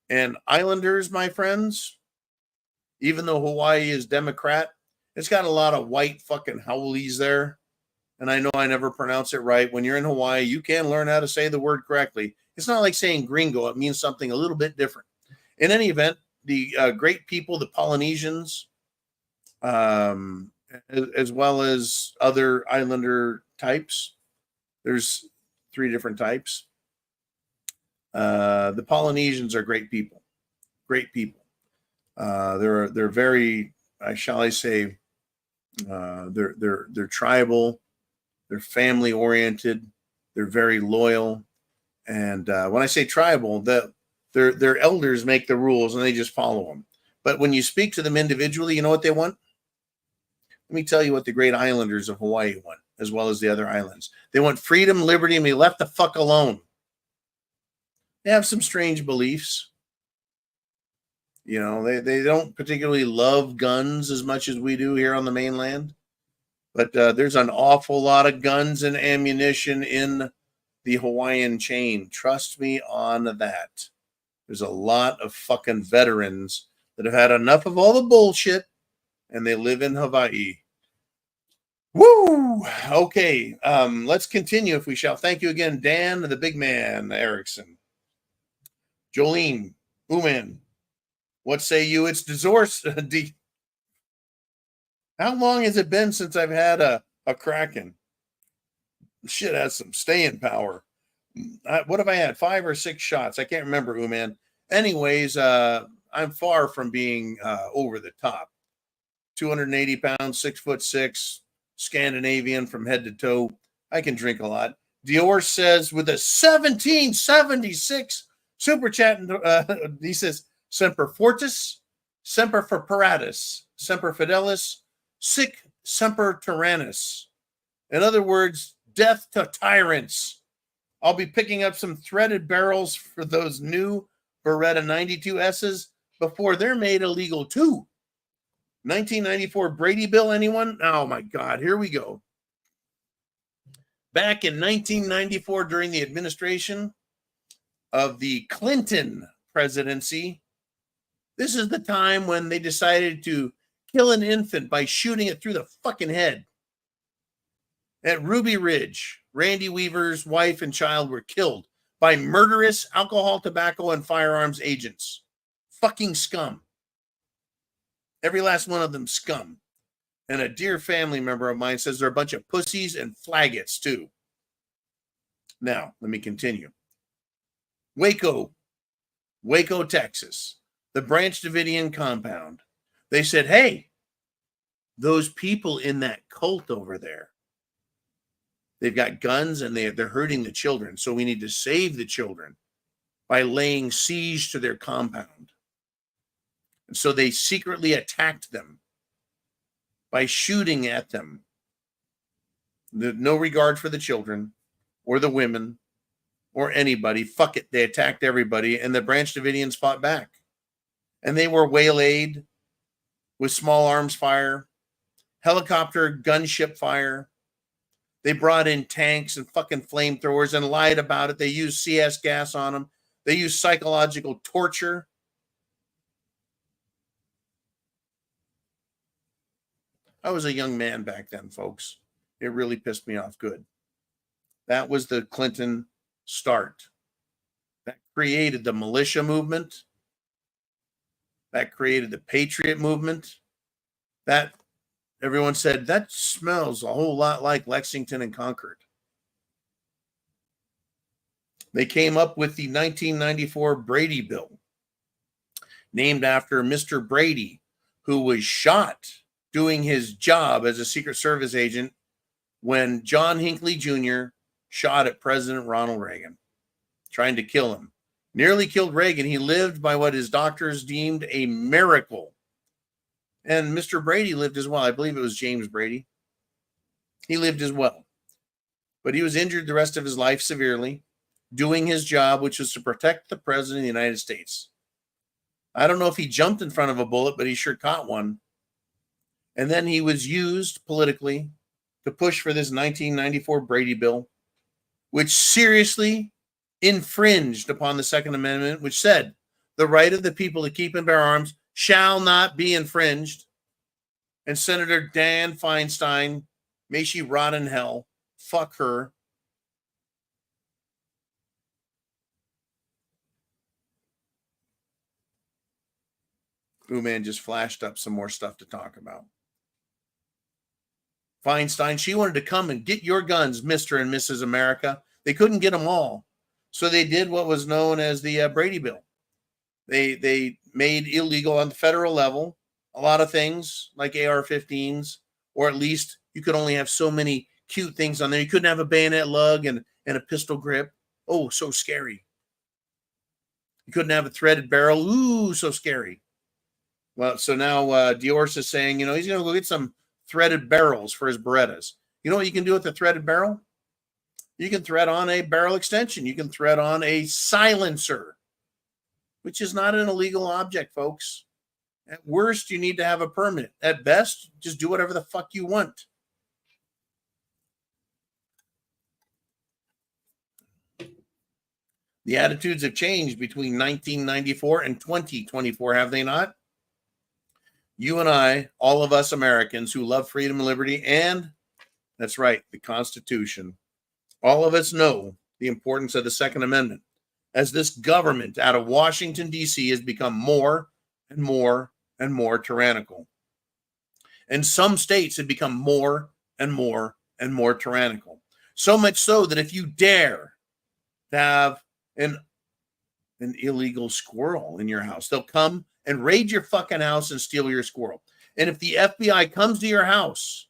Speaker 2: And Islanders, my friends, even though Hawaii is Democrat, it's got a lot of white fucking howlies there. And I know I never pronounce it right. When you're in Hawaii, you can learn how to say the word correctly. It's not like saying gringo. It means something a little bit different. In any event, the great people, the Polynesians, as well as other Islander types. There's 3 different types. The Polynesians are great people. Great people. They're very, shall I say, they're tribal, they're family oriented, they're very loyal, and when I say tribal, their elders make the rules and they just follow them. But when you speak to them individually, you know what they want? Let me tell you what the great Islanders of Hawaii want, as well as the other islands. They want freedom, liberty, and be left the fuck alone. They have some strange beliefs. You know, they don't particularly love guns as much as we do here on the mainland. But there's an awful lot of guns and ammunition in the Hawaiian chain. Trust me on that. There's a lot of fucking veterans that have had enough of all the bullshit, and they live in Hawaii. Woo! Okay, let's continue if we shall. Thank you again, Dan, the big man, Erickson. Jolene, Uman, what say you? It's divorce. How long has it been since I've had a Kraken? Shit has some staying power. What have I had? 5 or 6 shots? I can't remember, Uman. Anyways, I'm far from being over the top. 280 pounds, 6'6", Scandinavian from head to toe. I can drink a lot. Dior says with a 1776 super chat, he says, Semper Fortis, Semper Paratus, Semper Fidelis, Sic Semper Tyrannus. In other words, death to tyrants. I'll be picking up some threaded barrels for those new Beretta 92S's before they're made illegal too. 1994 Brady Bill, anyone? Oh my God, here we go. Back in 1994, during the administration of the Clinton presidency, this is the time when they decided to kill an infant by shooting it through the fucking head. At Ruby Ridge, Randy Weaver's wife and child were killed by murderous alcohol, tobacco, and firearms agents. Fucking scum. Every last one of them scum. And a dear family member of mine says they're a bunch of pussies and flaggots too. Now, let me continue. Waco, Texas, the Branch Davidian compound. They said, hey, those people in that cult over there, they've got guns and they're hurting the children. So we need to save the children by laying siege to their compound. And so they secretly attacked them by shooting at them. No regard for the children or the women or anybody. Fuck it. They attacked everybody. And the Branch Davidians fought back. And they were waylaid with small arms fire, helicopter gunship fire. They brought in tanks and fucking flamethrowers and lied about it. They used CS gas on them. They used psychological torture. I was a young man back then, folks. It really pissed me off good. That was the Clinton start. That created the militia movement. That created the Patriot movement. That everyone said, that smells a whole lot like Lexington and Concord. They came up with the 1994 Brady Bill, named after Mr. Brady, who was shot doing his job as a Secret Service agent when John Hinckley Jr. shot at President Ronald Reagan, trying to kill him. Nearly killed Reagan. He lived by what his doctors deemed a miracle. And Mr. Brady lived as well. I believe it was James Brady. He lived as well. But he was injured the rest of his life severely, doing his job, which was to protect the President of the United States. I don't know if he jumped in front of a bullet, but he sure caught one. And then he was used politically to push for this 1994 Brady Bill, which seriously infringed upon the Second Amendment, which said the right of the people to keep and bear arms shall not be infringed. And Senator Dan Feinstein, may she rot in hell, fuck her. Ooh, man, just flashed up some more stuff to talk about. Feinstein, she wanted to come and get your guns, Mr. and Mrs. America. They couldn't get them all. So they did what was known as the Brady Bill. They made illegal on the federal level a lot of things like AR-15s, or at least you could only have so many cute things on there. You couldn't have a bayonet lug and a pistol grip. Oh, so scary. You couldn't have a threaded barrel. Ooh, so scary. Well, so now Dior's is saying, he's going to go get some threaded barrels for his Berettas. You know what you can do with the threaded barrel? You can thread on a barrel extension. You can thread on a silencer, which is not an illegal object, folks. At worst, you need to have a permit. At best, just do whatever the fuck you want. The attitudes have changed between 1994 and 2024, have they not? You and I, all of us Americans who love freedom and liberty, and that's right, the Constitution, all of us know the importance of the Second Amendment, as this government out of Washington, D.C. has become more and more and more tyrannical. And some states have become more and more and more tyrannical. So much so that if you dare to have an illegal squirrel in your house, they'll come and raid your fucking house and steal your squirrel. And if the FBI comes to your house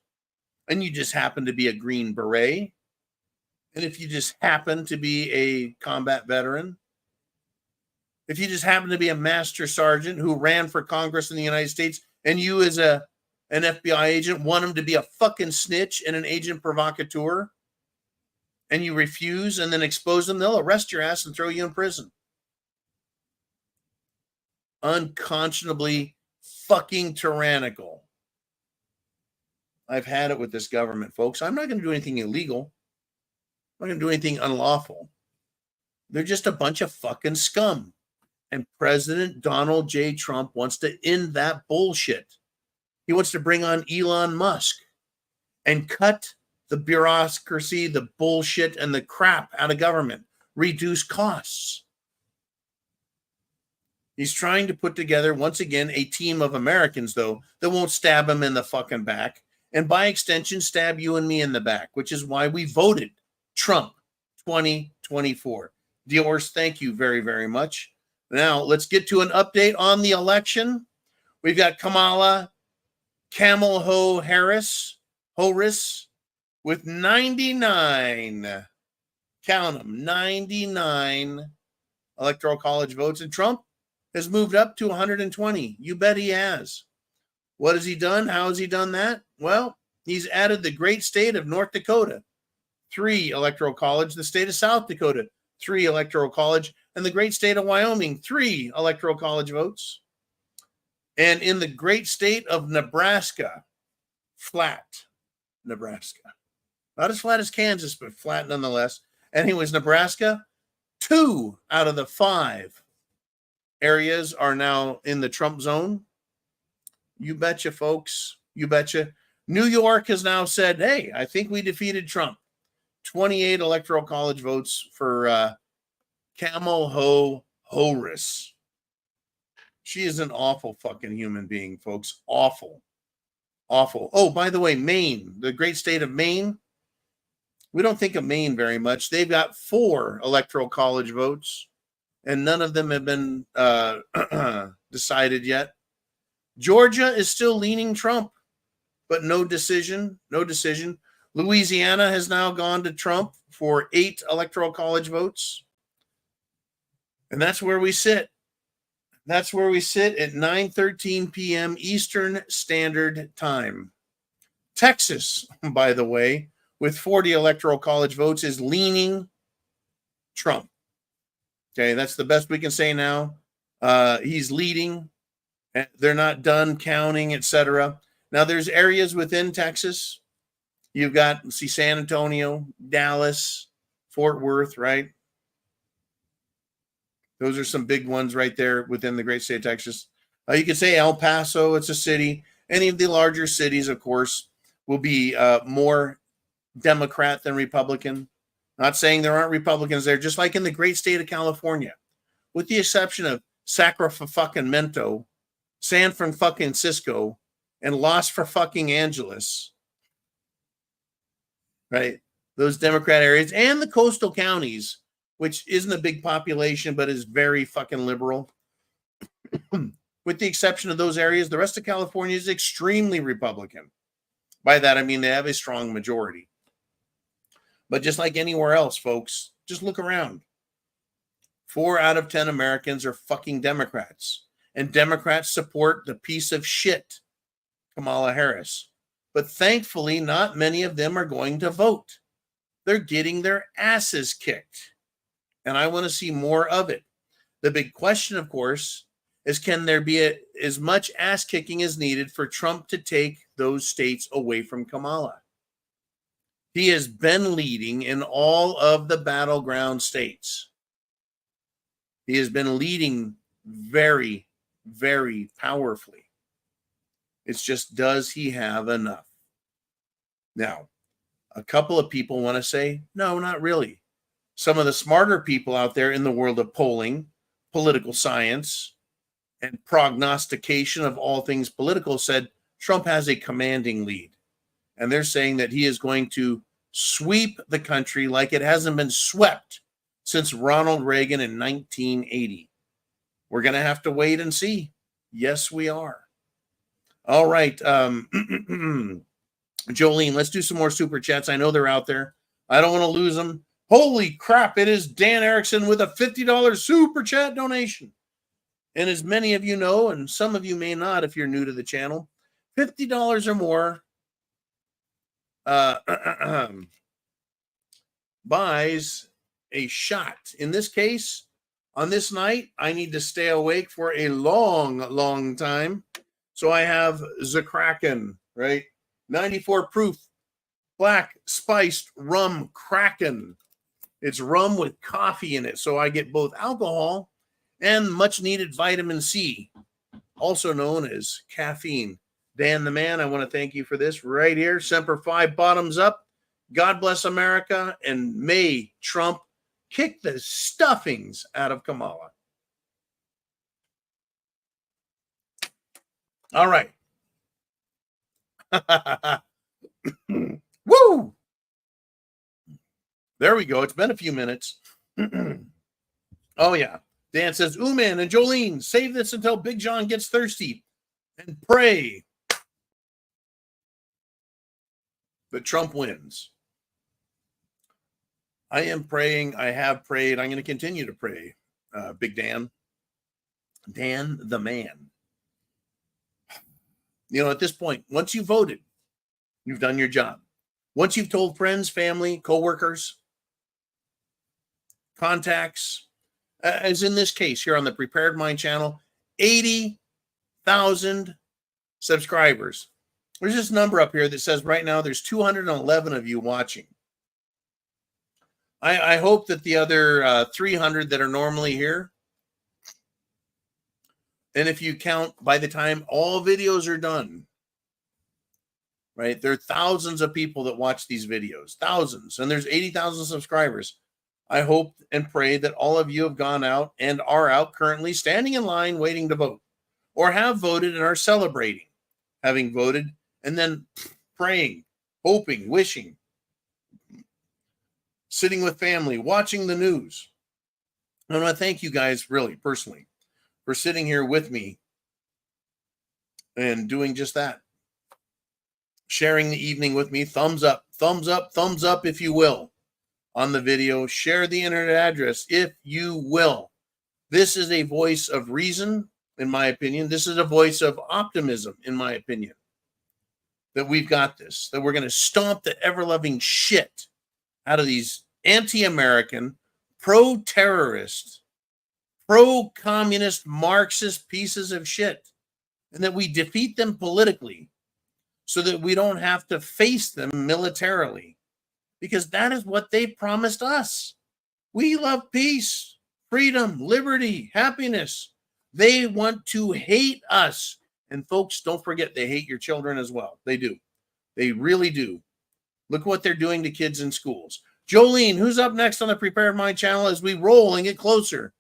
Speaker 2: and you just happen to be a Green Beret And if you just happen to be a combat veteran, if you just happen to be a master sergeant who ran for Congress in the United States, and you as an FBI agent want him to be a fucking snitch and an agent provocateur, and you refuse and then expose them, they'll arrest your ass and throw you in prison. Unconscionably fucking tyrannical. I've had it with this government, folks. I'm not going to do anything illegal. I'm not going to do anything unlawful. They're just a bunch of fucking scum. And President Donald J. Trump wants to end that bullshit. He wants to bring on Elon Musk and cut the bureaucracy, the bullshit, and the crap out of government. Reduce costs. He's trying to put together, once again, a team of Americans, though, that won't stab him in the fucking back. And by extension, stab you and me in the back, which is why we voted Trump 2024. Diorce, thank you very, very much. Now, let's get to an update on the election. We've got Kamala Camel Harris with 99, count them, 99 electoral college votes. And Trump has moved up to 120. You bet he has. What has he done? How has he done that? Well, he's added the great state of North Dakota, 3 electoral college, the state of South Dakota, 3 electoral college, and the great state of Wyoming, 3 electoral college votes. And in the great state of Nebraska, flat Nebraska. Not as flat as Kansas, but flat nonetheless. Anyways, Nebraska, 2 out of the 5 areas are now in the Trump zone. You betcha, folks. You betcha. New York has now said, hey, I think we defeated Trump. 28 electoral college votes for Camel Harris. She is an awful fucking human being, folks. Awful. Awful. Oh, by the way, Maine, the great state of Maine. We don't think of Maine very much. They've got 4 electoral college votes, and none of them have been decided yet. Georgia is still leaning Trump, but no decision. No decision. Louisiana has now gone to Trump for 8 electoral college votes. And that's where we sit. That's where we sit at 9:13 p.m. Eastern Standard Time. Texas, by the way, with 40 electoral college votes, is leaning Trump. Okay, that's the best we can say now. He's leading. They're not done counting, etc. Now, there's areas within Texas. You've got, San Antonio, Dallas, Fort Worth, right? Those are some big ones right there within the great state of Texas. You could say El Paso, it's a city. Any of the larger cities, of course, will be more Democrat than Republican. Not saying there aren't Republicans there, just like in the great state of California, with the exception of Sacramento, San Francisco, and Los fucking Angeles, right? Those Democrat areas and the coastal counties, which isn't a big population, but is very fucking liberal. With the exception of those areas, the rest of California is extremely Republican. By that, I mean they have a strong majority. But just like anywhere else, folks, just look around. 4 out of 10 Americans are fucking Democrats. And Democrats support the piece of shit, Kamala Harris. But thankfully, not many of them are going to vote. They're getting their asses kicked. And I want to see more of it. The big question, of course, is can there be as much ass kicking as needed for Trump to take those states away from Kamala? He has been leading in all of the battleground states. He has been leading very, very powerfully. It's just, does he have enough? Now, a couple of people want to say, no, not really. Some of the smarter people out there in the world of polling, political science, and prognostication of all things political said Trump has a commanding lead. And they're saying that he is going to sweep the country like it hasn't been swept since Ronald Reagan in 1980. We're going to have to wait and see. Yes, we are. All right. Jolene, let's do some more super chats. I know they're out there. I don't want to lose them. Holy crap, it is Dan Erickson with a $50 super chat donation. And as many of you know, and some of you may not if you're new to the channel, $50 or more buys a shot. In this case, on this night, I need to stay awake for a long, long time. So I have the Kraken, right? 94 proof, black spiced rum Kraken. It's rum with coffee in it. So I get both alcohol and much needed vitamin C, also known as caffeine. Dan the Man, I want to thank you for this right here. Semper Fi, bottoms up. God bless America, and may Trump kick the stuffings out of Kamala. All right. Woo! There we go. It's been a few minutes. Oh, yeah. Dan says, Ooman and Jolene, save this until Big John gets thirsty and pray that Trump wins. I am praying. I have prayed. I'm going to continue to pray. Big Dan. Dan the Man. You know, at this point, once you voted, you've done your job. Once you've told friends, family, coworkers, contacts, as in this case here on the Prepared Mind channel, 80,000 subscribers. There's this number up here that says right now there's 211 of you watching. I hope that the other 300 that are normally here, and if you count by the time all videos are done, right, there are thousands of people that watch these videos, thousands, and there's 80,000 subscribers. I hope and pray that all of you have gone out and are out currently standing in line waiting to vote, or have voted and are celebrating having voted, and then praying, hoping, wishing, sitting with family, watching the news. I want to thank you guys really personally for sitting here with me and doing just that. Sharing the evening with me. Thumbs up, if you will, on the video. Share the internet address if you will. This is a voice of reason, in my opinion. This is a voice of optimism, in my opinion, that we've got this, that we're going to stomp the ever-loving shit out of these anti-American, pro-terrorist, pro-communist, Marxist pieces of shit, and that we defeat them politically so that we don't have to face them militarily, because that is what they promised us. We love peace, freedom, liberty, happiness. They want to hate us. And folks, don't forget, they hate your children as well. They do. They really do. Look what they're doing to kids in schools. Jolene, who's up next on the Prepared Mind channel as we roll and get closer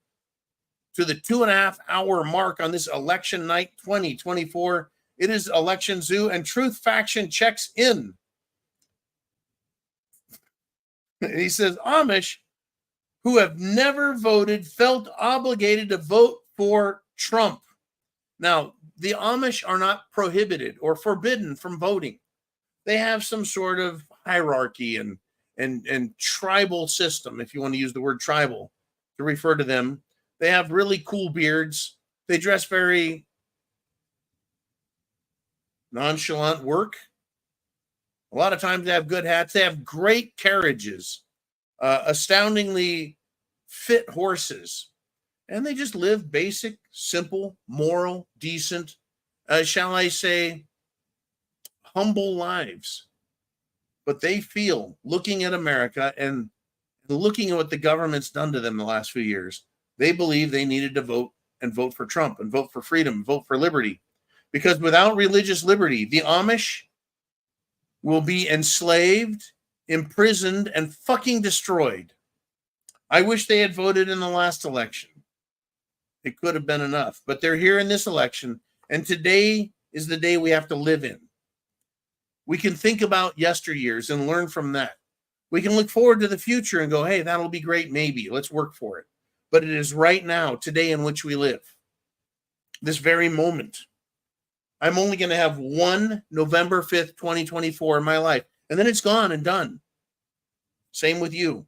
Speaker 2: to the 2.5 hour mark on this election night 2024. It is Election Zoo, and Truth Faction checks in. He says, Amish who have never voted felt obligated to vote for Trump. Now, the Amish are not prohibited or forbidden from voting. They have some sort of hierarchy and tribal system, if you want to use the word tribal to refer to them. They have really cool beards. They dress very nonchalant work. A lot of times they have good hats. They have great carriages, astoundingly fit horses. And they just live basic, simple, moral, decent, shall I say, humble lives. But they feel, looking at America and looking at what the government's done to them the last few years, they believe they needed to vote and vote for Trump and vote for freedom, and vote for liberty. Because without religious liberty, the Amish will be enslaved, imprisoned, and fucking destroyed. I wish they had voted in the last election. It could have been enough. But they're here in this election, and today is the day we have to live in. We can think about yesteryears and learn from that. We can look forward to the future and go, hey, that'll be great, maybe. Let's work for it. But it is right now, today in which we live. This very moment. I'm only going to have one November 5th, 2024 in my life. And then it's gone and done. Same with you.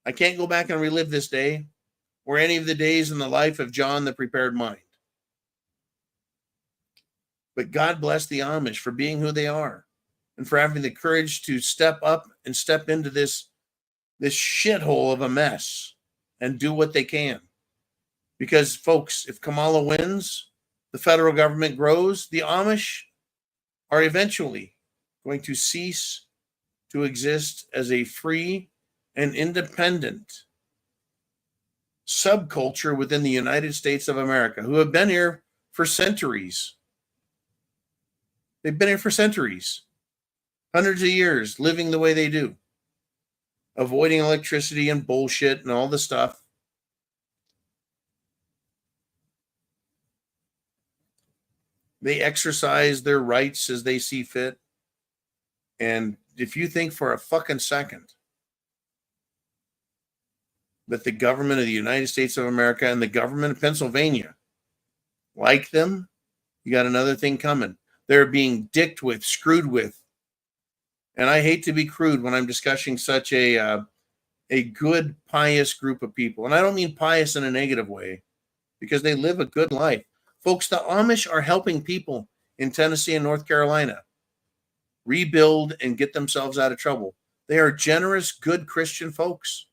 Speaker 2: I can't go back and relive this day or any of the days in the life of John the Prepared Mind. But God bless the Amish for being who they are and for having the courage to step up and step into this shithole of a mess and do what they can. Because, folks, if Kamala wins, the federal government grows, the Amish are eventually going to cease to exist as a free and independent subculture within the United States of America, who have been here for centuries. They've been here for centuries, hundreds of years, living the way they do, avoiding electricity and bullshit and all the stuff. They exercise their rights as they see fit. And if you think for a fucking second that the government of the United States of America and the government of Pennsylvania like them, you got another thing coming. They're being dicked with, screwed with. And I hate to be crude when I'm discussing such a good, pious group of people. And I don't mean pious in a negative way, because they live a good life. Folks, the Amish are helping people in Tennessee and North Carolina rebuild and get themselves out of trouble. They are generous, good Christian folks.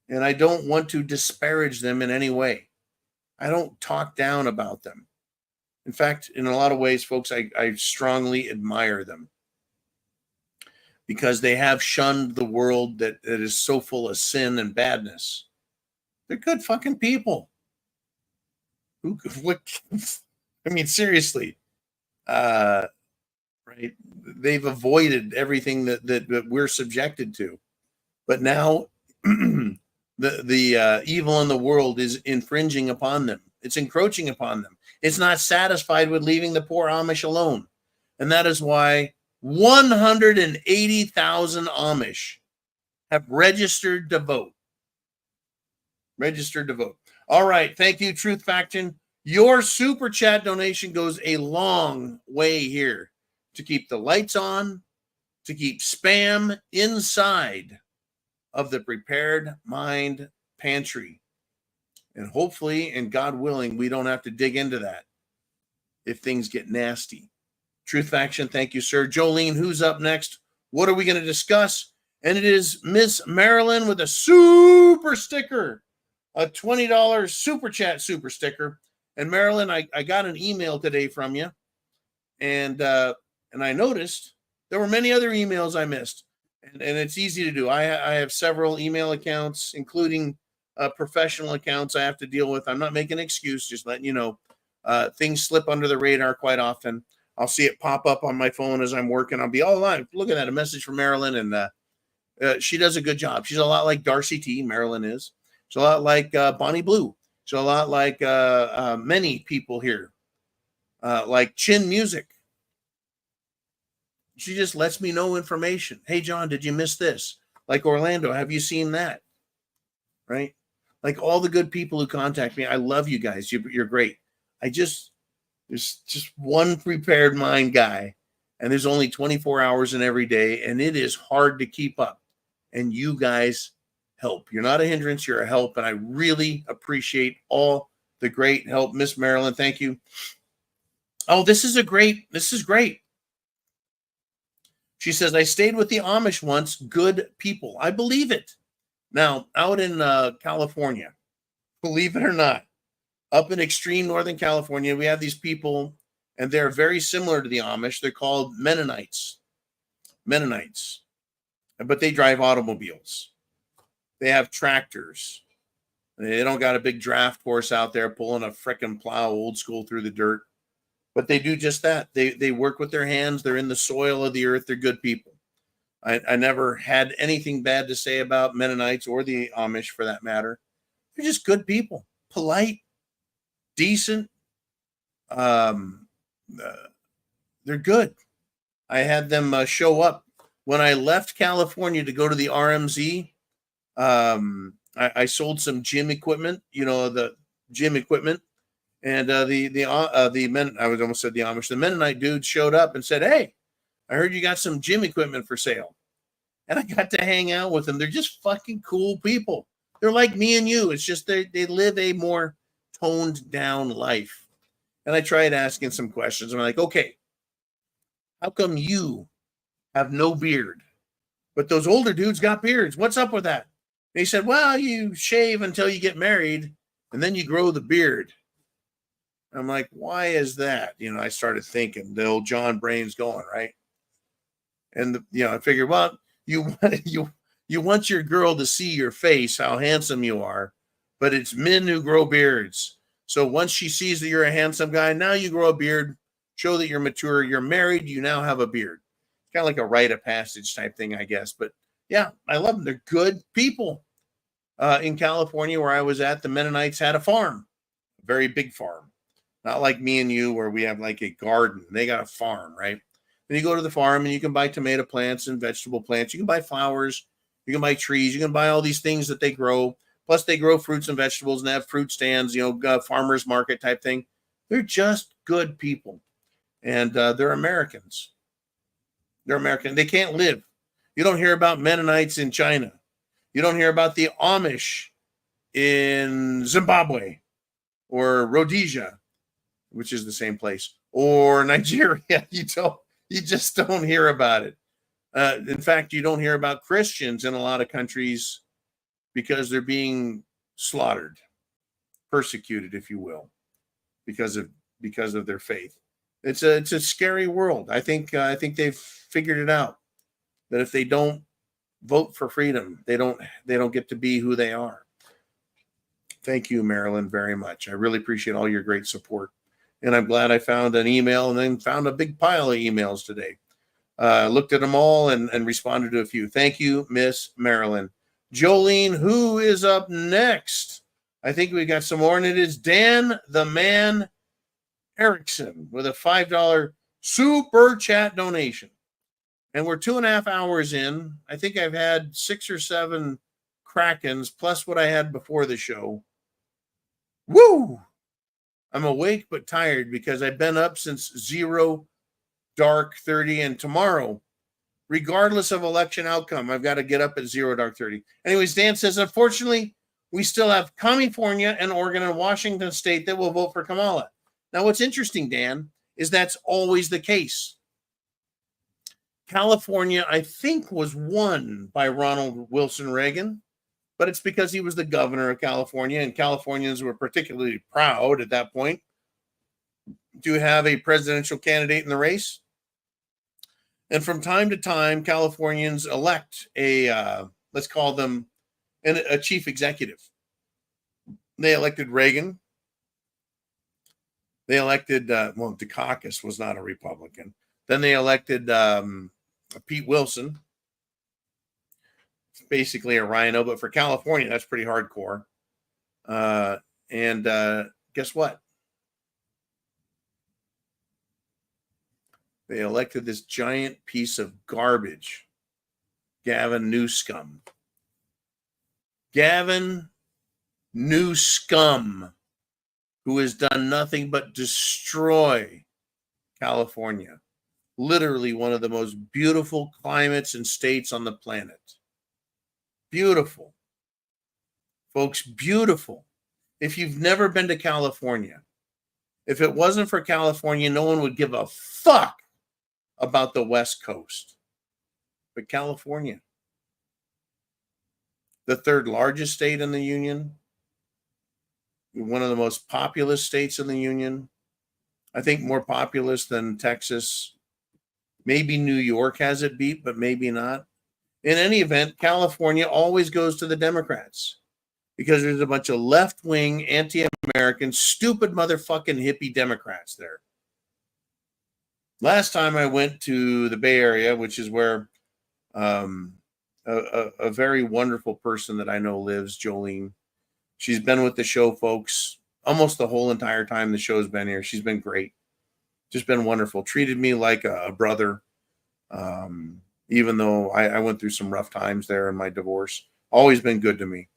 Speaker 2: And I don't want to disparage them in any way. I don't talk down about them. In fact, in a lot of ways, folks, I strongly admire them because they have shunned the world that is so full of sin and badness. They're good fucking people. Seriously. Right? They've avoided everything that we're subjected to. But now the evil in the world is infringing upon them. It's encroaching upon them. It's not satisfied with leaving the poor Amish alone. And that is why 180,000 Amish have registered to vote. Registered to vote. All right. Thank you, Truth Faction. Your super chat donation goes a long way here to keep the lights on, to keep spam inside of the Prepared Mind Pantry. And hopefully, and God willing, we don't have to dig into that if things get nasty. Truth Faction, thank you, sir. Jolene, who's up next? What are we going to discuss? And it is Miss Marilyn with a super sticker, a $20 super chat super sticker. And Marilyn, I got an email today from you, and I noticed there were many other emails I missed, and it's easy to do. I have several email accounts, including professional accounts I have to deal with. I'm not making an excuse, just letting you know. Things slip under the radar quite often. I'll see it pop up on my phone as I'm working. I'll be, oh, look at that, a message from Marilyn, and she does a good job. She's a lot like Darcy T. Marilyn is. She's a lot like Bonnie Blue. She's a lot like many people here, like Chin Music. She just lets me know information. Hey, John, did you miss this? Like Orlando, have you seen that? Right? Like all the good people who contact me. I love you guys. You're great. There's just one Prepared Mind guy, and there's only 24 hours in every day, and it is hard to keep up. And you guys help. You're not a hindrance, you're a help, and I really appreciate all the great help. Miss Marilyn, thank you. Oh, this is great. She says, I stayed with the Amish once, good people. I believe it. Now, out in California, believe it or not, up in extreme Northern California, we have these people, and they're very similar to the Amish. They're called Mennonites. But they drive automobiles. They have tractors. They don't got a big draft horse out there pulling a frickin' plow old school through the dirt. But they do just that. They work with their hands. They're in the soil of the earth. They're good people. I never had anything bad to say about Mennonites or the Amish for that matter. They're just good people. Polite, decent. They're good. I had them show up. When I left California to go to the RMZ, I sold some gym equipment, the gym equipment. And the men, I was almost said the Amish, the Mennonite dude showed up and said, hey, I heard you got some gym equipment for sale. and I got to hang out with them. They're just fucking cool people. They're like me and you. It's just they live a more toned down life. And I tried asking some questions. I'm like, okay, how come you have no beard, but those older dudes got beards? What's up with that? And he said, well, you shave until you get married, and then you grow the beard. I'm like, why is that? I started thinking, the old John brain's going, right? And I figured, well, you want your girl to see your face, how handsome you are, but it's men who grow beards. So once she sees that you're a handsome guy, now you grow a beard, show that you're mature, you're married, you now have a beard. It's kind of like a rite of passage type thing, I guess. But yeah, I love them. They're good people. In California, where I was at, the Mennonites had a farm, a very big farm. Not like me and you, where we have like a garden. They got a farm, right? Then you go to the farm and you can buy tomato plants and vegetable plants. You can buy flowers. You can buy trees. You can buy all these things that they grow. Plus, they grow fruits and vegetables and have fruit stands, farmers market type thing. They're just good people. And they're Americans. They're American. They can't live. You don't hear about Mennonites in China. You don't hear about the Amish in Zimbabwe or Rhodesia, which is the same place, or Nigeria. You just don't hear about it. In fact, you don't hear about Christians in a lot of countries because they're being slaughtered, persecuted, if you will, because of their faith. It's a scary world. I think they've figured it out, that if they don't vote for freedom, they don't get to be who they are. Thank you, Marilyn, very much. I really appreciate all your great support. And I'm glad I found an email and then found a big pile of emails today. Looked at them all and responded to a few. Thank you, Miss Marilyn. Jolene, who is up next? I think we got some more, and it is Dan the Man Erickson with a $5 super chat donation. And we're 2.5 hours in. I think I've had 6 or 7 Krakens plus what I had before the show. Woo! I'm awake but tired because I've been up since 0 dark 30, and tomorrow, regardless of election outcome, I've got to get up at 0 dark 30. Anyways, Dan says, unfortunately, we still have California and Oregon and Washington State that will vote for Kamala. Now, what's interesting, Dan, is that's always the case. California, I think, was won by Ronald Wilson Reagan, but it's because he was the governor of California, and Californians were particularly proud at that point to have a presidential candidate in the race. And from time to time, Californians elect let's call them a chief executive. They elected Reagan. They elected, Dukakis was not a Republican. Then they elected Pete Wilson, basically a rhino, but for California, that's pretty hardcore. And guess what? They elected this giant piece of garbage, Gavin Newsom. Gavin Newsom, who has done nothing but destroy California. Literally one of the most beautiful climates and states on the planet. Beautiful. Folks, beautiful. If you've never been to California, if it wasn't for California, no one would give a fuck about the West Coast. But California, the 3rd largest state in the Union, one of the most populous states in the Union, I think more populous than Texas. Maybe New York has it beat, but maybe not. In any event, California always goes to the Democrats because there's a bunch of left-wing, anti-American, stupid motherfucking hippie Democrats there. Last time I went to the Bay Area, which is where a very wonderful person that I know lives, Jolene. She's been with the show, folks, almost the whole entire time the show's been here. She's been great. Just been wonderful. Treated me like a brother, even though I went through some rough times there in my divorce. Always been good to me.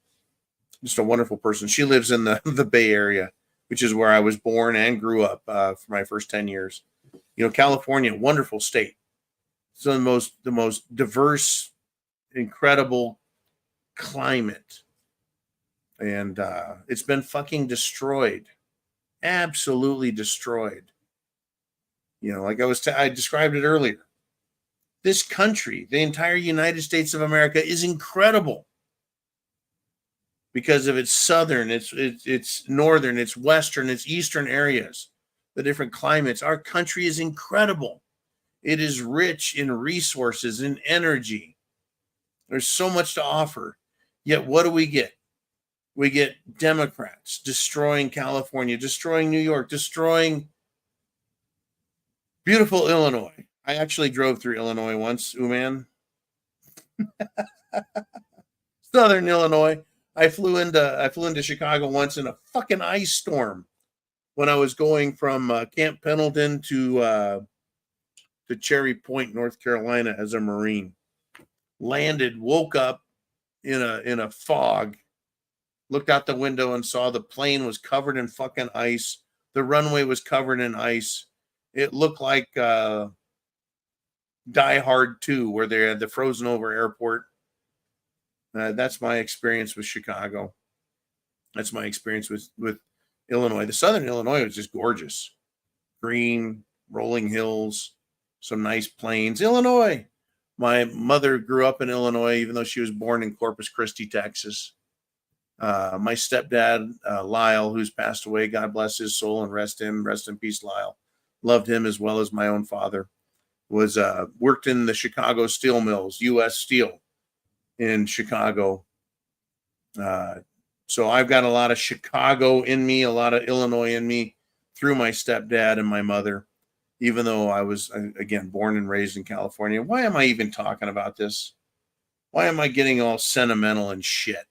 Speaker 2: Just a wonderful person. She lives in the Bay Area, which is where I was born and grew up for my first 10 years. California, wonderful state. It's the most diverse incredible climate. And it's been fucking destroyed. Absolutely destroyed. You know, like I described it earlier. This country, the entire United States of America, is incredible because of its southern, its northern, its western, its eastern areas, the different climates. Our country is incredible. It is rich in resources and energy. There's so much to offer. Yet what do we get? We get Democrats destroying California, destroying New York, destroying beautiful Illinois. I actually drove through Illinois once, man. Southern Illinois. I flew into Chicago once in a fucking ice storm when I was going from Camp Pendleton to Cherry Point, North Carolina, as a Marine. Landed, woke up in a fog, looked out the window and saw the plane was covered in fucking ice. The runway was covered in ice. It looked like Die Hard 2, where they had the frozen over airport. That's my experience with Chicago. That's my experience with Illinois. The Southern Illinois was just gorgeous. Green, rolling hills, some nice plains. Illinois. My mother grew up in Illinois, even though she was born in Corpus Christi, Texas. My stepdad, Lyle, who's passed away, God bless his soul and rest in peace, Lyle. Loved him as well as my own father. Was worked in the Chicago steel mills, U.S. Steel in Chicago. So I've got a lot of Chicago in me, a lot of Illinois in me through my stepdad and my mother, even though I was, again, born and raised in California. Why am I even talking about this? Why am I getting all sentimental and shit?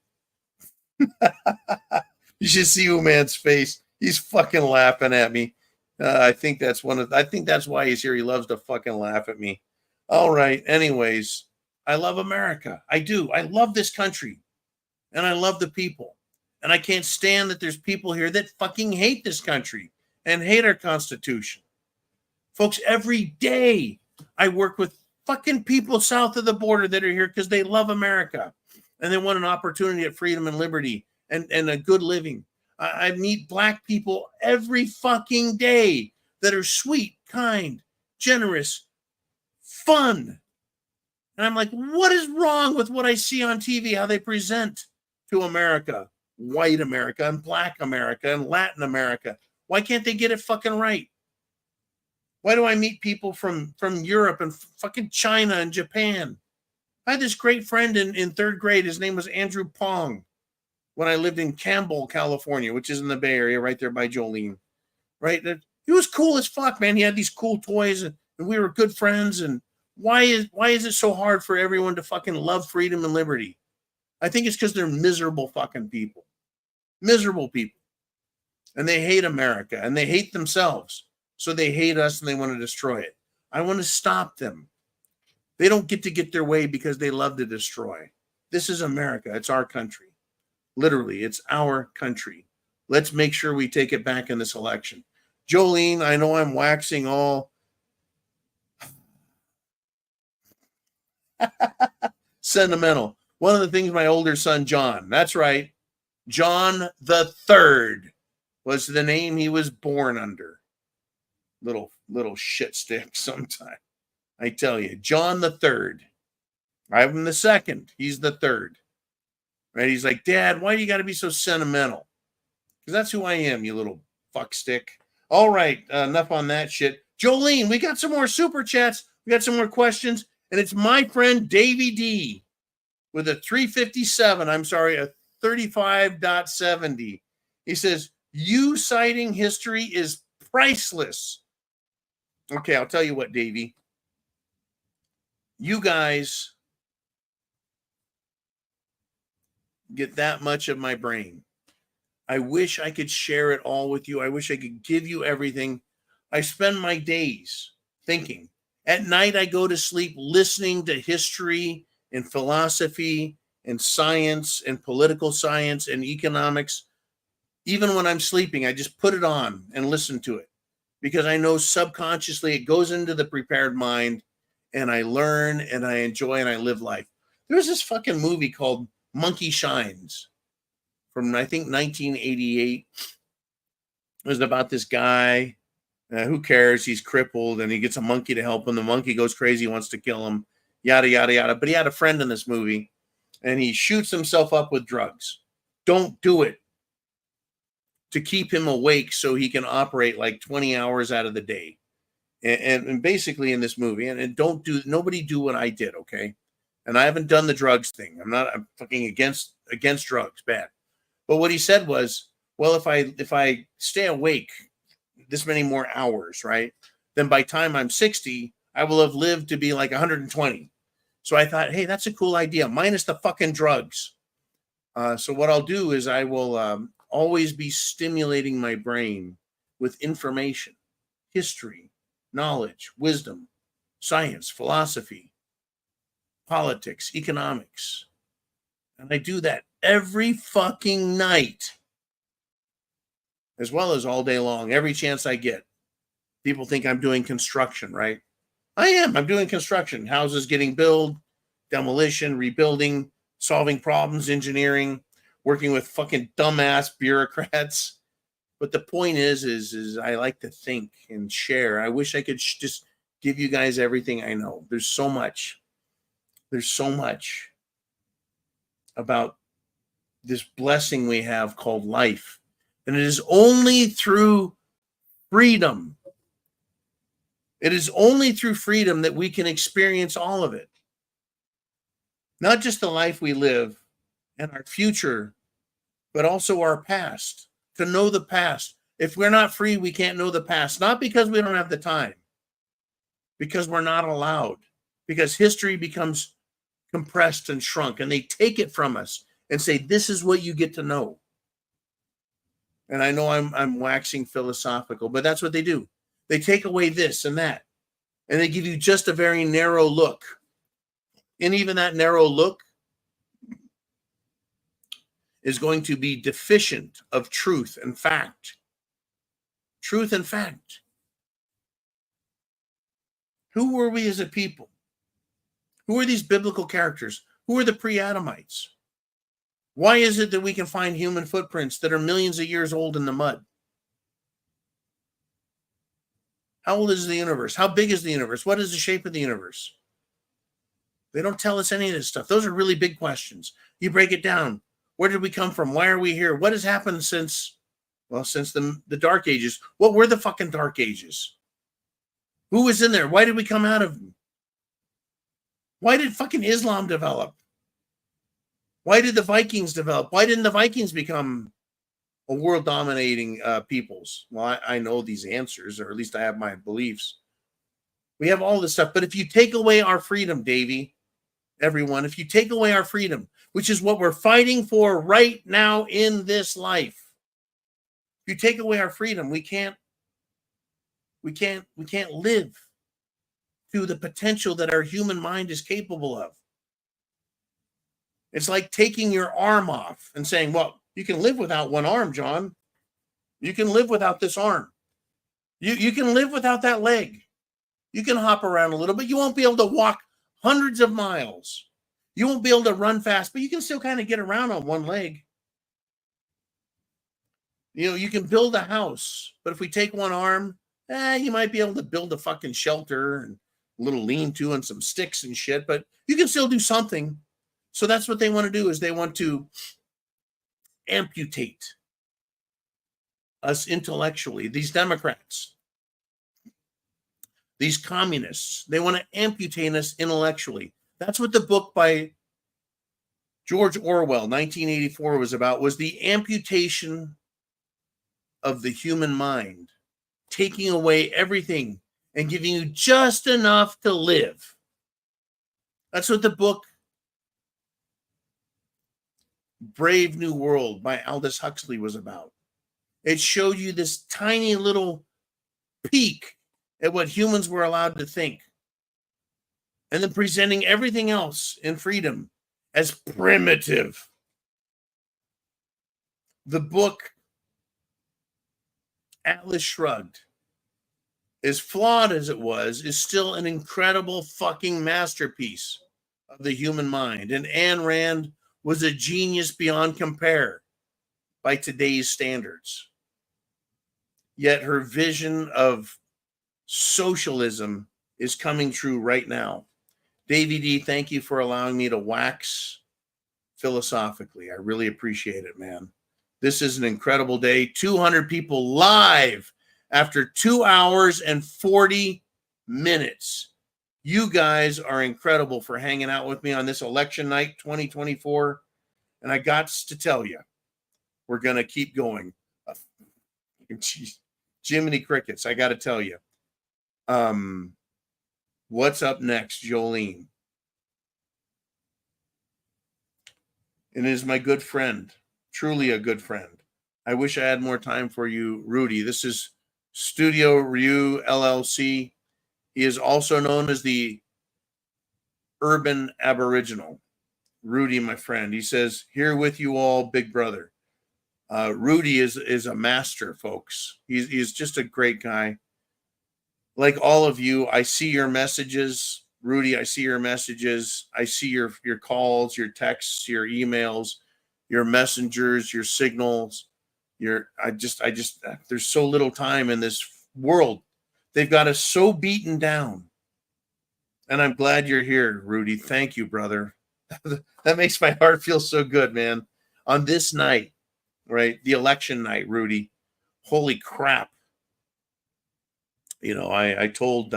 Speaker 2: You should see Uman's face. He's fucking laughing at me. I think that's why he's here. He loves to fucking laugh at me. All right. Anyways, I love America. I do. I love this country. And I love the people. And I can't stand that there's people here that fucking hate this country and hate our Constitution. Folks, every day I work with fucking people south of the border that are here because they love America and they want an opportunity at freedom and liberty and a good living. I meet black people every fucking day that are sweet, kind, generous, fun. And I'm like, what is wrong with what I see on TV, how they present to America, white America and black America and Latin America? Why can't they get it fucking right? Why do I meet people from Europe and fucking China and Japan? I had this great friend in third grade. His name was Andrew Pong when I lived in Campbell, California, which is in the Bay Area, right there by Jolene. Right? He was cool as fuck, man. He had these cool toys and we were good friends. And why is it so hard for everyone to fucking love freedom and liberty? I think it's because they're miserable fucking people. Miserable people. And they hate America and they hate themselves. So they hate us and they want to destroy it. I want to stop them. They don't get to get their way because they love to destroy. This is America. It's our country. Literally, it's our country. Let's make sure we take it back in this election. Jolene, I know I'm waxing all sentimental. One of the things my older son, John, that's right, John the Third was the name he was born under. Little shit stick sometime. I tell you, John the Third. I'm the second. He's the third. Right? He's like, Dad, why do you got to be so sentimental? Because that's who I am, you little fuck stick. All right, enough on that shit. Jolene, we got some more super chats. We got some more questions. And it's my friend Davey D with a 357. I'm sorry, a 35.70. He says, you citing history is priceless. Okay, I'll tell you what, Davey. You guys get that much of my brain. I wish I could share it all with you. I wish I could give you everything. I spend my days thinking. At night, I go to sleep listening to history and philosophy and science and political science and economics. Even when I'm sleeping, I just put it on and listen to it because I know subconsciously it goes into the prepared mind and I learn and I enjoy and I live life. There was this fucking movie called Monkey Shines from, I think, 1988. It was about this guy. Who cares? He's crippled and he gets a monkey to help him. The monkey goes crazy, wants to kill him, yada, yada, yada. But he had a friend in this movie and he shoots himself up with drugs. Don't do it, to keep him awake so he can operate like 20 hours out of the day. And basically in this movie, and nobody do what I did, okay? And I haven't done the drugs thing. I'm fucking against drugs, bad. But what he said was, well, if I stay awake this many more hours, right, then by time I'm 60, I will have lived to be like 120. So I thought, hey, that's a cool idea, minus the fucking drugs. So what I'll do is I will always be stimulating my brain with information, history, knowledge, wisdom, science, philosophy, politics, economics. And I do that every fucking night, as well as all day long, every chance I get. People think I'm doing construction, right? I am. I'm doing construction. Houses getting built, demolition, rebuilding, solving problems, engineering, working with fucking dumbass bureaucrats. But the point is I like to think and share. I wish I could just give you guys everything I know. There's so much. There's so much about this blessing we have called life. And it is only through freedom. It is only through freedom that we can experience all of it. Not just the life we live and our future, but also our past. To know the past. If we're not free, we can't know the past. Not because we don't have the time. Because we're not allowed. Because history becomes compressed and shrunk. And they take it from us and say, this is what you get to know. And I know I'm waxing philosophical, but that's what they do. They take away this and that. And they give you just a very narrow look. And even that narrow look is going to be deficient of truth and fact. Truth and fact. Who were we as a people? Who are these biblical characters? Who are the pre-Adamites? Why is it that we can find human footprints that are millions of years old in the mud? How old is the universe? How big is the universe? What is the shape of the universe? They don't tell us any of this stuff. Those are really big questions. You break it down. Where did we come from? Why are we here? What has happened since the Dark Ages? What were the fucking Dark Ages? Who was in there? Why did we come out of them? Why did fucking Islam develop? Why did the Vikings develop? Why didn't the Vikings become a world-dominating peoples? Well, I know these answers, or at least I have my beliefs. We have all this stuff. But if you take away our freedom, Davey, everyone, if you take away our freedom, which is what we're fighting for right now in this life, if you take away our freedom, we can't live to the potential that our human mind is capable of. It's like taking your arm off and saying, well, you can live without one arm, John. You can live without this arm. You can live without that leg. You can hop around a little bit. You won't be able to walk hundreds of miles. You won't be able to run fast, but you can still kind of get around on one leg. You know, you can build a house, but if we take one arm, you might be able to build a fucking shelter and a little lean-to and some sticks and shit, but you can still do something. So that's what they want to do, is they want to amputate us intellectually. These Democrats, these communists, they want to amputate us intellectually. That's what the book by George Orwell, 1984, was about, was the amputation of the human mind, taking away everything and giving you just enough to live. That's what the book Brave New World by Aldous Huxley was about. It showed you this tiny little peek at what humans were allowed to think, and then presenting everything else in freedom as primitive. The book Atlas Shrugged, as flawed as it was, is still an incredible fucking masterpiece of the human mind. And Ayn Rand was a genius beyond compare by today's standards. Yet her vision of socialism is coming true right now. Davey D, thank you for allowing me to wax philosophically. I really appreciate it, man. This is an incredible day. 200 people live after 2 hours and 40 minutes. You guys are incredible for hanging out with me on this election night 2024. And I got to tell you, we're going to keep going. Jiminy Crickets, I got to tell you. What's up next, Jolene? And it is my good friend, truly a good friend. I wish I had more time for you, Rudy. This is Studio Ryu LLC. He is also known as the Urban Aboriginal. Rudy, my friend. He says, here with you all, big brother. Rudy is a master, folks. He's just a great guy. Like all of you, I see your messages. Rudy, I see your messages. I see your calls, your texts, your emails, your messengers, your signals. There's so little time in this world. They've got us so beaten down. And I'm glad you're here, Rudy. Thank you, brother. That makes my heart feel so good, man. On this night, right? The election night, Rudy. Holy crap. You know, I told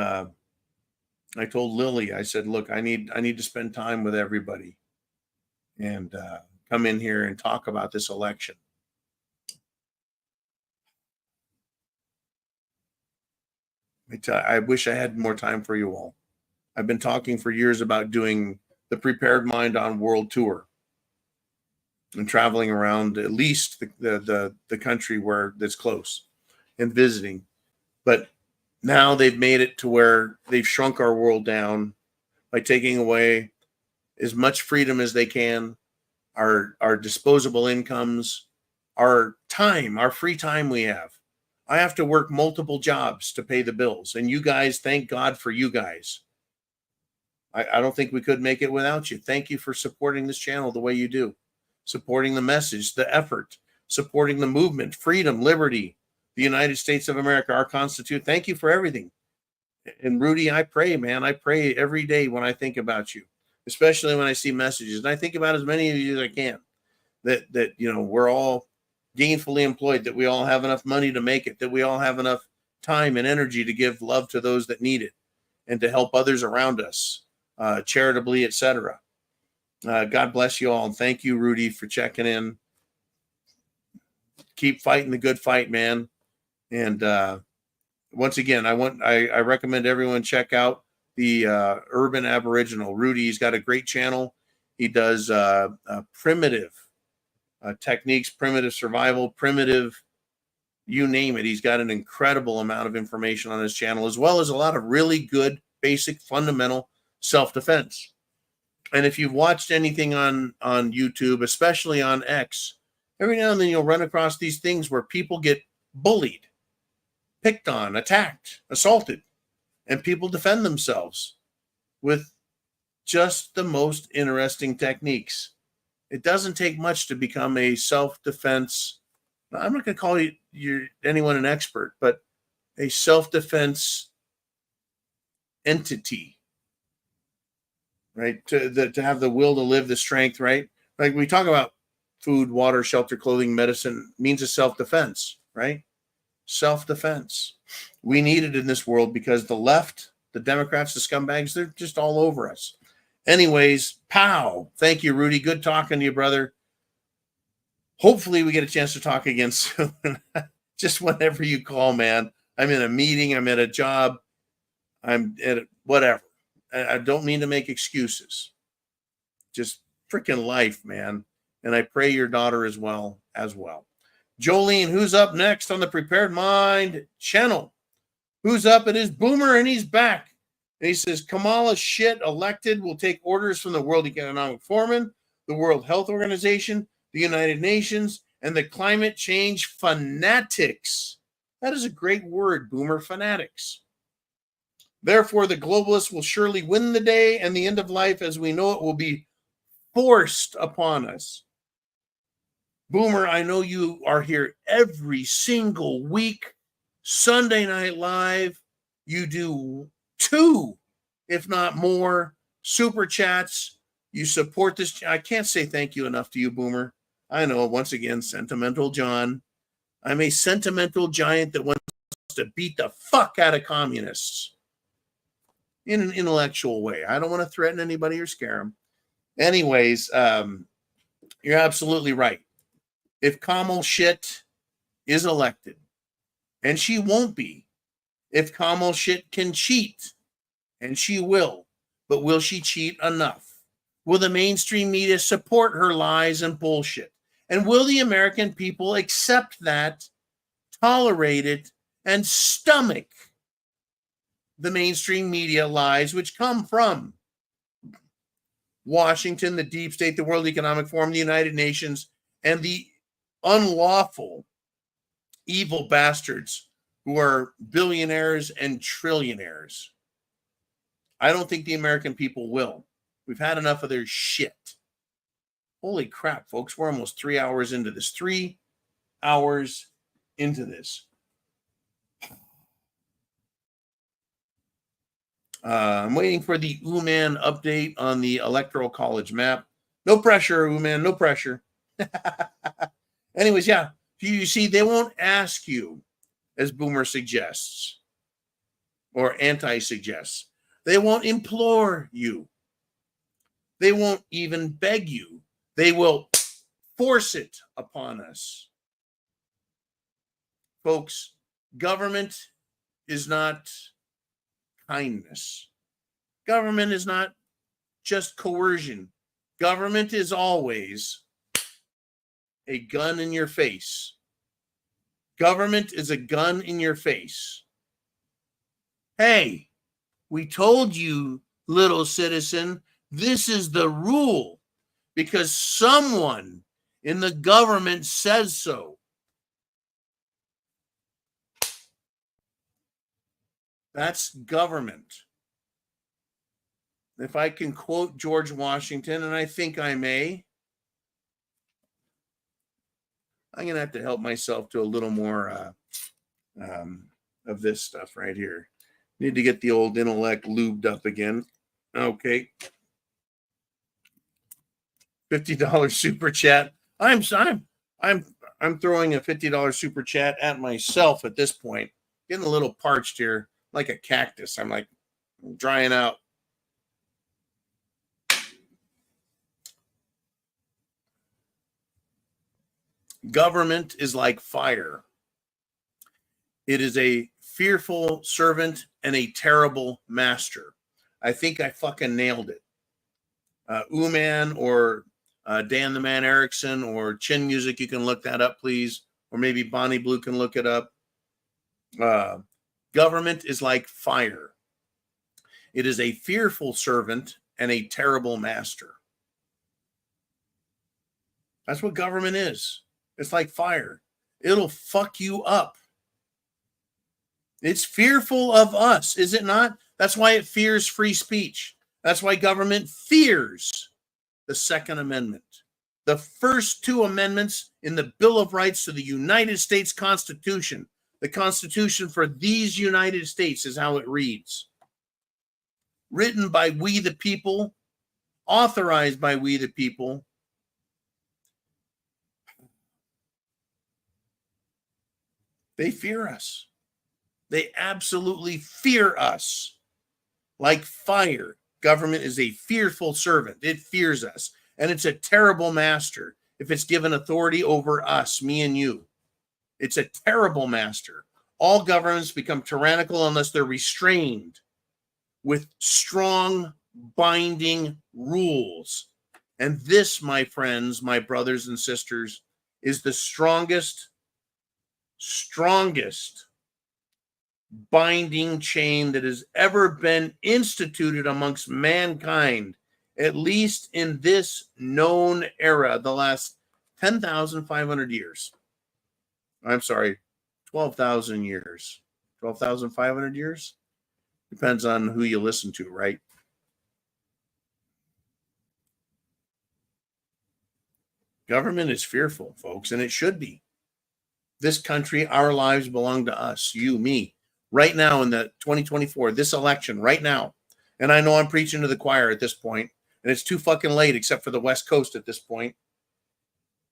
Speaker 2: Lily, I said, look, I need to spend time with everybody and come in here and talk about this election. I wish I had more time for you all. I've been talking for years about doing the Prepared Mind on World Tour and traveling around at least the country where that's close and visiting. But now they've made it to where they've shrunk our world down by taking away as much freedom as they can, our disposable incomes, our time, our free time we have. I have to work multiple jobs to pay the bills. And you guys, thank God for you guys. I don't think we could make it without you. Thank you for supporting this channel the way you do. Supporting the message, the effort, supporting the movement, freedom, liberty, the United States of America, our Constitution. Thank you for everything. And Rudy, I pray, man. I pray every day when I think about you, especially when I see messages. And I think about as many of you as I can, that you know, we're all gainfully employed, that we all have enough money to make it, that we all have enough time and energy to give love to those that need it and to help others around us, charitably, etc. God bless you all. And thank you, Rudy, for checking in. Keep fighting the good fight, man. And once again, I recommend everyone check out the Urban Aboriginal. Rudy, he's got a great channel. He does primitive techniques, primitive survival, primitive, you name it. He's got an incredible amount of information on his channel, as well as a lot of really good, basic, fundamental self-defense. And if you've watched anything on YouTube, especially on X, every now and then you'll run across these things where people get bullied, picked on, attacked, assaulted, and people defend themselves with just the most interesting techniques. It doesn't take much to become a self-defense. I'm not going to call anyone an expert, but a self-defense entity, right? To have the will to live, the strength, right? Like we talk about food, water, shelter, clothing, medicine, means of self-defense, right? Self-defense. We need it in this world because the left, the Democrats, the scumbags, they're just all over us. Anyways, pow. Thank you, Rudy. Good talking to you, brother. Hopefully we get a chance to talk again soon. Just whenever you call, man. I'm in a meeting. I'm at a job. I'm at whatever. I don't mean to make excuses. Just freaking life, man. And I pray your daughter as well. Jolene, who's up next on the Prepared Mind channel? Who's up? It is Boomer, and he's back. And he says, Kamala shit elected will take orders from the World Economic Forum, the World Health Organization, the United Nations, and the climate change fanatics. That is a great word, Boomer, fanatics. Therefore, the globalists will surely win the day, and the end of life as we know it will be forced upon us. Boomer, I know you are here every single week. Sunday Night Live, you do 2, if not more, super chats. You support this. I can't say thank you enough to you, Boomer. I know, once again, Sentimental John. I'm a sentimental giant that wants to beat the fuck out of communists in an intellectual way. I don't want to threaten anybody or scare them. Anyways, you're absolutely right. If Kamala shit is elected, and she won't be, if Kamala shit can cheat, and she will, but will she cheat enough? Will the mainstream media support her lies and bullshit? And will the American people accept that, tolerate it, and stomach the mainstream media lies which come from Washington, the deep state, the World Economic Forum, the United Nations, and the unlawful, evil bastards who are billionaires and trillionaires? I don't think the American people will. We've had enough of their shit. Holy crap, folks. We're almost 3 hours into this. 3 hours into this. I'm waiting for the Uman update on the Electoral College map. No pressure, Uman, no pressure. Anyways, yeah, you see, they won't ask you, as Boomer suggests, or anti-suggests. They won't implore you. They won't even beg you. They will force it upon us. Folks, government is not kindness. Government is not just coercion. Government is always a gun in your face. Government is a gun in your face. Hey, we told you, little citizen, this is the rule because someone in the government says so. That's government. If I can quote George Washington, and I think I may, I'm going to have to help myself to a little more of this stuff right here. Need to get the old intellect lubed up again. Okay. $50 super chat. I'm throwing a $50 super chat at myself at this point. Getting a little parched here, like a cactus. I'm drying out. Government is like fire. It is a fearful servant and a terrible master. I think I fucking nailed it. Uman or Dan the Man Erickson or Chin Music, you can look that up, please. Or maybe Bonnie Blue can look it up. Government is like fire. It is a fearful servant and a terrible master. That's what government is. It's like fire. It'll fuck you up. It's fearful of us, is it not? That's why it fears free speech. That's why government fears the Second Amendment. The first 2 amendments in the Bill of Rights to the United States Constitution. The Constitution for these United States is how it reads. Written by we the people, authorized by we the people. They fear us. They absolutely fear us. Like fire, government is a fearful servant. It fears us. And it's a terrible master if it's given authority over us, me and you. It's a terrible master. All governments become tyrannical unless they're restrained with strong, binding rules. And this, my friends, my brothers and sisters, is the strongest binding chain that has ever been instituted amongst mankind, at least in this known era, the last 10,500 years. I'm sorry, 12,000 years. 12,500 years? Depends on who you listen to, right? Government is fearful, folks, and it should be. This country, our lives belong to us, you, me, right now in the 2024, this election, right now. And I know I'm preaching to the choir at this point, and it's too fucking late, except for the West Coast at this point.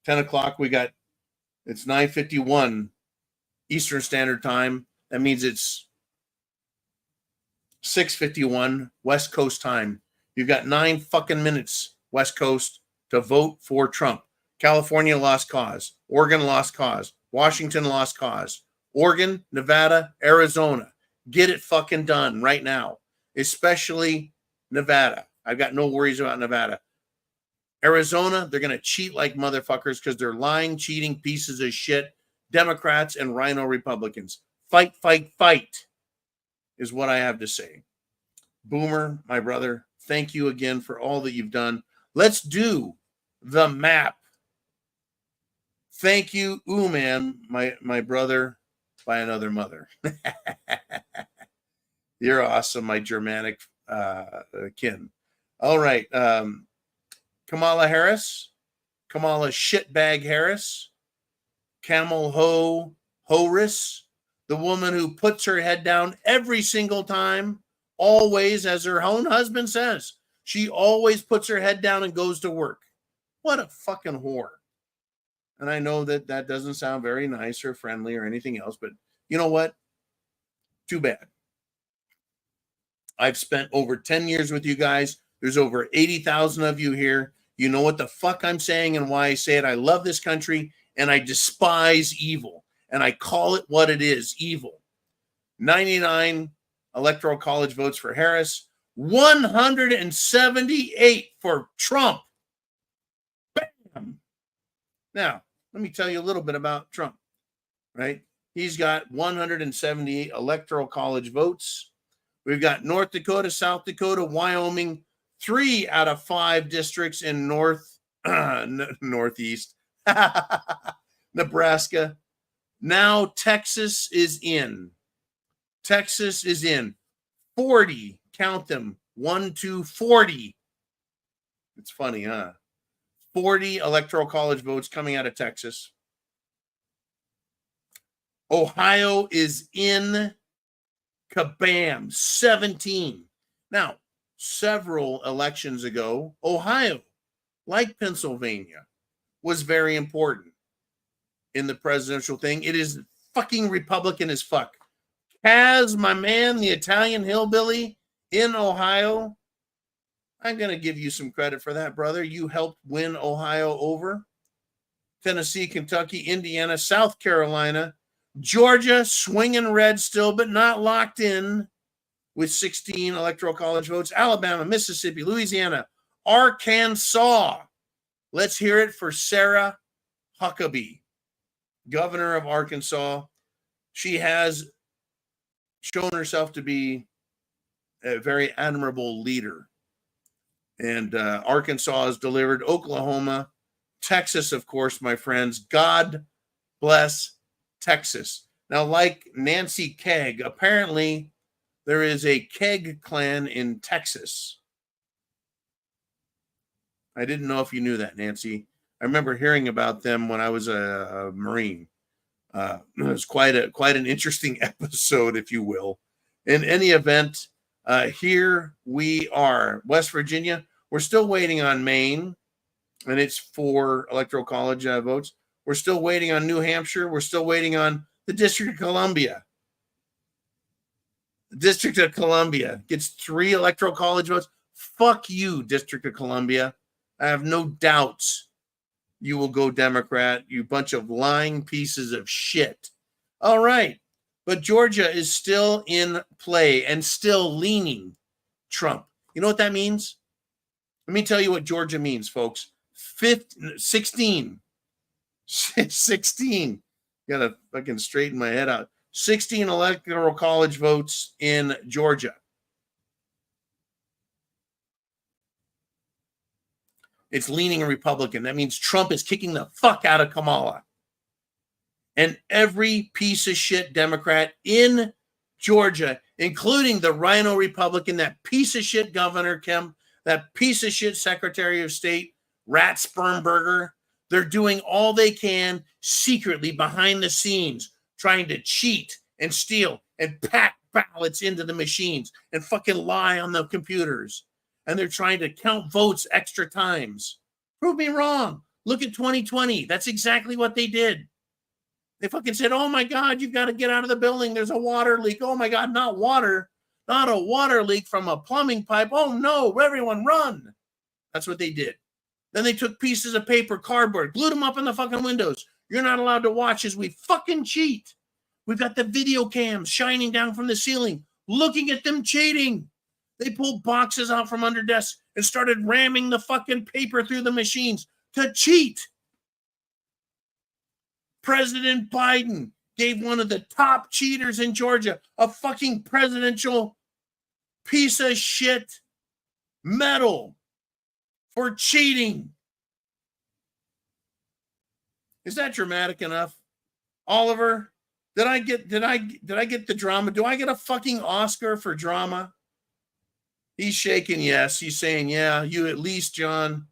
Speaker 2: 10 o'clock, it's 9:51 Eastern Standard Time. That means it's 6:51 West Coast time. You've got 9 fucking minutes, West Coast, to vote for Trump. California lost cause. Oregon lost cause. Washington lost cause. Oregon, Nevada, Arizona. Get it fucking done right now. Especially Nevada. I've got no worries about Nevada. Arizona, they're going to cheat like motherfuckers because they're lying, cheating pieces of shit. Democrats and rhino Republicans. Fight, fight, fight is what I have to say. Boomer, my brother, thank you again for all that you've done. Let's do the map. Thank you, man, my brother by another mother. You're awesome, my Germanic kin. All right. Kamala Harris, Kamala Shitbag Harris, Camel Harris, the woman who puts her head down every single time, always, as her own husband says. She always puts her head down and goes to work. What a fucking whore. And I know that doesn't sound very nice or friendly or anything else, but you know what? Too bad. I've spent over 10 years with you guys. There's over 80,000 of you here. You know what the fuck I'm saying and why I say it. I love this country and I despise evil. And I call it what it is, evil. 99 electoral college votes for Harris. 178 for Trump. Bam! Now, let me tell you a little bit about Trump, right? He's got 178 electoral college votes. We've got North Dakota, South Dakota, Wyoming, 3 out of 5 districts in Northeast, Nebraska. Now Texas is in. Texas is in. 40, count them, 1, 2, 40. It's funny, huh? 40 electoral college votes coming out of Texas. Ohio is in. Kabam, 17. Now, several elections ago, Ohio, like Pennsylvania, was very important in the presidential thing. It is fucking Republican as fuck. Kaz, my man, the Italian hillbilly in Ohio, I'm going to give you some credit for that, brother. You helped win Ohio over. Tennessee, Kentucky, Indiana, South Carolina, Georgia, swinging red still, but not locked in with 16 electoral college votes. Alabama, Mississippi, Louisiana, Arkansas. Let's hear it for Sarah Huckabee, governor of Arkansas. She has shown herself to be a very admirable leader. And Arkansas has delivered. Oklahoma, Texas, of course, my friends. God bless Texas. Now, like Nancy Keg, apparently there is a Keg clan in Texas. I didn't know if you knew that, Nancy. I remember hearing about them when I was a Marine. It was quite an interesting episode, if you will. In any event, here we are, West Virginia. We're still waiting on Maine, and it's 4 electoral college votes. We're still waiting on New Hampshire. We're still waiting on the District of Columbia. The District of Columbia gets 3 electoral college votes. Fuck you, District of Columbia. I have no doubts you will go Democrat, you bunch of lying pieces of shit. All right. But Georgia is still in play and still leaning Trump. You know what that means? Let me tell you what Georgia means, folks. 16. 16. Gotta fucking straighten my head out. 16 electoral college votes in Georgia. It's leaning Republican. That means Trump is kicking the fuck out of Kamala. And every piece of shit Democrat in Georgia including the Rhino Republican, that piece of shit Governor Kemp, that piece of shit Secretary of State, Rat Spermberger. They're doing all they can secretly behind the scenes, trying to cheat and steal and pack ballots into the machines and fucking lie on the computers. And they're trying to count votes extra times. Prove me wrong. Look at 2020. That's exactly what they did. They fucking said, oh my God, you've got to get out of the building. There's a water leak. Oh my God, not water. Not a water leak from a plumbing pipe. Oh no, everyone run. That's what they did. Then they took pieces of paper, cardboard, glued them up in the fucking windows. You're not allowed to watch as we fucking cheat. We've got the video cams shining down from the ceiling, looking at them cheating. They pulled boxes out from under desks and started ramming the fucking paper through the machines to cheat. President Biden gave one of the top cheaters in Georgia a fucking presidential piece of shit medal for cheating. Is that dramatic enough? Oliver, did I get the drama? Do I get a fucking Oscar for drama? He's shaking yes. He's saying, yeah, you at least, John.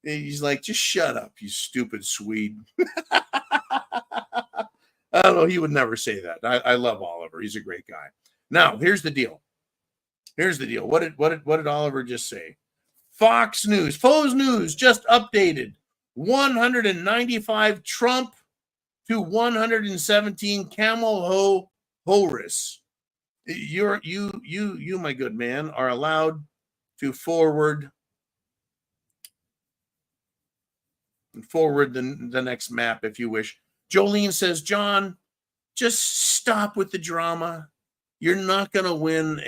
Speaker 2: He's like, just shut up, you stupid Swede. I don't know. He would never say that. I love Oliver. He's a great guy. Now, here's the deal. What did Oliver just say? Fox News just updated 195 Trump to 117 Kamala Harris. You, my good man, are allowed to forward the next map if you wish. Jolene says, John, just stop with the drama. You're not going to win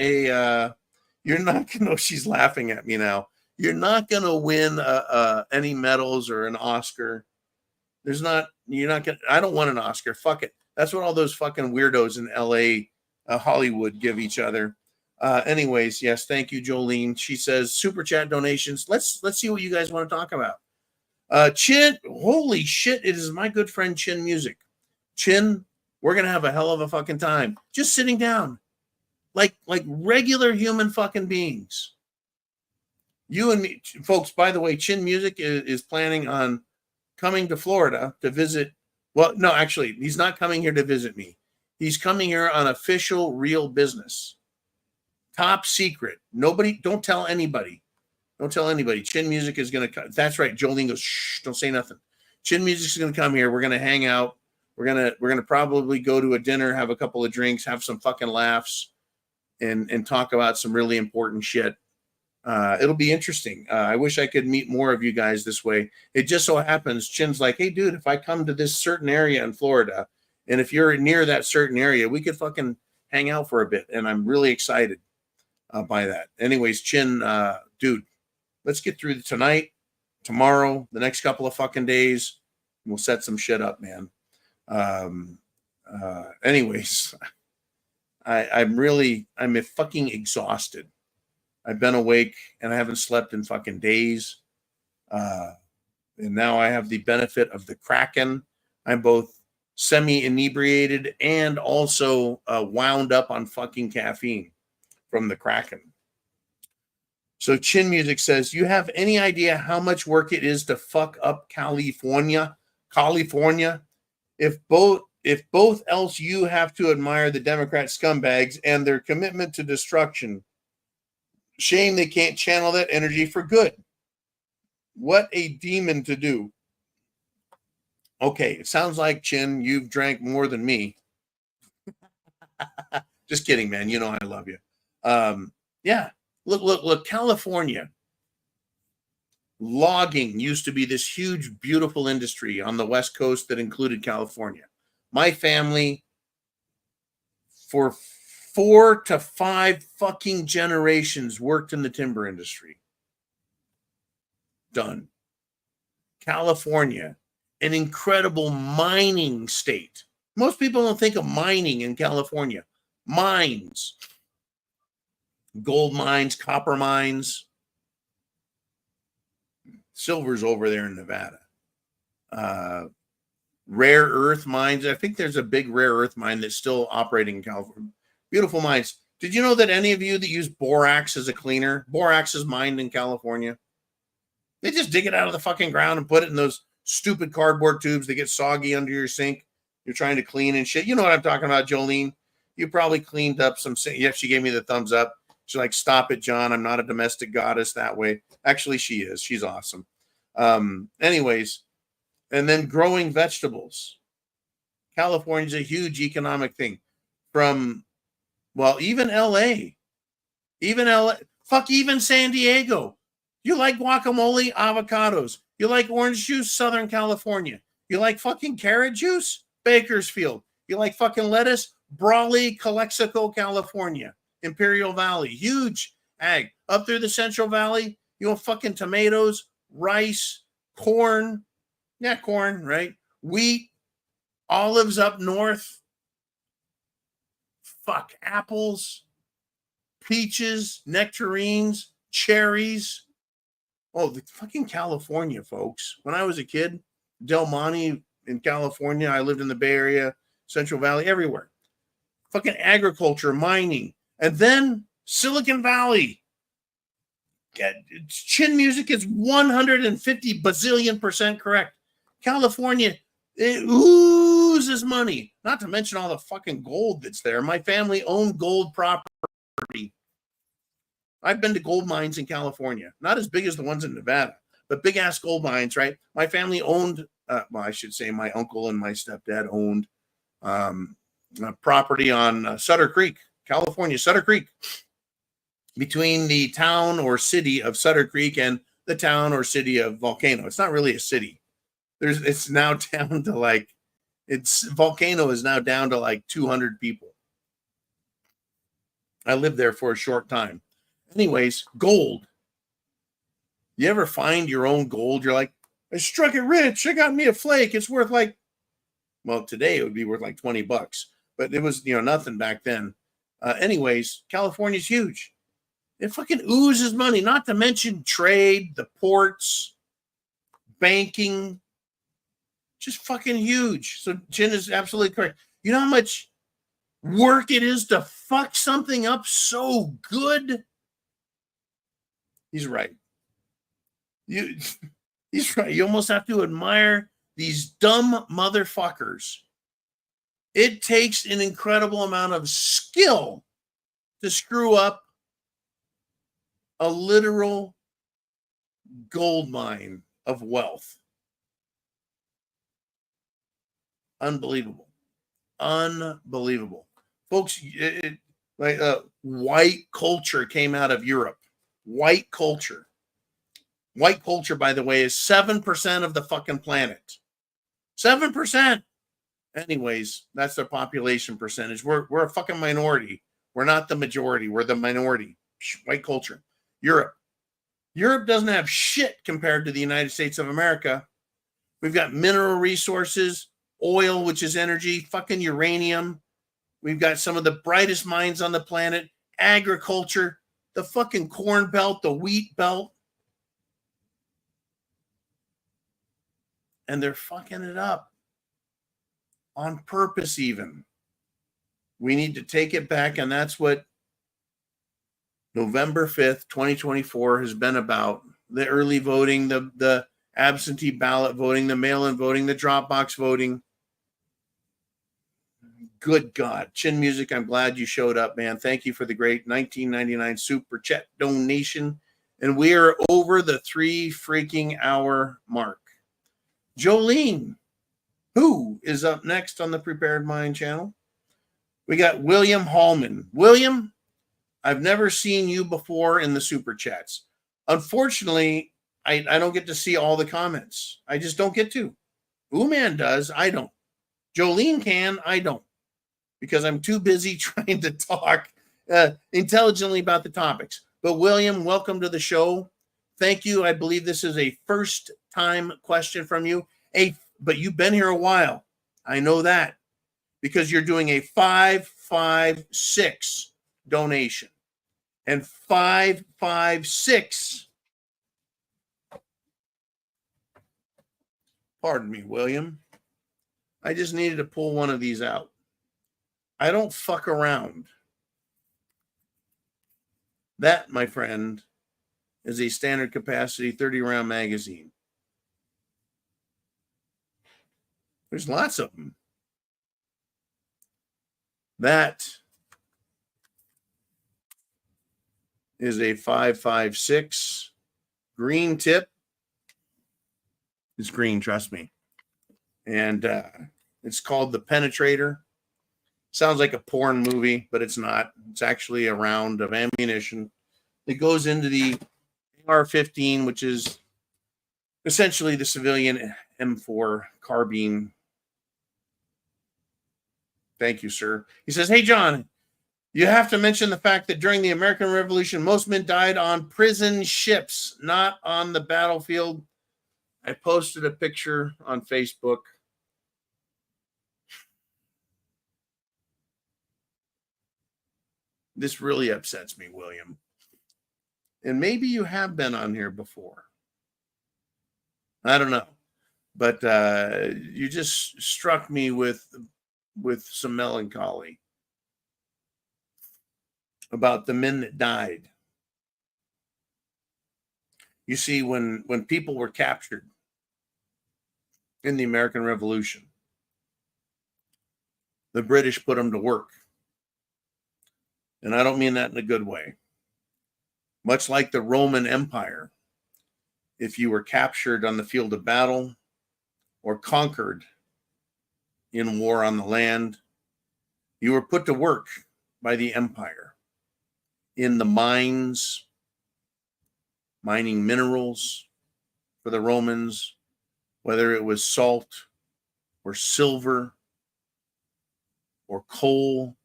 Speaker 2: she's laughing at me now. You're not going to win any medals or an Oscar. I don't want an Oscar. Fuck it. That's what all those fucking weirdos in LA, Hollywood give each other. Anyways, yes, thank you, Jolene. She says, super chat donations. Let's see what you guys want to talk about. Chin, holy shit, it is my good friend Chin Music. Chin, we're going to have a hell of a fucking time. Just sitting down. Like regular human fucking beings. You and me, folks, by the way, Chin Music is planning on coming to Florida to visit. Well, no, actually, he's not coming here to visit me. He's coming here on official real business. Top secret. Nobody, don't tell anybody. Don't tell anybody. Chin Music is going to come. That's right. Jolene goes, shh, don't say nothing. Chin Music is going to come here. We're going to hang out. We're going to probably go to a dinner, have a couple of drinks, have some fucking laughs, and talk about some really important shit. It'll be interesting. I wish I could meet more of you guys this way. It just so happens Chin's like, hey, dude, if I come to this certain area in Florida, and if you're near that certain area, we could fucking hang out for a bit. And I'm really excited by that. Anyways, Chin, dude, let's get through tonight, tomorrow, the next couple of fucking days. And we'll set some shit up, man. Anyways, I'm fucking exhausted. I've been awake and I haven't slept in fucking days. And now I have the benefit of the Kraken. I'm both semi-inebriated and also wound up on fucking caffeine from the Kraken. So Chin Music says, you have any idea how much work it is to fuck up California? If both else you have to admire the Democrat scumbags and their commitment to destruction. Shame they can't channel that energy for good. What a demon to do. Okay, it sounds like, Chin, you've drank more than me. Just kidding, man. You know I love you. Yeah. Look, California. Logging used to be this huge, beautiful industry on the West Coast that included California. My family, for 4 to 5 fucking generations, worked in the timber industry. Done. California, an incredible mining state. Most people don't think of mining in California. Mines. Gold mines, copper mines. Silver's over there in Nevada. Rare earth mines. I think there's a big rare earth mine that's still operating in California. Beautiful mines. Did you know that any of you that use borax as a cleaner, borax is mined in California? They just dig it out of the fucking ground and put it in those stupid cardboard tubes that get soggy under your sink. You're trying to clean and shit. You know what I'm talking about, Jolene? You probably cleaned up some. Yeah, she gave me the thumbs up. She's like, stop it, John. I'm not a domestic goddess that way. Actually, she is. She's awesome. Anyways, and then growing vegetables. California's a huge economic thing. From, well, even LA. Even LA. Fuck, even San Diego. You like guacamole? Avocados. You like orange juice? Southern California. You like fucking carrot juice? Bakersfield. You like fucking lettuce? Brawley, Calexico, California. Imperial Valley. Huge ag. Up through the Central Valley, you want fucking tomatoes, rice, corn. Yeah, corn, right? Wheat, olives up north. Fuck, apples, peaches, nectarines, cherries. Oh, the fucking California, folks. When I was a kid, Del Monte in California, I lived in the Bay Area, Central Valley, everywhere. Fucking agriculture, mining. And then Silicon Valley. Chin music is 150 bazillion% correct. California, it oozes money. Not to mention all the fucking gold that's there. My family owned gold property. I've been to gold mines in California, not as big as the ones in Nevada, but big ass gold mines, right? My family owned, well, I should say my uncle and my stepdad owned property on Sutter Creek, California, Sutter Creek, between the town or city of Sutter Creek and the town or city of Volcano. It's not really a city. It's now down to like, Volcano is now down to like 200 people. I lived there for a short time. Anyways, gold. You ever find your own gold? You're like, I struck it rich. I got me a flake. It's worth like, well, today it would be worth like $20, but it was, nothing back then. Anyways, California's huge. It fucking oozes money, not to mention trade, the ports, banking, just fucking huge. So Jen is absolutely correct. You know how much work it is to fuck something up so good? He's right. He's right. You almost have to admire these dumb motherfuckers. It takes an incredible amount of skill to screw up a literal gold mine of wealth. Unbelievable. Unbelievable. Folks, white culture came out of Europe. White culture. White culture, by the way, is 7% of the fucking planet. 7%. Anyways, that's their population percentage. We're a fucking minority. We're not the majority. We're the minority. White culture. Europe. Europe doesn't have shit compared to the United States of America. We've got mineral resources, oil, which is energy, fucking uranium. We've got some of the brightest minds on the planet, agriculture, the fucking corn belt, the wheat belt. And they're fucking it up on purpose even. We need to take it back, and that's what November 5th, 2024 has been about. The early voting, the absentee ballot voting, the mail-in voting, the drop box voting. Good God. Chin Music, I'm glad you showed up, man. Thank you for the great 1999 Super Chat donation. And we are over the 3 freaking hour mark. Jolene, who is up next on the Prepared Mind channel? We got William Hallman. William, I've never seen you before in the Super Chats. Unfortunately, I don't get to see all the comments. I just don't get to. Ooman does. I don't. Jolene can. I don't. Because I'm too busy trying to talk intelligently about the topics. But William, welcome to the show. Thank you. I believe this is a first-time question from you. But you've been here a while. I know that. Because you're doing a 556 donation. And 556. Pardon me, William. I just needed to pull one of these out. I don't fuck around. That, my friend, is a standard capacity 30-round magazine. There's lots of them. That is a 5.56 green tip. It's green, trust me. And it's called the Penetrator. Sounds like a porn movie, but it's not. It's actually a round of ammunition that goes into the AR-15, which is essentially the civilian M4 carbine. Thank you, sir. He says, hey, John, you have to mention the fact that during the American Revolution, most men died on prison ships, not on the battlefield. I posted a picture on Facebook. This really upsets me, William. And maybe you have been on here before. I don't know. But you just struck me with some melancholy about the men that died. You see, when people were captured in the American Revolution, the British put them to work. And I don't mean that in a good way. Much like the Roman Empire, if you were captured on the field of battle or conquered in war on the land, you were put to work by the empire in the mines, mining minerals for the Romans, whether it was salt or silver or coal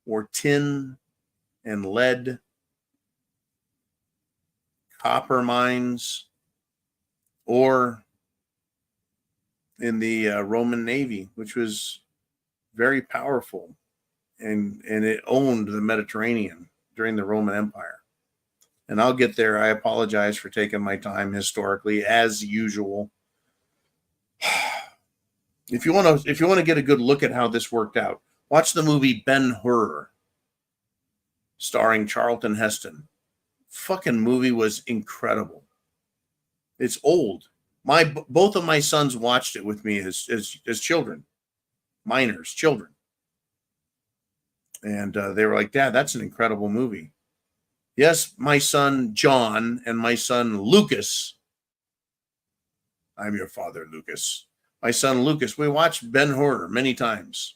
Speaker 2: or tin and lead, copper mines, or in the Roman Navy, which was very powerful, and it owned the Mediterranean during the Roman Empire. And I'll get there. I apologize for taking my time historically, as usual. If you want to get a good look at how this worked out, watch the movie Ben-Hur, starring Charlton Heston. Fucking movie was incredible. It's old. Both of my sons watched it with me as children, minors, children. And they were like, Dad, that's an incredible movie. Yes, my son John and my son Lucas. I'm your father, Lucas. My son Lucas, we watched Ben-Hur many times.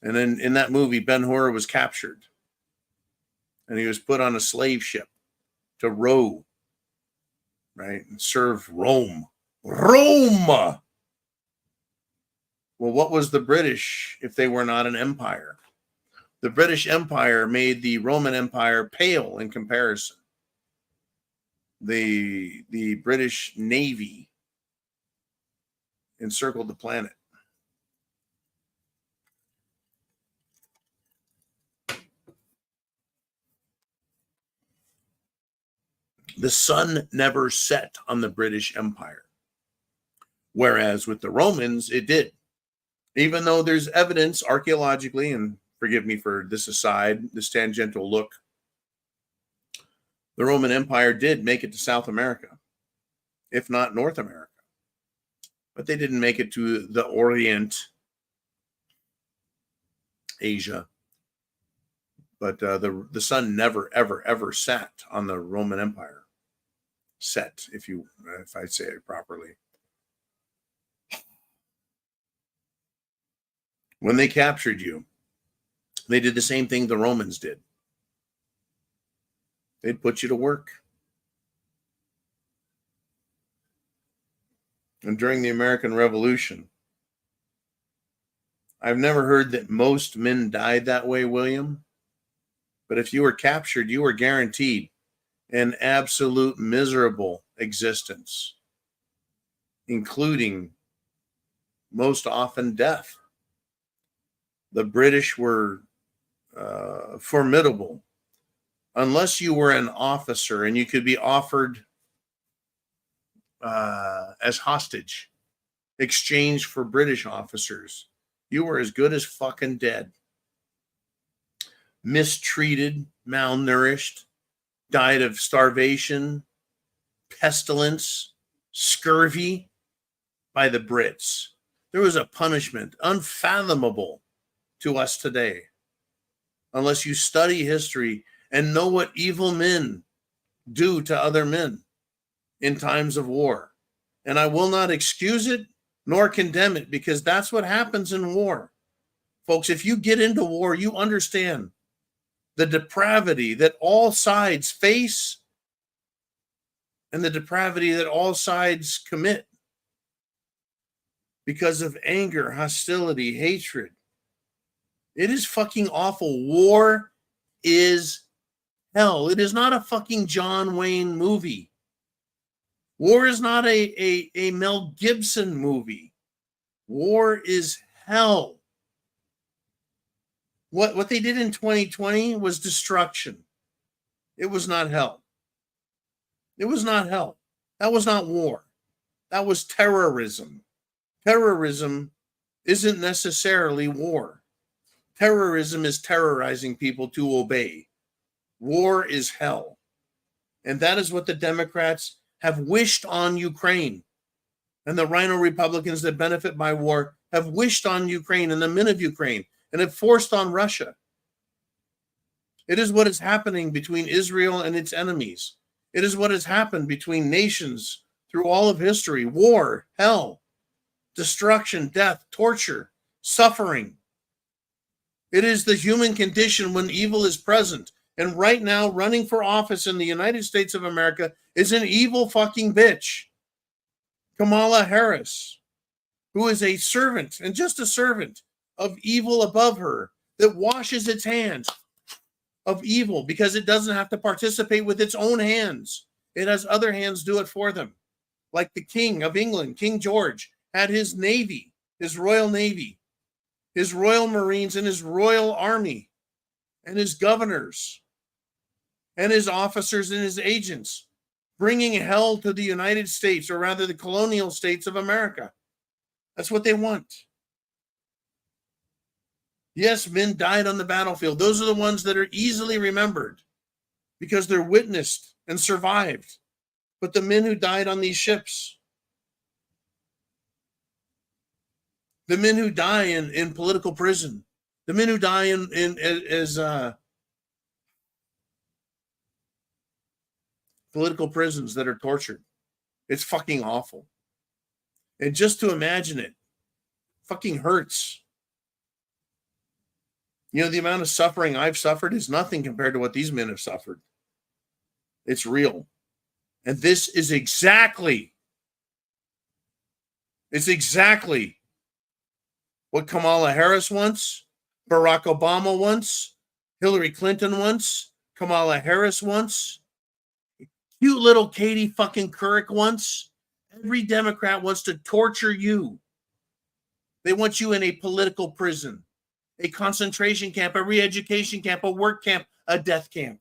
Speaker 2: And then in that movie, Ben-Hur was captured. And he was put on a slave ship to row, right, and serve Rome. Rome! Well, what was the British if they were not an empire? The British Empire made the Roman Empire pale in comparison. The British Navy encircled the planet. The sun never set on the British Empire. Whereas with the Romans, it did. Even though there's evidence archaeologically, and forgive me for this aside, this tangential look, the Roman Empire did make it to South America, if not North America. But they didn't make it to the Orient, Asia. But the sun never, ever, ever sat on the Roman Empire. Set, if I say it properly. When they captured you, they did the same thing the Romans did. They'd put you to work. And during the American Revolution, I've never heard that most men died that way, William. But if you were captured, you were guaranteed an absolute miserable existence, including most often death. The British were formidable. Unless you were an officer and you could be offered as hostage, exchanged for British officers, you were as good as fucking dead. mistreated, malnourished, died of starvation, pestilence, scurvy by the Brits. There was a punishment unfathomable to us today, unless you study history and know what evil men do to other men in times of war. And I will not excuse it nor condemn it, because that's what happens in war. Folks, if you get into war, you understand the depravity that all sides face and the depravity that all sides commit because of anger, hostility, hatred. It is fucking awful. War is hell. It is not a fucking John Wayne movie. War is not a Mel Gibson movie. War is hell. What they did in 2020 was destruction. It was not hell. It was not hell. That was not war. That was terrorism. Terrorism isn't necessarily war. Terrorism is terrorizing people to obey. War is hell. And that is what the Democrats have wished on Ukraine. And the Rhino Republicans that benefit by war have wished on Ukraine and the men of Ukraine and have forced on Russia. It is what is happening between Israel and its enemies. It is what has happened between nations through all of history. War, hell, destruction, death, torture, suffering. It is the human condition when evil is present. And right now, running for office in the United States of America is an evil fucking bitch. Kamala Harris, who is a servant, and just a servant, of evil above her, that washes its hands of evil because it doesn't have to participate with its own hands. It has other hands do it for them. Like the King of England, King George, had his navy, his Royal Navy, his Royal Marines, and his Royal Army, and his governors, and his officers and his agents, bringing hell to the United States, or rather the colonial states of America. That's what they want. Yes, men died on the battlefield. Those are the ones that are easily remembered because they're witnessed and survived. But the men who died on these ships, the men who die in political prison, the men who die as political prisons that are tortured. It's fucking awful. And just to imagine it fucking hurts. You know, the amount of suffering I've suffered is nothing compared to what these men have suffered. It's real. And this is exactly what Kamala Harris wants, Barack Obama wants, Hillary Clinton wants, Kamala Harris wants, cute little Katie fucking Couric wants. Every Democrat wants to torture you. They want you in a political prison, a concentration camp, a re-education camp, a work camp, a death camp.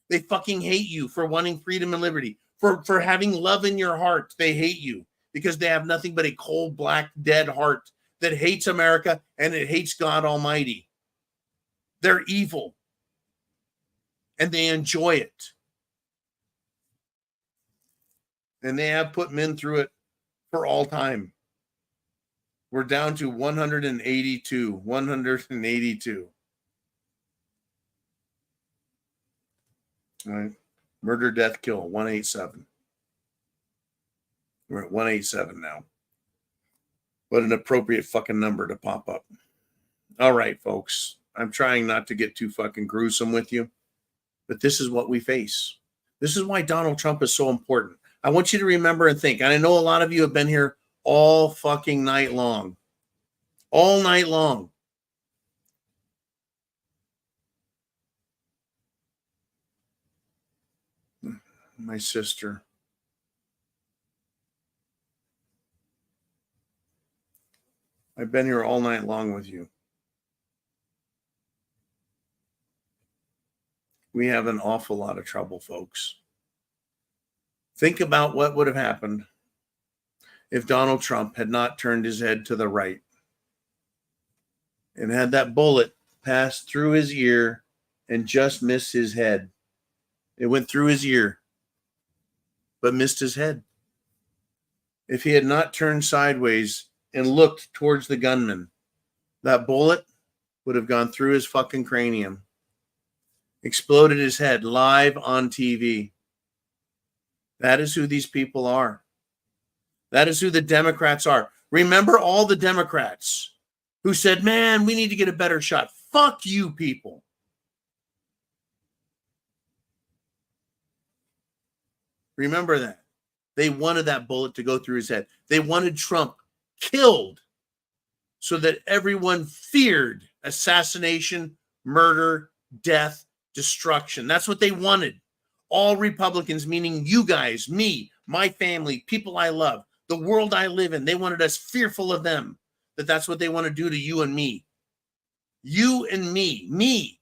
Speaker 2: They fucking hate you for wanting freedom and liberty, for having love in your heart. They hate you because they have nothing but a cold, black, dead heart that hates America and it hates God Almighty. They're evil and they enjoy it. And they have put men through it for all time. We're down to 182. 182. All right. Murder, death, kill, 187. We're at 187 now. What an appropriate fucking number to pop up. All right, folks. I'm trying not to get too fucking gruesome with you, but this is what we face. This is why Donald Trump is so important. I want you to remember and think, and I know a lot of you have been here all fucking night long. All night long. My sister. I've been here all night long with you. We have an awful lot of trouble, folks. Think about what would have happened if Donald Trump had not turned his head to the right and had that bullet pass through his ear and just missed his head. It went through his ear, but missed his head. If he had not turned sideways and looked towards the gunman, that bullet would have gone through his fucking cranium, exploded his head live on TV. That is who these people are. That is who the Democrats are. Remember all the Democrats who said, man, we need to get a better shot. Fuck you people. Remember that. They wanted that bullet to go through his head. They wanted Trump killed so that everyone feared assassination, murder, death, destruction. That's what they wanted. All Republicans, meaning you guys, me, my family, people I love, the world I live in, they wanted us fearful of them. That's what they want to do to you and me. You and me.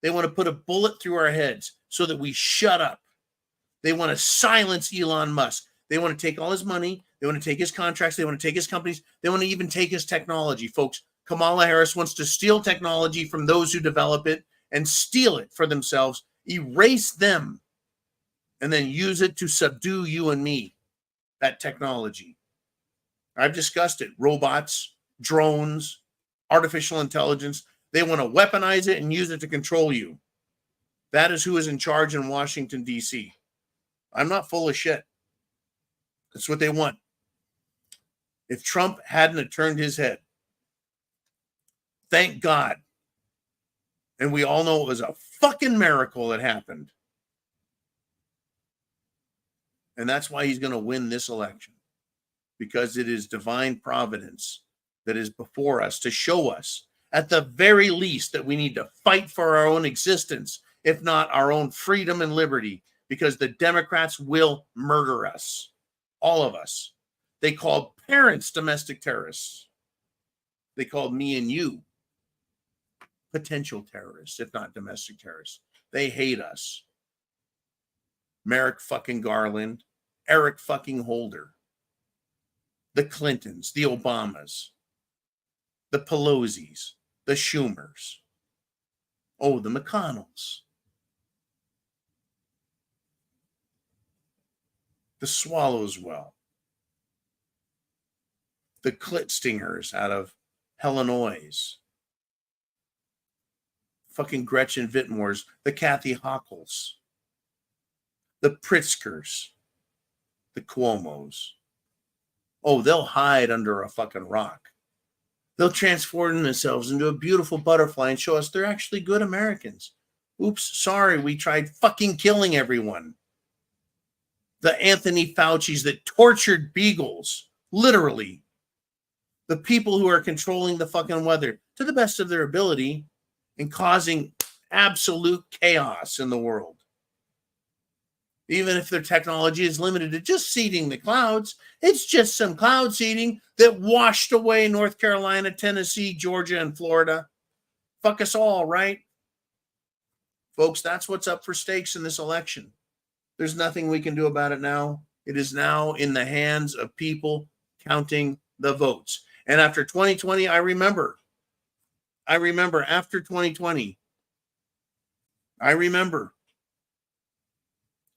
Speaker 2: They want to put a bullet through our heads so that we shut up. They want to silence Elon Musk. They want to take all his money. They want to take his contracts. They want to take his companies. They want to even take his technology. Folks, Kamala Harris wants to steal technology from those who develop it and steal it for themselves, erase them, and then use it to subdue you and me, that technology. I've discussed it. Robots, drones, artificial intelligence. They want to weaponize it and use it to control you. That is who is in charge in Washington, D.C. I'm not full of shit. That's what they want. If Trump hadn't turned his head, thank God. And we all know it was a fucking miracle that happened. And that's why he's going to win this election. Because it is divine providence that is before us to show us, at the very least, that we need to fight for our own existence, if not our own freedom and liberty, because the Democrats will murder us. All of us. They called parents domestic terrorists. They called me and you potential terrorists, if not domestic terrorists. They hate us. Merrick fucking Garland, Eric fucking Holder, the Clintons, the Obamas, the Pelosi's, the Schumers, the McConnells, the Swallowswell, the Klitstingers out of Illinois, fucking Gretchen Whitmores, the Kathy Hochul's, the Pritzkers, the Cuomos. They'll hide under a fucking rock. They'll transform themselves into a beautiful butterfly and show us they're actually good Americans. Oops, sorry, we tried fucking killing everyone. The Anthony Fauci's that tortured beagles, literally. The people who are controlling the fucking weather to the best of their ability and causing absolute chaos in the world. Even if their technology is limited to just seeding the clouds, it's just some cloud seeding that washed away North Carolina, Tennessee, Georgia, and Florida. Fuck us all, right? Folks, that's what's up for stakes in this election. There's nothing we can do about it now. It is now in the hands of people counting the votes. And after 2020, I remember after 2020,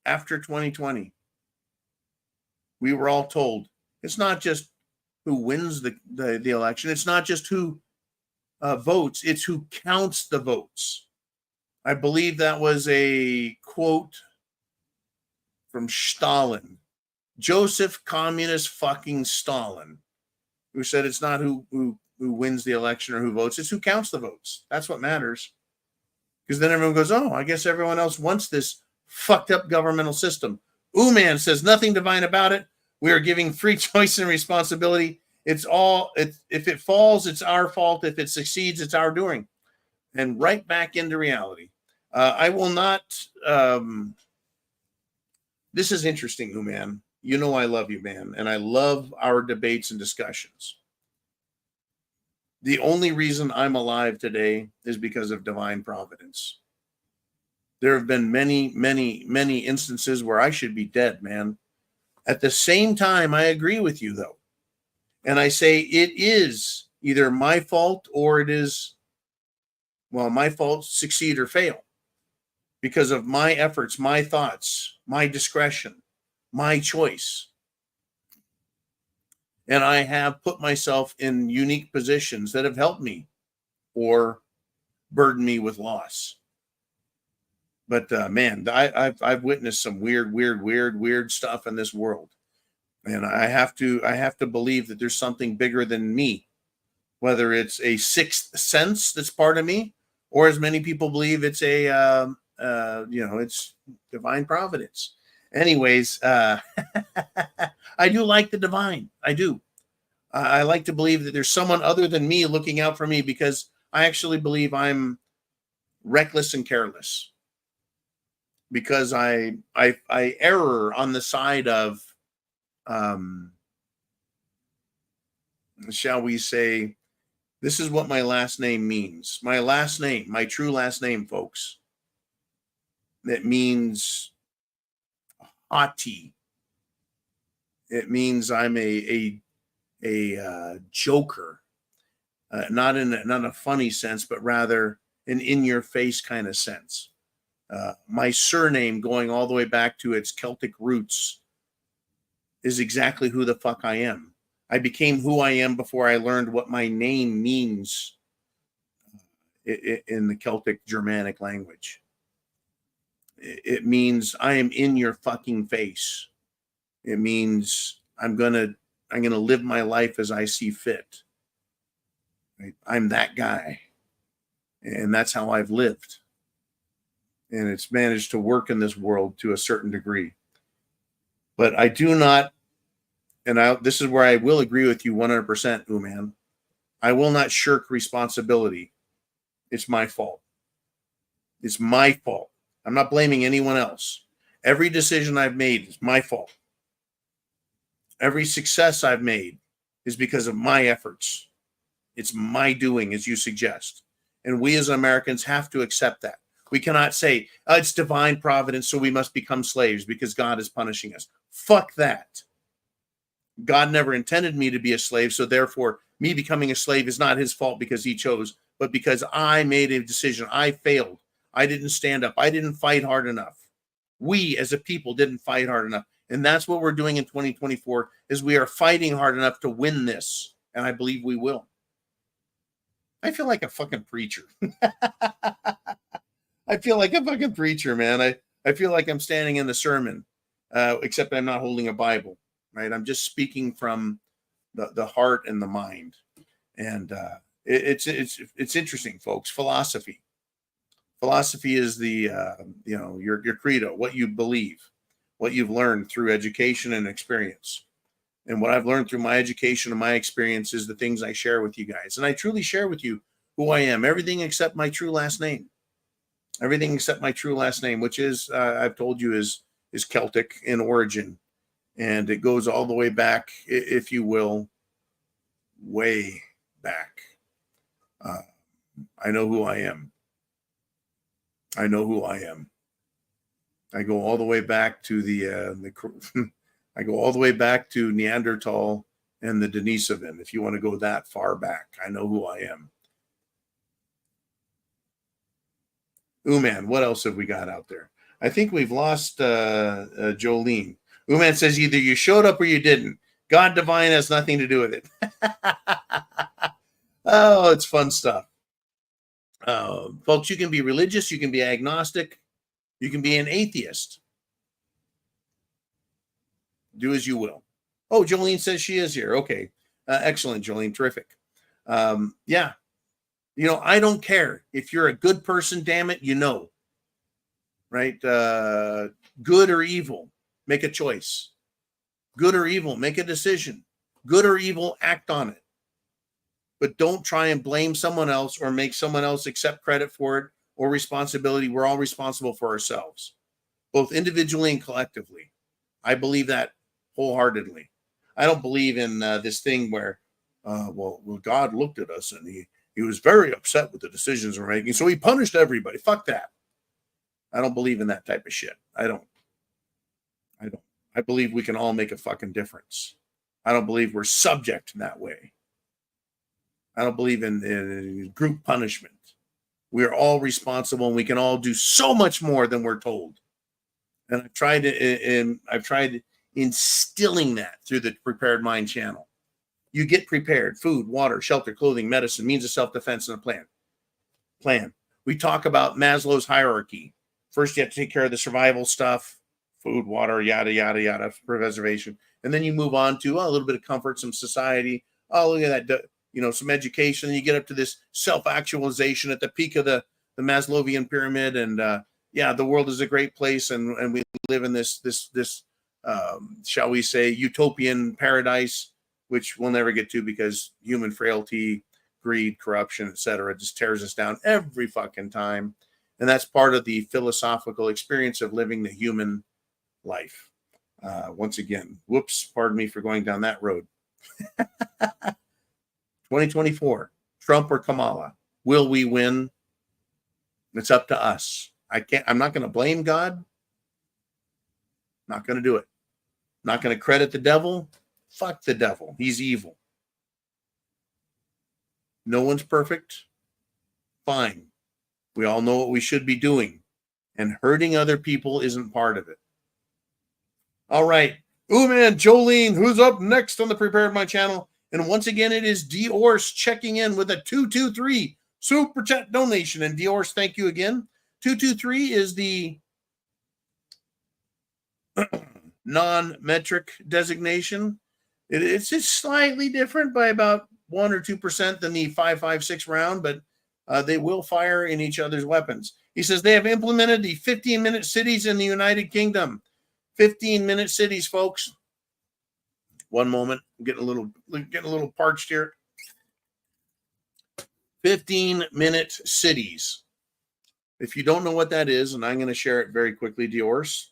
Speaker 2: after 2020, we were all told it's not just who wins the election. It's not just who votes. It's who counts the votes. I believe that was a quote from Stalin, Joseph Communist fucking Stalin, who said it's not who wins the election or who votes. It's who counts the votes. That's what matters. Because then everyone goes, I guess everyone else wants this fucked up governmental system. Man says nothing divine about it. We are giving free choice and responsibility. If it falls, it's our fault. If it succeeds, it's our doing. And right back into reality. I will not. This is interesting, man. You know I love you, man. And I love our debates and discussions. The only reason I'm alive today is because of divine providence. There have been many, many, many instances where I should be dead, man. At the same time, I agree with you, though. And I say it is either my fault or it is, my fault, succeed or fail. because of my efforts, my thoughts, my discretion, my choice. And I have put myself in unique positions that have helped me or burdened me with loss. But man, I've witnessed some weird stuff in this world, and I have to believe that there's something bigger than me, whether it's a sixth sense that's part of me, or as many people believe it's it's divine providence. Anyways, I do like the divine. I do. I like to believe that there's someone other than me looking out for me, because I actually believe I'm reckless and careless, because I err on the side of, shall we say, this is what my last name means. My last name, my true last name, folks, that means haughty. It means I'm a joker, not in a funny sense, but rather an in-your-face kind of sense. My surname, going all the way back to its Celtic roots, is exactly who the fuck I am. I became who I am before I learned what my name means in the Celtic Germanic language. It means I am in your fucking face. It means I'm gonna live my life as I see fit. Right? I'm that guy, and that's how I've lived. And it's managed to work in this world to a certain degree. But I do not, and this is where I will agree with you 100%, Uman. I will not shirk responsibility. It's my fault. It's my fault. I'm not blaming anyone else. Every decision I've made is my fault. Every success I've made is because of my efforts. It's my doing, as you suggest. And we as Americans have to accept that. We cannot say, it's divine providence, so we must become slaves because God is punishing us. Fuck that. God never intended me to be a slave, so therefore me becoming a slave is not his fault because he chose, but because I made a decision. I failed. I didn't stand up. I didn't fight hard enough. We as a people didn't fight hard enough. And that's what we're doing in 2024, is we are fighting hard enough to win this. And I believe we will. I feel like a fucking preacher. I feel like a fucking preacher, man. I feel like I'm standing in the sermon, except I'm not holding a Bible, right? I'm just speaking from the heart and the mind. And it's interesting, folks. Philosophy is the your credo, what you believe, what you've learned through education and experience. And what I've learned through my education and my experience is the things I share with you guys. And I truly share with you who I am, everything except my true last name. Everything except my true last name, which is, I've told you, is Celtic in origin. And it goes all the way back, if you will, way back. I know who I am. I know who I am. I go all the way back to I go all the way back to Neanderthal and the Denisovan. If you want to go that far back, I know who I am. Uman, what else have we got out there? I think we've lost Jolene. Uman says either you showed up or you didn't. God divine has nothing to do with it. Oh, it's fun stuff. Folks, you can be religious, you can be agnostic, you can be an atheist. Do as you will. Oh, Jolene says she is here. Okay. Excellent, Jolene. Terrific. Yeah. I don't care. If you're a good person, damn it, right? Good or evil, make a choice. Good or evil, make a decision. Good or evil, act on it. But don't try and blame someone else or make someone else accept credit for it or responsibility. We're all responsible for ourselves, both individually and collectively. I believe that wholeheartedly. I don't believe in this thing where, well, God looked at us and he was very upset with the decisions we're making, so he punished everybody. Fuck that. I don't believe in that type of shit. I don't. I believe we can all make a fucking difference. I don't believe we're subject in that way. I don't believe in group punishment. We're all responsible, and we can all do so much more than we're told. And I've tried instilling that through the Prepared Mind channel. You get prepared: food, water, shelter, clothing, medicine, means of self-defense, and a plan. We talk about Maslow's hierarchy. First, you have to take care of the survival stuff, food, water, yada, yada, yada, for preservation. And then you move on to a little bit of comfort, some society. Oh, look at that, some education. And you get up to this self-actualization at the peak of the Maslowian pyramid. And the world is a great place. And we live in this shall we say, utopian paradise, which we'll never get to because human frailty, greed, corruption, etc. just tears us down every fucking time. And that's part of the philosophical experience of living the human life. Once again, whoops, pardon me for going down that road. 2024, Trump or Kamala, will we win? It's up to us. I'm not going to blame God. Not going to do it. Not going to credit the devil. Fuck the devil. He's evil. No one's perfect. Fine. We all know what we should be doing. And hurting other people isn't part of it. All right. Ooh, man, Jolene, who's up next on the Prepared Mind channel? And once again, it is Diorce checking in with a 223 super chat donation. And Diorce, thank you again. 223 is the non-metric designation. It's just slightly different by about 1 or 2% than the 5.56 round, but they will fire in each other's weapons. He says they have implemented the 15-minute cities in the United Kingdom. 15-minute cities, folks. One moment, I'm getting a little parched here. 15-minute cities. If you don't know what that is, and I'm going to share it very quickly, Diorce,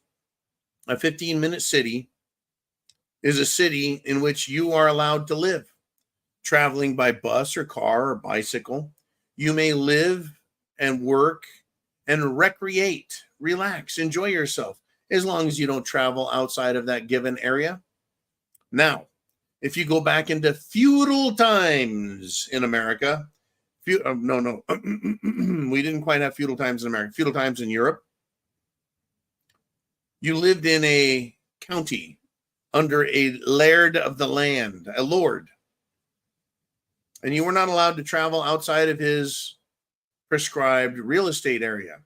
Speaker 2: a 15-minute city is a city in which you are allowed to live, traveling by bus or car or bicycle. You may live and work and recreate, relax, enjoy yourself, as long as you don't travel outside of that given area. Now, if you go back into feudal times in America, we didn't quite have feudal times in America, feudal times in Europe, you lived in a county under a laird of the land, a lord, and you were not allowed to travel outside of his prescribed real estate area.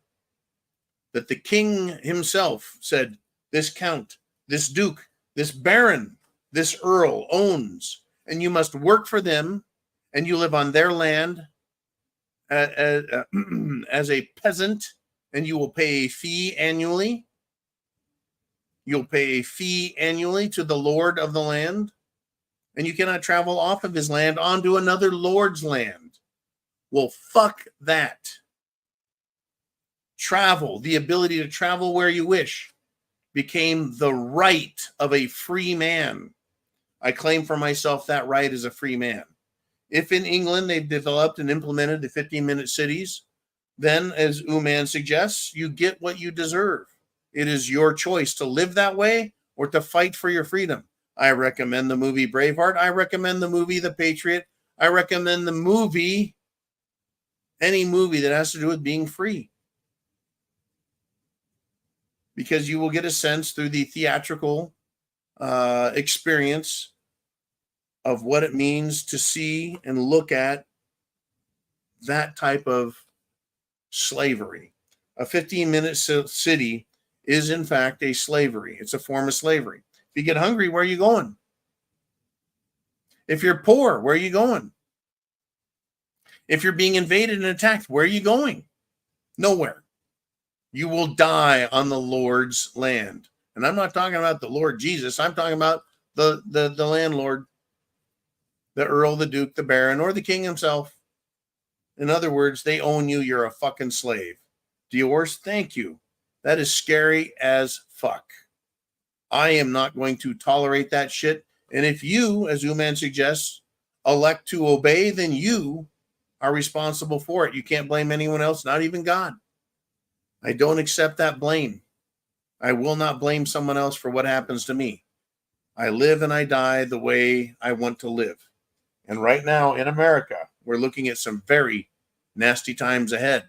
Speaker 2: That the king himself said, this count, this duke, this baron, this earl owns, and you must work for them, and you live on their land as a peasant, and you will pay a fee annually. You'll pay a fee annually to the lord of the land, and you cannot travel off of his land onto another lord's land. Well, fuck that. Travel, the ability to travel where you wish, became the right of a free man. I claim for myself that right as a free man. If in England they've developed and implemented the 15-minute cities, then, as Uman suggests, you get what you deserve. It is your choice to live that way or to fight for your freedom. I recommend the movie Braveheart. I recommend the movie The Patriot. I recommend the movie, any movie that has to do with being free. Because you will get a sense through the theatrical experience of what it means to see and look at that type of slavery. A 15-minute city is, in fact, a slavery. It's a form of slavery. If you get hungry, where are you going? If you're poor, where are you going? If you're being invaded and attacked, where are you going? Nowhere. You will die on the Lord's land. And I'm not talking about the Lord Jesus. I'm talking about the landlord, the earl, the duke, the baron, or the king himself. In other words, they own you. You're a fucking slave. Diorce, thank you. That is scary as fuck. I am not going to tolerate that shit. And if you, as Uman suggests, elect to obey, then you are responsible for it. You can't blame anyone else, not even God. I don't accept that blame. I will not blame someone else for what happens to me. I live and I die the way I want to live. And right now in America, we're looking at some very nasty times ahead.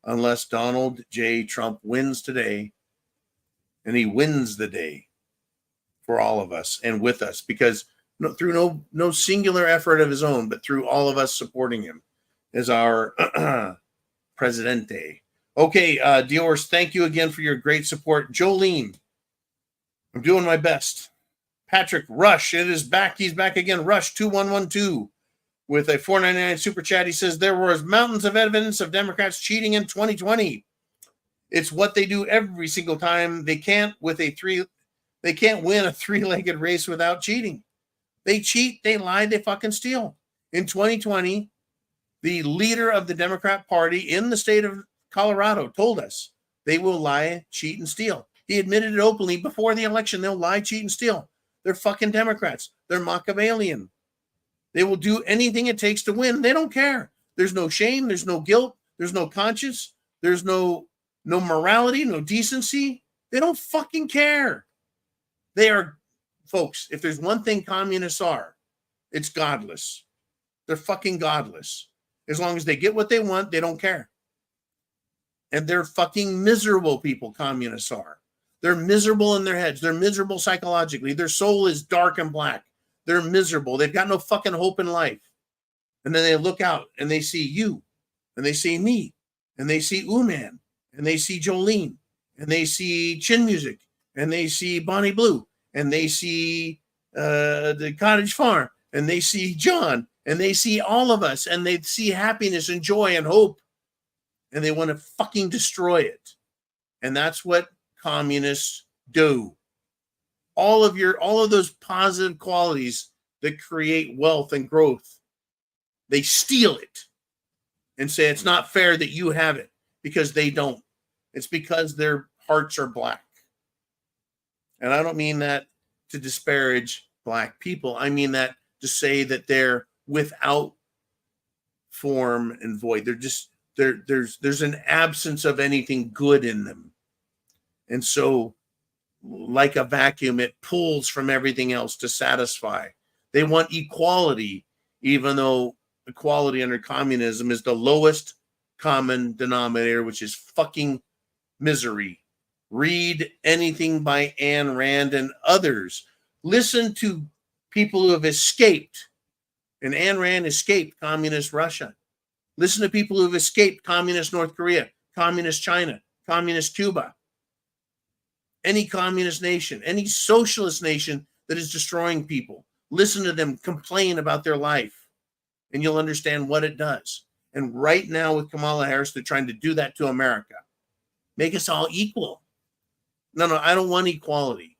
Speaker 2: unless Donald J. Trump wins today, and he wins the day for all of us and with us, because through no singular effort of his own, but through all of us supporting him as our presidente. Okay, Dior, thank you again for your great support. Jolene, I'm doing my best. Patrick Rush, it is back. He's back again. Rush 2112 with a $4.99 super chat. He says there was mountains of evidence of Democrats cheating in 2020. It's what they do every single time. They can't win a three-legged race without cheating. They cheat, they lie, they fucking steal. In 2020, the leader of the Democrat Party in the state of Colorado told us they will lie, cheat, and steal. He admitted it openly before the election. They'll lie, cheat, and steal. They're fucking Democrats. They're Machiavellian. They will do anything it takes to win. They don't care. There's no shame. There's no guilt. There's no conscience. There's no morality, no decency. They don't fucking care. They are, folks, if there's one thing communists are, it's godless. They're fucking godless. As long as they get what they want, they don't care. And they're fucking miserable people, communists are. They're miserable in their heads. They're miserable psychologically. Their soul is dark and black. They're miserable. They've got no fucking hope in life. And then they look out and they see you, and they see me, and they see Uman, and they see Jolene, and they see Chin Music, and they see Bonnie Blue, and they see the Cottage Farm, and they see John, and they see all of us, and they see happiness and joy and hope, and they want to fucking destroy it. And that's what communists do. All of those positive qualities that create wealth and growth, they steal it and say it's not fair that you have it, because they don't. It's because their hearts are black. And I don't mean that to disparage black people. I mean that to say that they're without form and void. They're just, there's an absence of anything good in them. And so, like a vacuum, it pulls from everything else to satisfy. They want equality, even though equality under communism is the lowest common denominator, which is fucking misery. Read anything by Ayn Rand and others. Listen to people who have escaped. And Ayn Rand escaped communist Russia. Listen to people who have escaped communist North Korea, communist China, communist Cuba. Any communist nation, any socialist nation that is destroying people. Listen to them complain about their life, and you'll understand what it does. And right now with Kamala Harris, they're trying to do that to America. Make us all equal. No, I don't want equality,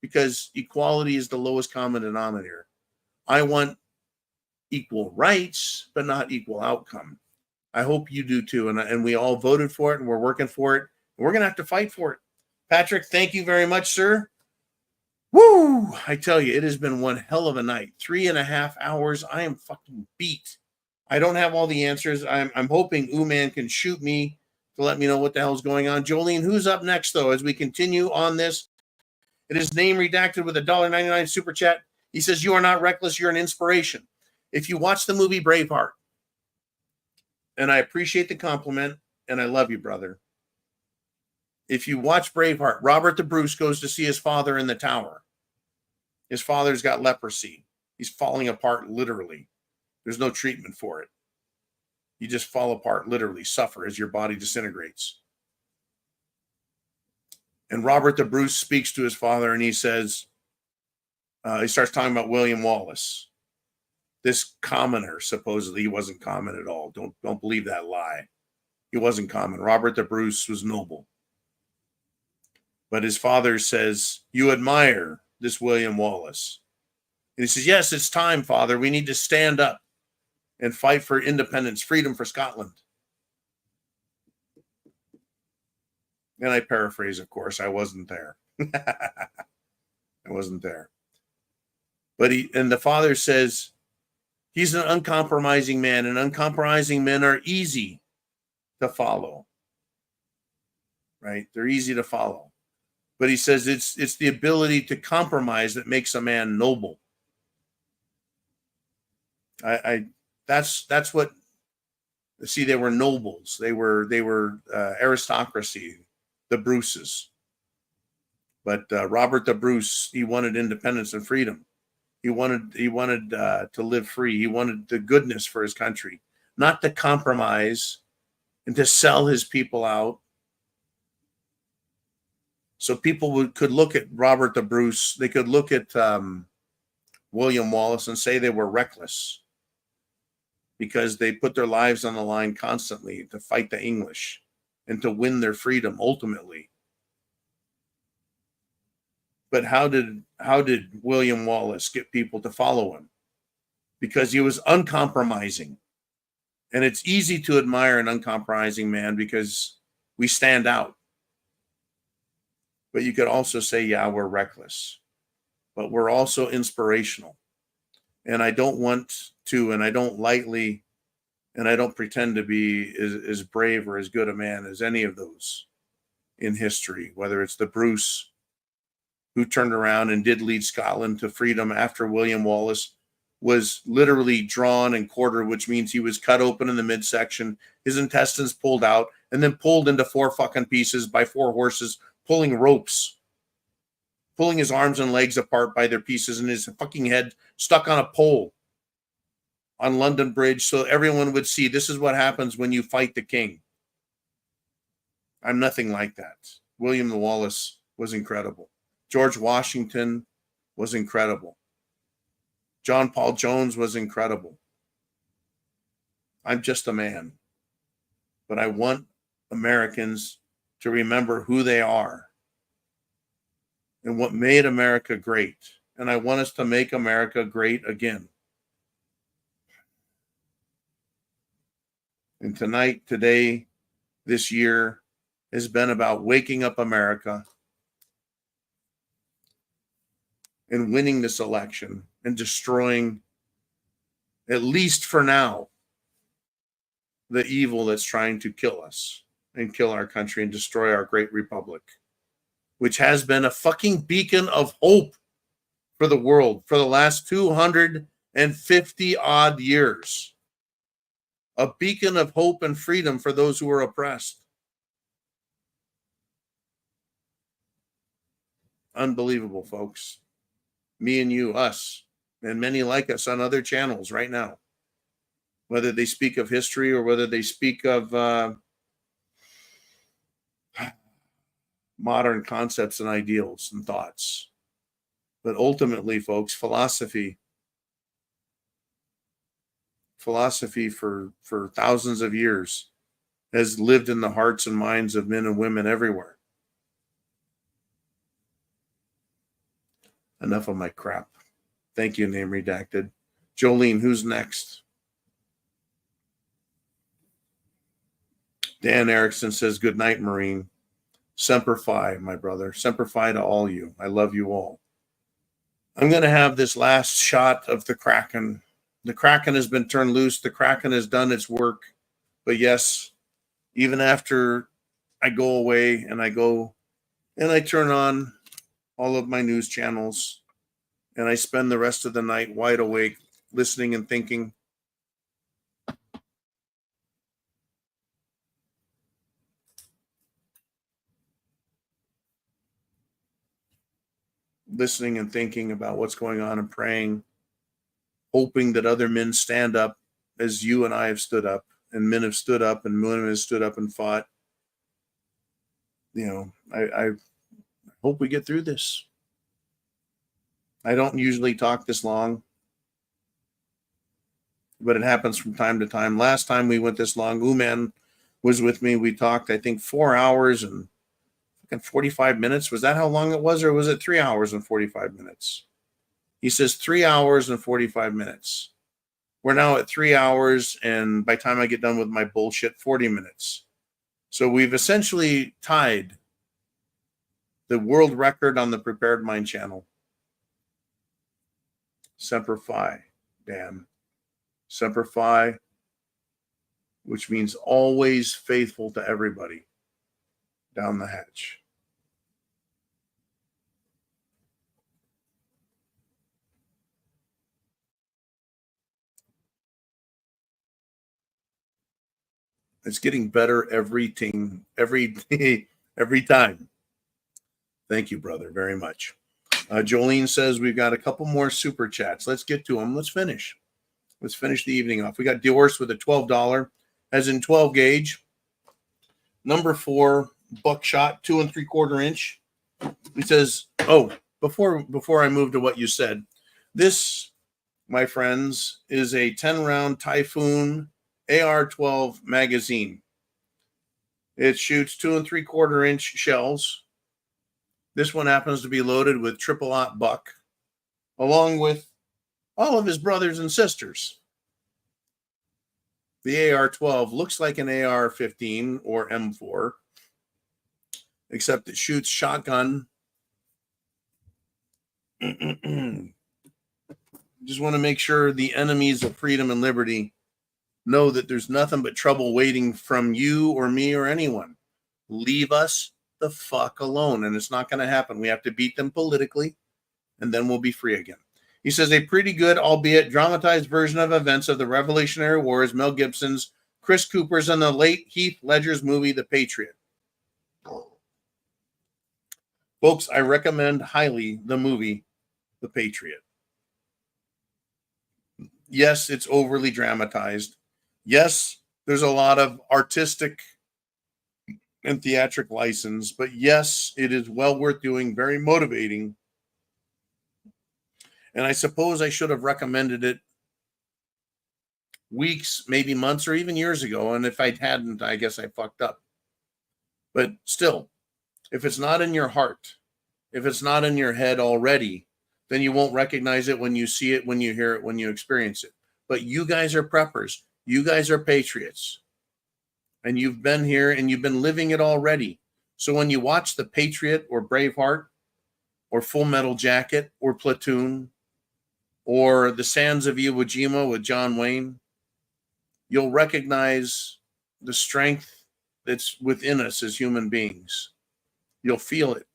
Speaker 2: because equality is the lowest common denominator. I want equal rights, but not equal outcome. I hope you do too. And we all voted for it, and we're working for it. And we're going to have to fight for it. Patrick, thank you very much, sir. Woo! I tell you, it has been one hell of a night. 3.5 hours. I am fucking beat. I don't have all the answers. I'm hoping Uman can shoot me to let me know what the hell is going on. Jolene, who's up next, though, as we continue on this? It is name redacted with a $1.99 super chat. He says, you are not reckless. You're an inspiration. If you watch the movie Braveheart, and I appreciate the compliment, and I love you, brother. If you watch Braveheart, Robert the Bruce goes to see his father in the tower. His father's got leprosy. He's falling apart literally. There's no treatment for it. You just fall apart, literally suffer as your body disintegrates. And Robert the Bruce speaks to his father, and he says, he starts talking about William Wallace. This commoner, supposedly he wasn't common at all. Don't believe that lie. He wasn't common. Robert the Bruce was noble. But his father says, you admire this William Wallace. And he says, yes, it's time, Father. We need to stand up and fight for independence, freedom for Scotland. And I paraphrase, of course. I wasn't there. I wasn't there. But the father says, he's an uncompromising man, and uncompromising men are easy to follow. Right? They're easy to follow. But he says it's the ability to compromise that makes a man noble. That's what See, they were nobles. They were aristocracy, the Bruces. But Robert the Bruce, he wanted independence and freedom. He wanted to live free. He wanted the goodness for his country, not to compromise and to sell his people out. So people could look at Robert the Bruce. They could look at William Wallace and say they were reckless because they put their lives on the line constantly to fight the English and to win their freedom ultimately. But how did William Wallace get people to follow him? Because he was uncompromising. And it's easy to admire an uncompromising man because we stand out. But you could also say, yeah, we're reckless. But we're also inspirational. And I don't want to, and I don't lightly, and I don't pretend to be as brave or as good a man as any of those in history, whether it's the Bruce, who turned around and did lead Scotland to freedom after William Wallace was literally drawn and quartered, which means he was cut open in the midsection, his intestines pulled out, and then pulled into 4 fucking pieces by 4 horses, pulling ropes, pulling his arms and legs apart by their pieces, and his fucking head stuck on a pole on London Bridge so everyone would see this is what happens when you fight the king. I'm nothing like that. William Wallace was incredible. George Washington was incredible. John Paul Jones was incredible. I'm just a man. But I want Americans to remember who they are and what made America great. And I want us to make America great again. And tonight, today, this year has been about waking up America and winning this election and destroying, at least for now, the evil that's trying to kill us and kill our country and destroy our great republic, which has been a fucking beacon of hope for the world for the last 250 odd years. A beacon of hope and freedom for those who are oppressed. Unbelievable, folks. Me and you, us, and many like us on other channels right now, whether they speak of history or whether they speak of modern concepts and ideals and thoughts. But ultimately, folks, philosophy for thousands of years has lived in the hearts and minds of men and women everywhere. Enough of my crap. Thank you, name redacted. Jolene, who's next? Dan Erickson says, good night, Marine. Semper Fi, my brother. Semper Fi to all you. I love you all. I'm going to have this last shot of the Kraken. The Kraken has been turned loose. The Kraken has done its work. But yes, even after I go away and I go and I turn on all of my news channels and I spend the rest of the night wide awake, listening and thinking, about what's going on and praying, hoping that other men stand up as you and I have stood up, and men have stood up and women have stood up and fought. You know, I hope we get through this. I don't usually talk this long, but it happens from time to time. Last time we went this long, Uman was with me. We talked, I think, 4 hours and 45 minutes. Was that how long it was, or was it 3 hours and 45 minutes? He says 3 hours and 45 minutes. We're now at 3 hours, and by the time I get done with my bullshit, 40 minutes. So we've essentially tied the world record on the Prepared Mind channel. Semper Fi, Dan. Semper Fi, which means always faithful to everybody. Down the hatch. It's getting better every time. Thank you, brother, very much. Jolene says we've got a couple more super chats. Let's get to them. Let's finish the evening off. We got Diorce with a $12, as in 12 gauge. Number 4 buckshot, 2 3/4 inch. He says, oh, before I move to what you said, this, my friends, is a 10-round Typhoon AR-12 magazine. It shoots 2 3/4 inch shells. This one happens to be loaded with triple-aught buck, along with all of his brothers and sisters. The AR-12 looks like an AR-15 or M4, except it shoots shotgun. Just want to make sure the enemies of freedom and liberty know that there's nothing but trouble waiting from you or me or anyone. Leave us the fuck alone, and it's not going to happen. We have to beat them politically, and then we'll be free again. He says a pretty good, albeit dramatized version of events of the Revolutionary War is Mel Gibson's, Chris Cooper's, and the late Heath Ledger's movie, The Patriot. Folks, I recommend highly the movie, The Patriot. Yes, it's overly dramatized. Yes, there's a lot of artistic and theatric license, but yes, it is well worth doing, very motivating. And I suppose I should have recommended it weeks, maybe months, or even years ago. And if I hadn't, I guess I fucked up. But still, if it's not in your heart, if it's not in your head already, then you won't recognize it when you see it, when you hear it, when you experience it. But you guys are preppers. You guys are patriots. And you've been here and you've been living it already. So when you watch The Patriot or Braveheart or Full Metal Jacket or Platoon or The Sands of Iwo Jima with John Wayne, you'll recognize the strength that's within us as human beings. You'll feel it.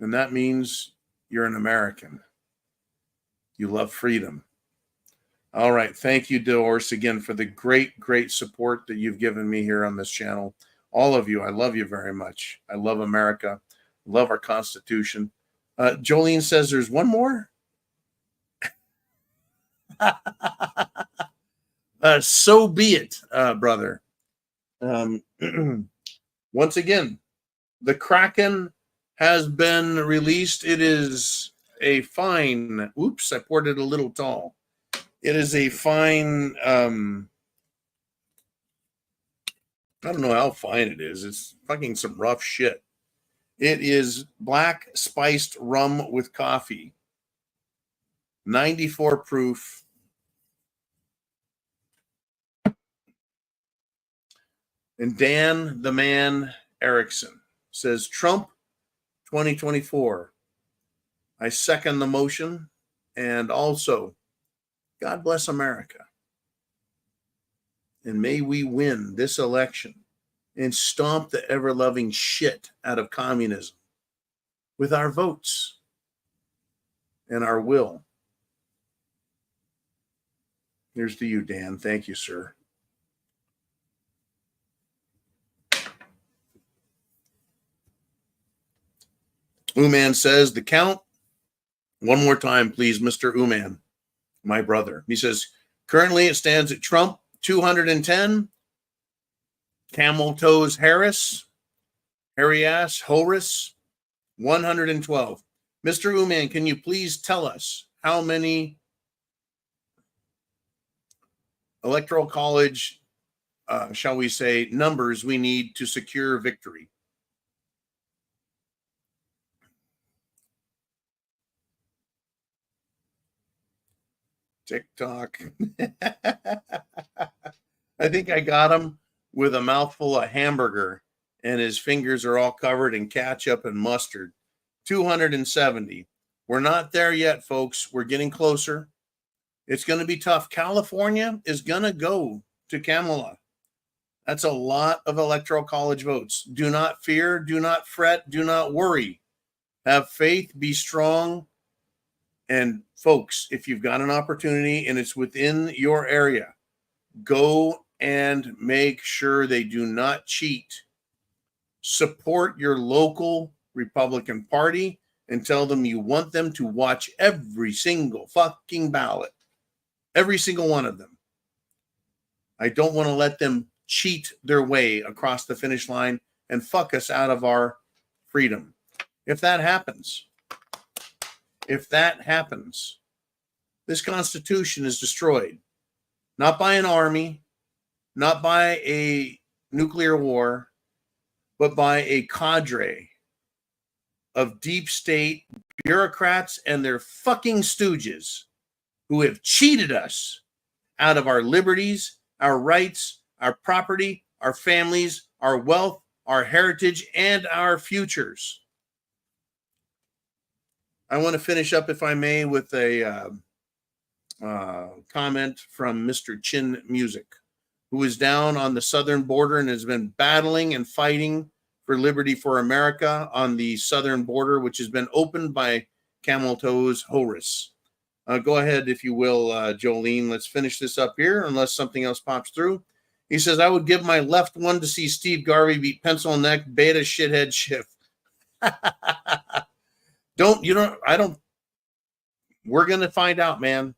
Speaker 2: And that means you're an American. You love freedom. All right. Thank you, Diorce, again, for the great, great support that you've given me here on this channel. All of you, I love you very much. I love America. Love our Constitution. Jolene says there's one more. So be it, brother. Once again, the Kraken has been released. It is a fine. Oops, I poured it a little tall. It is a fine. I don't know how fine it is. It's fucking some rough shit. It is black spiced rum with coffee. 94 proof. And Dan the Man Erickson says, Trump 2024. I second the motion. And also, God bless America. And may we win this election and stomp the ever-loving shit out of communism with our votes and our will. Here's to you, Dan. Thank you, sir. Uman says, the count. One more time, please, Mr. Uman, my brother. He says, currently it stands at Trump, 210. Camel Toes Harris, Hairy Ass Horace, 112. Mr. Uman, can you please tell us how many electoral college, shall we say, numbers we need to secure victory? TikTok. I think I got him with a mouthful of hamburger and his fingers are all covered in ketchup and mustard. 270. We're not there yet, folks. We're getting closer. It's going to be tough. California is going to go to Kamala. That's a lot of electoral college votes. Do not fear. Do not fret. Do not worry. Have faith. Be strong. And folks, if you've got an opportunity and it's within your area, go and make sure they do not cheat. Support your local Republican Party and tell them you want them to watch every single fucking ballot. Every single one of them. I don't want to let them cheat their way across the finish line and fuck us out of our freedom. If that happens, this Constitution is destroyed. Not by an army, not by a nuclear war, but by a cadre of deep state bureaucrats and their fucking stooges who have cheated us out of our liberties, our rights, our property, our families, our wealth, our heritage, and our futures. I want to finish up, if I may, with a comment from Mr. Chin Music, who is down on the southern border and has been battling and fighting for liberty for America on the southern border, which has been opened by Camel Toes Horus. Go ahead, if you will, Jolene. Let's finish this up here, unless something else pops through. He says, I would give my left one to see Steve Garvey beat pencil neck beta shithead Schiff. We're going to find out, man.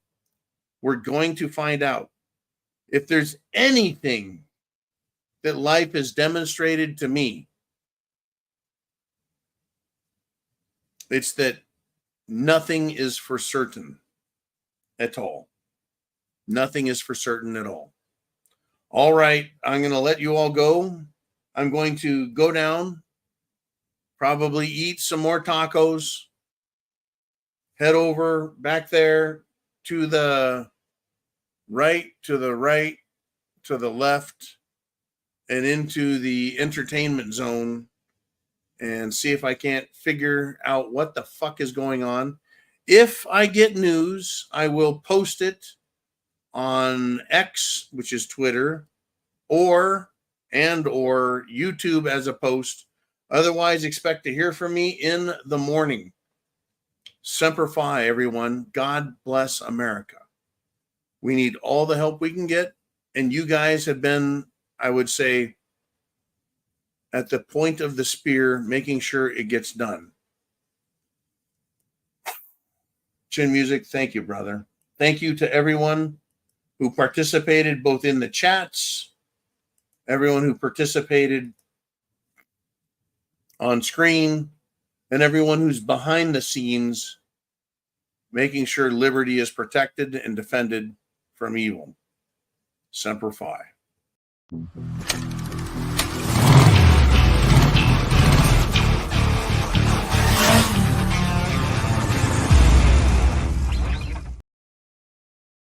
Speaker 2: We're going to find out. If there's anything that life has demonstrated to me, it's that nothing is for certain at all. Nothing is for certain at all. All right, I'm going to let you all go. I'm going to go down, probably eat some more tacos, head over back there to the right, to the left, and into the entertainment zone and see if I can't figure out what the fuck is going on. If I get news, I will post it on X, which is Twitter, or YouTube as a post. Otherwise, expect to hear from me in the morning. Semper Fi, everyone. God bless America. We need all the help we can get, and you guys have been, I would say, at the point of the spear, making sure it gets done. Chin Music, thank you, brother. Thank you to everyone who participated both in the chats, everyone who participated on screen, and everyone who's behind the scenes, making sure liberty is protected and defended from evil. Semper Fi.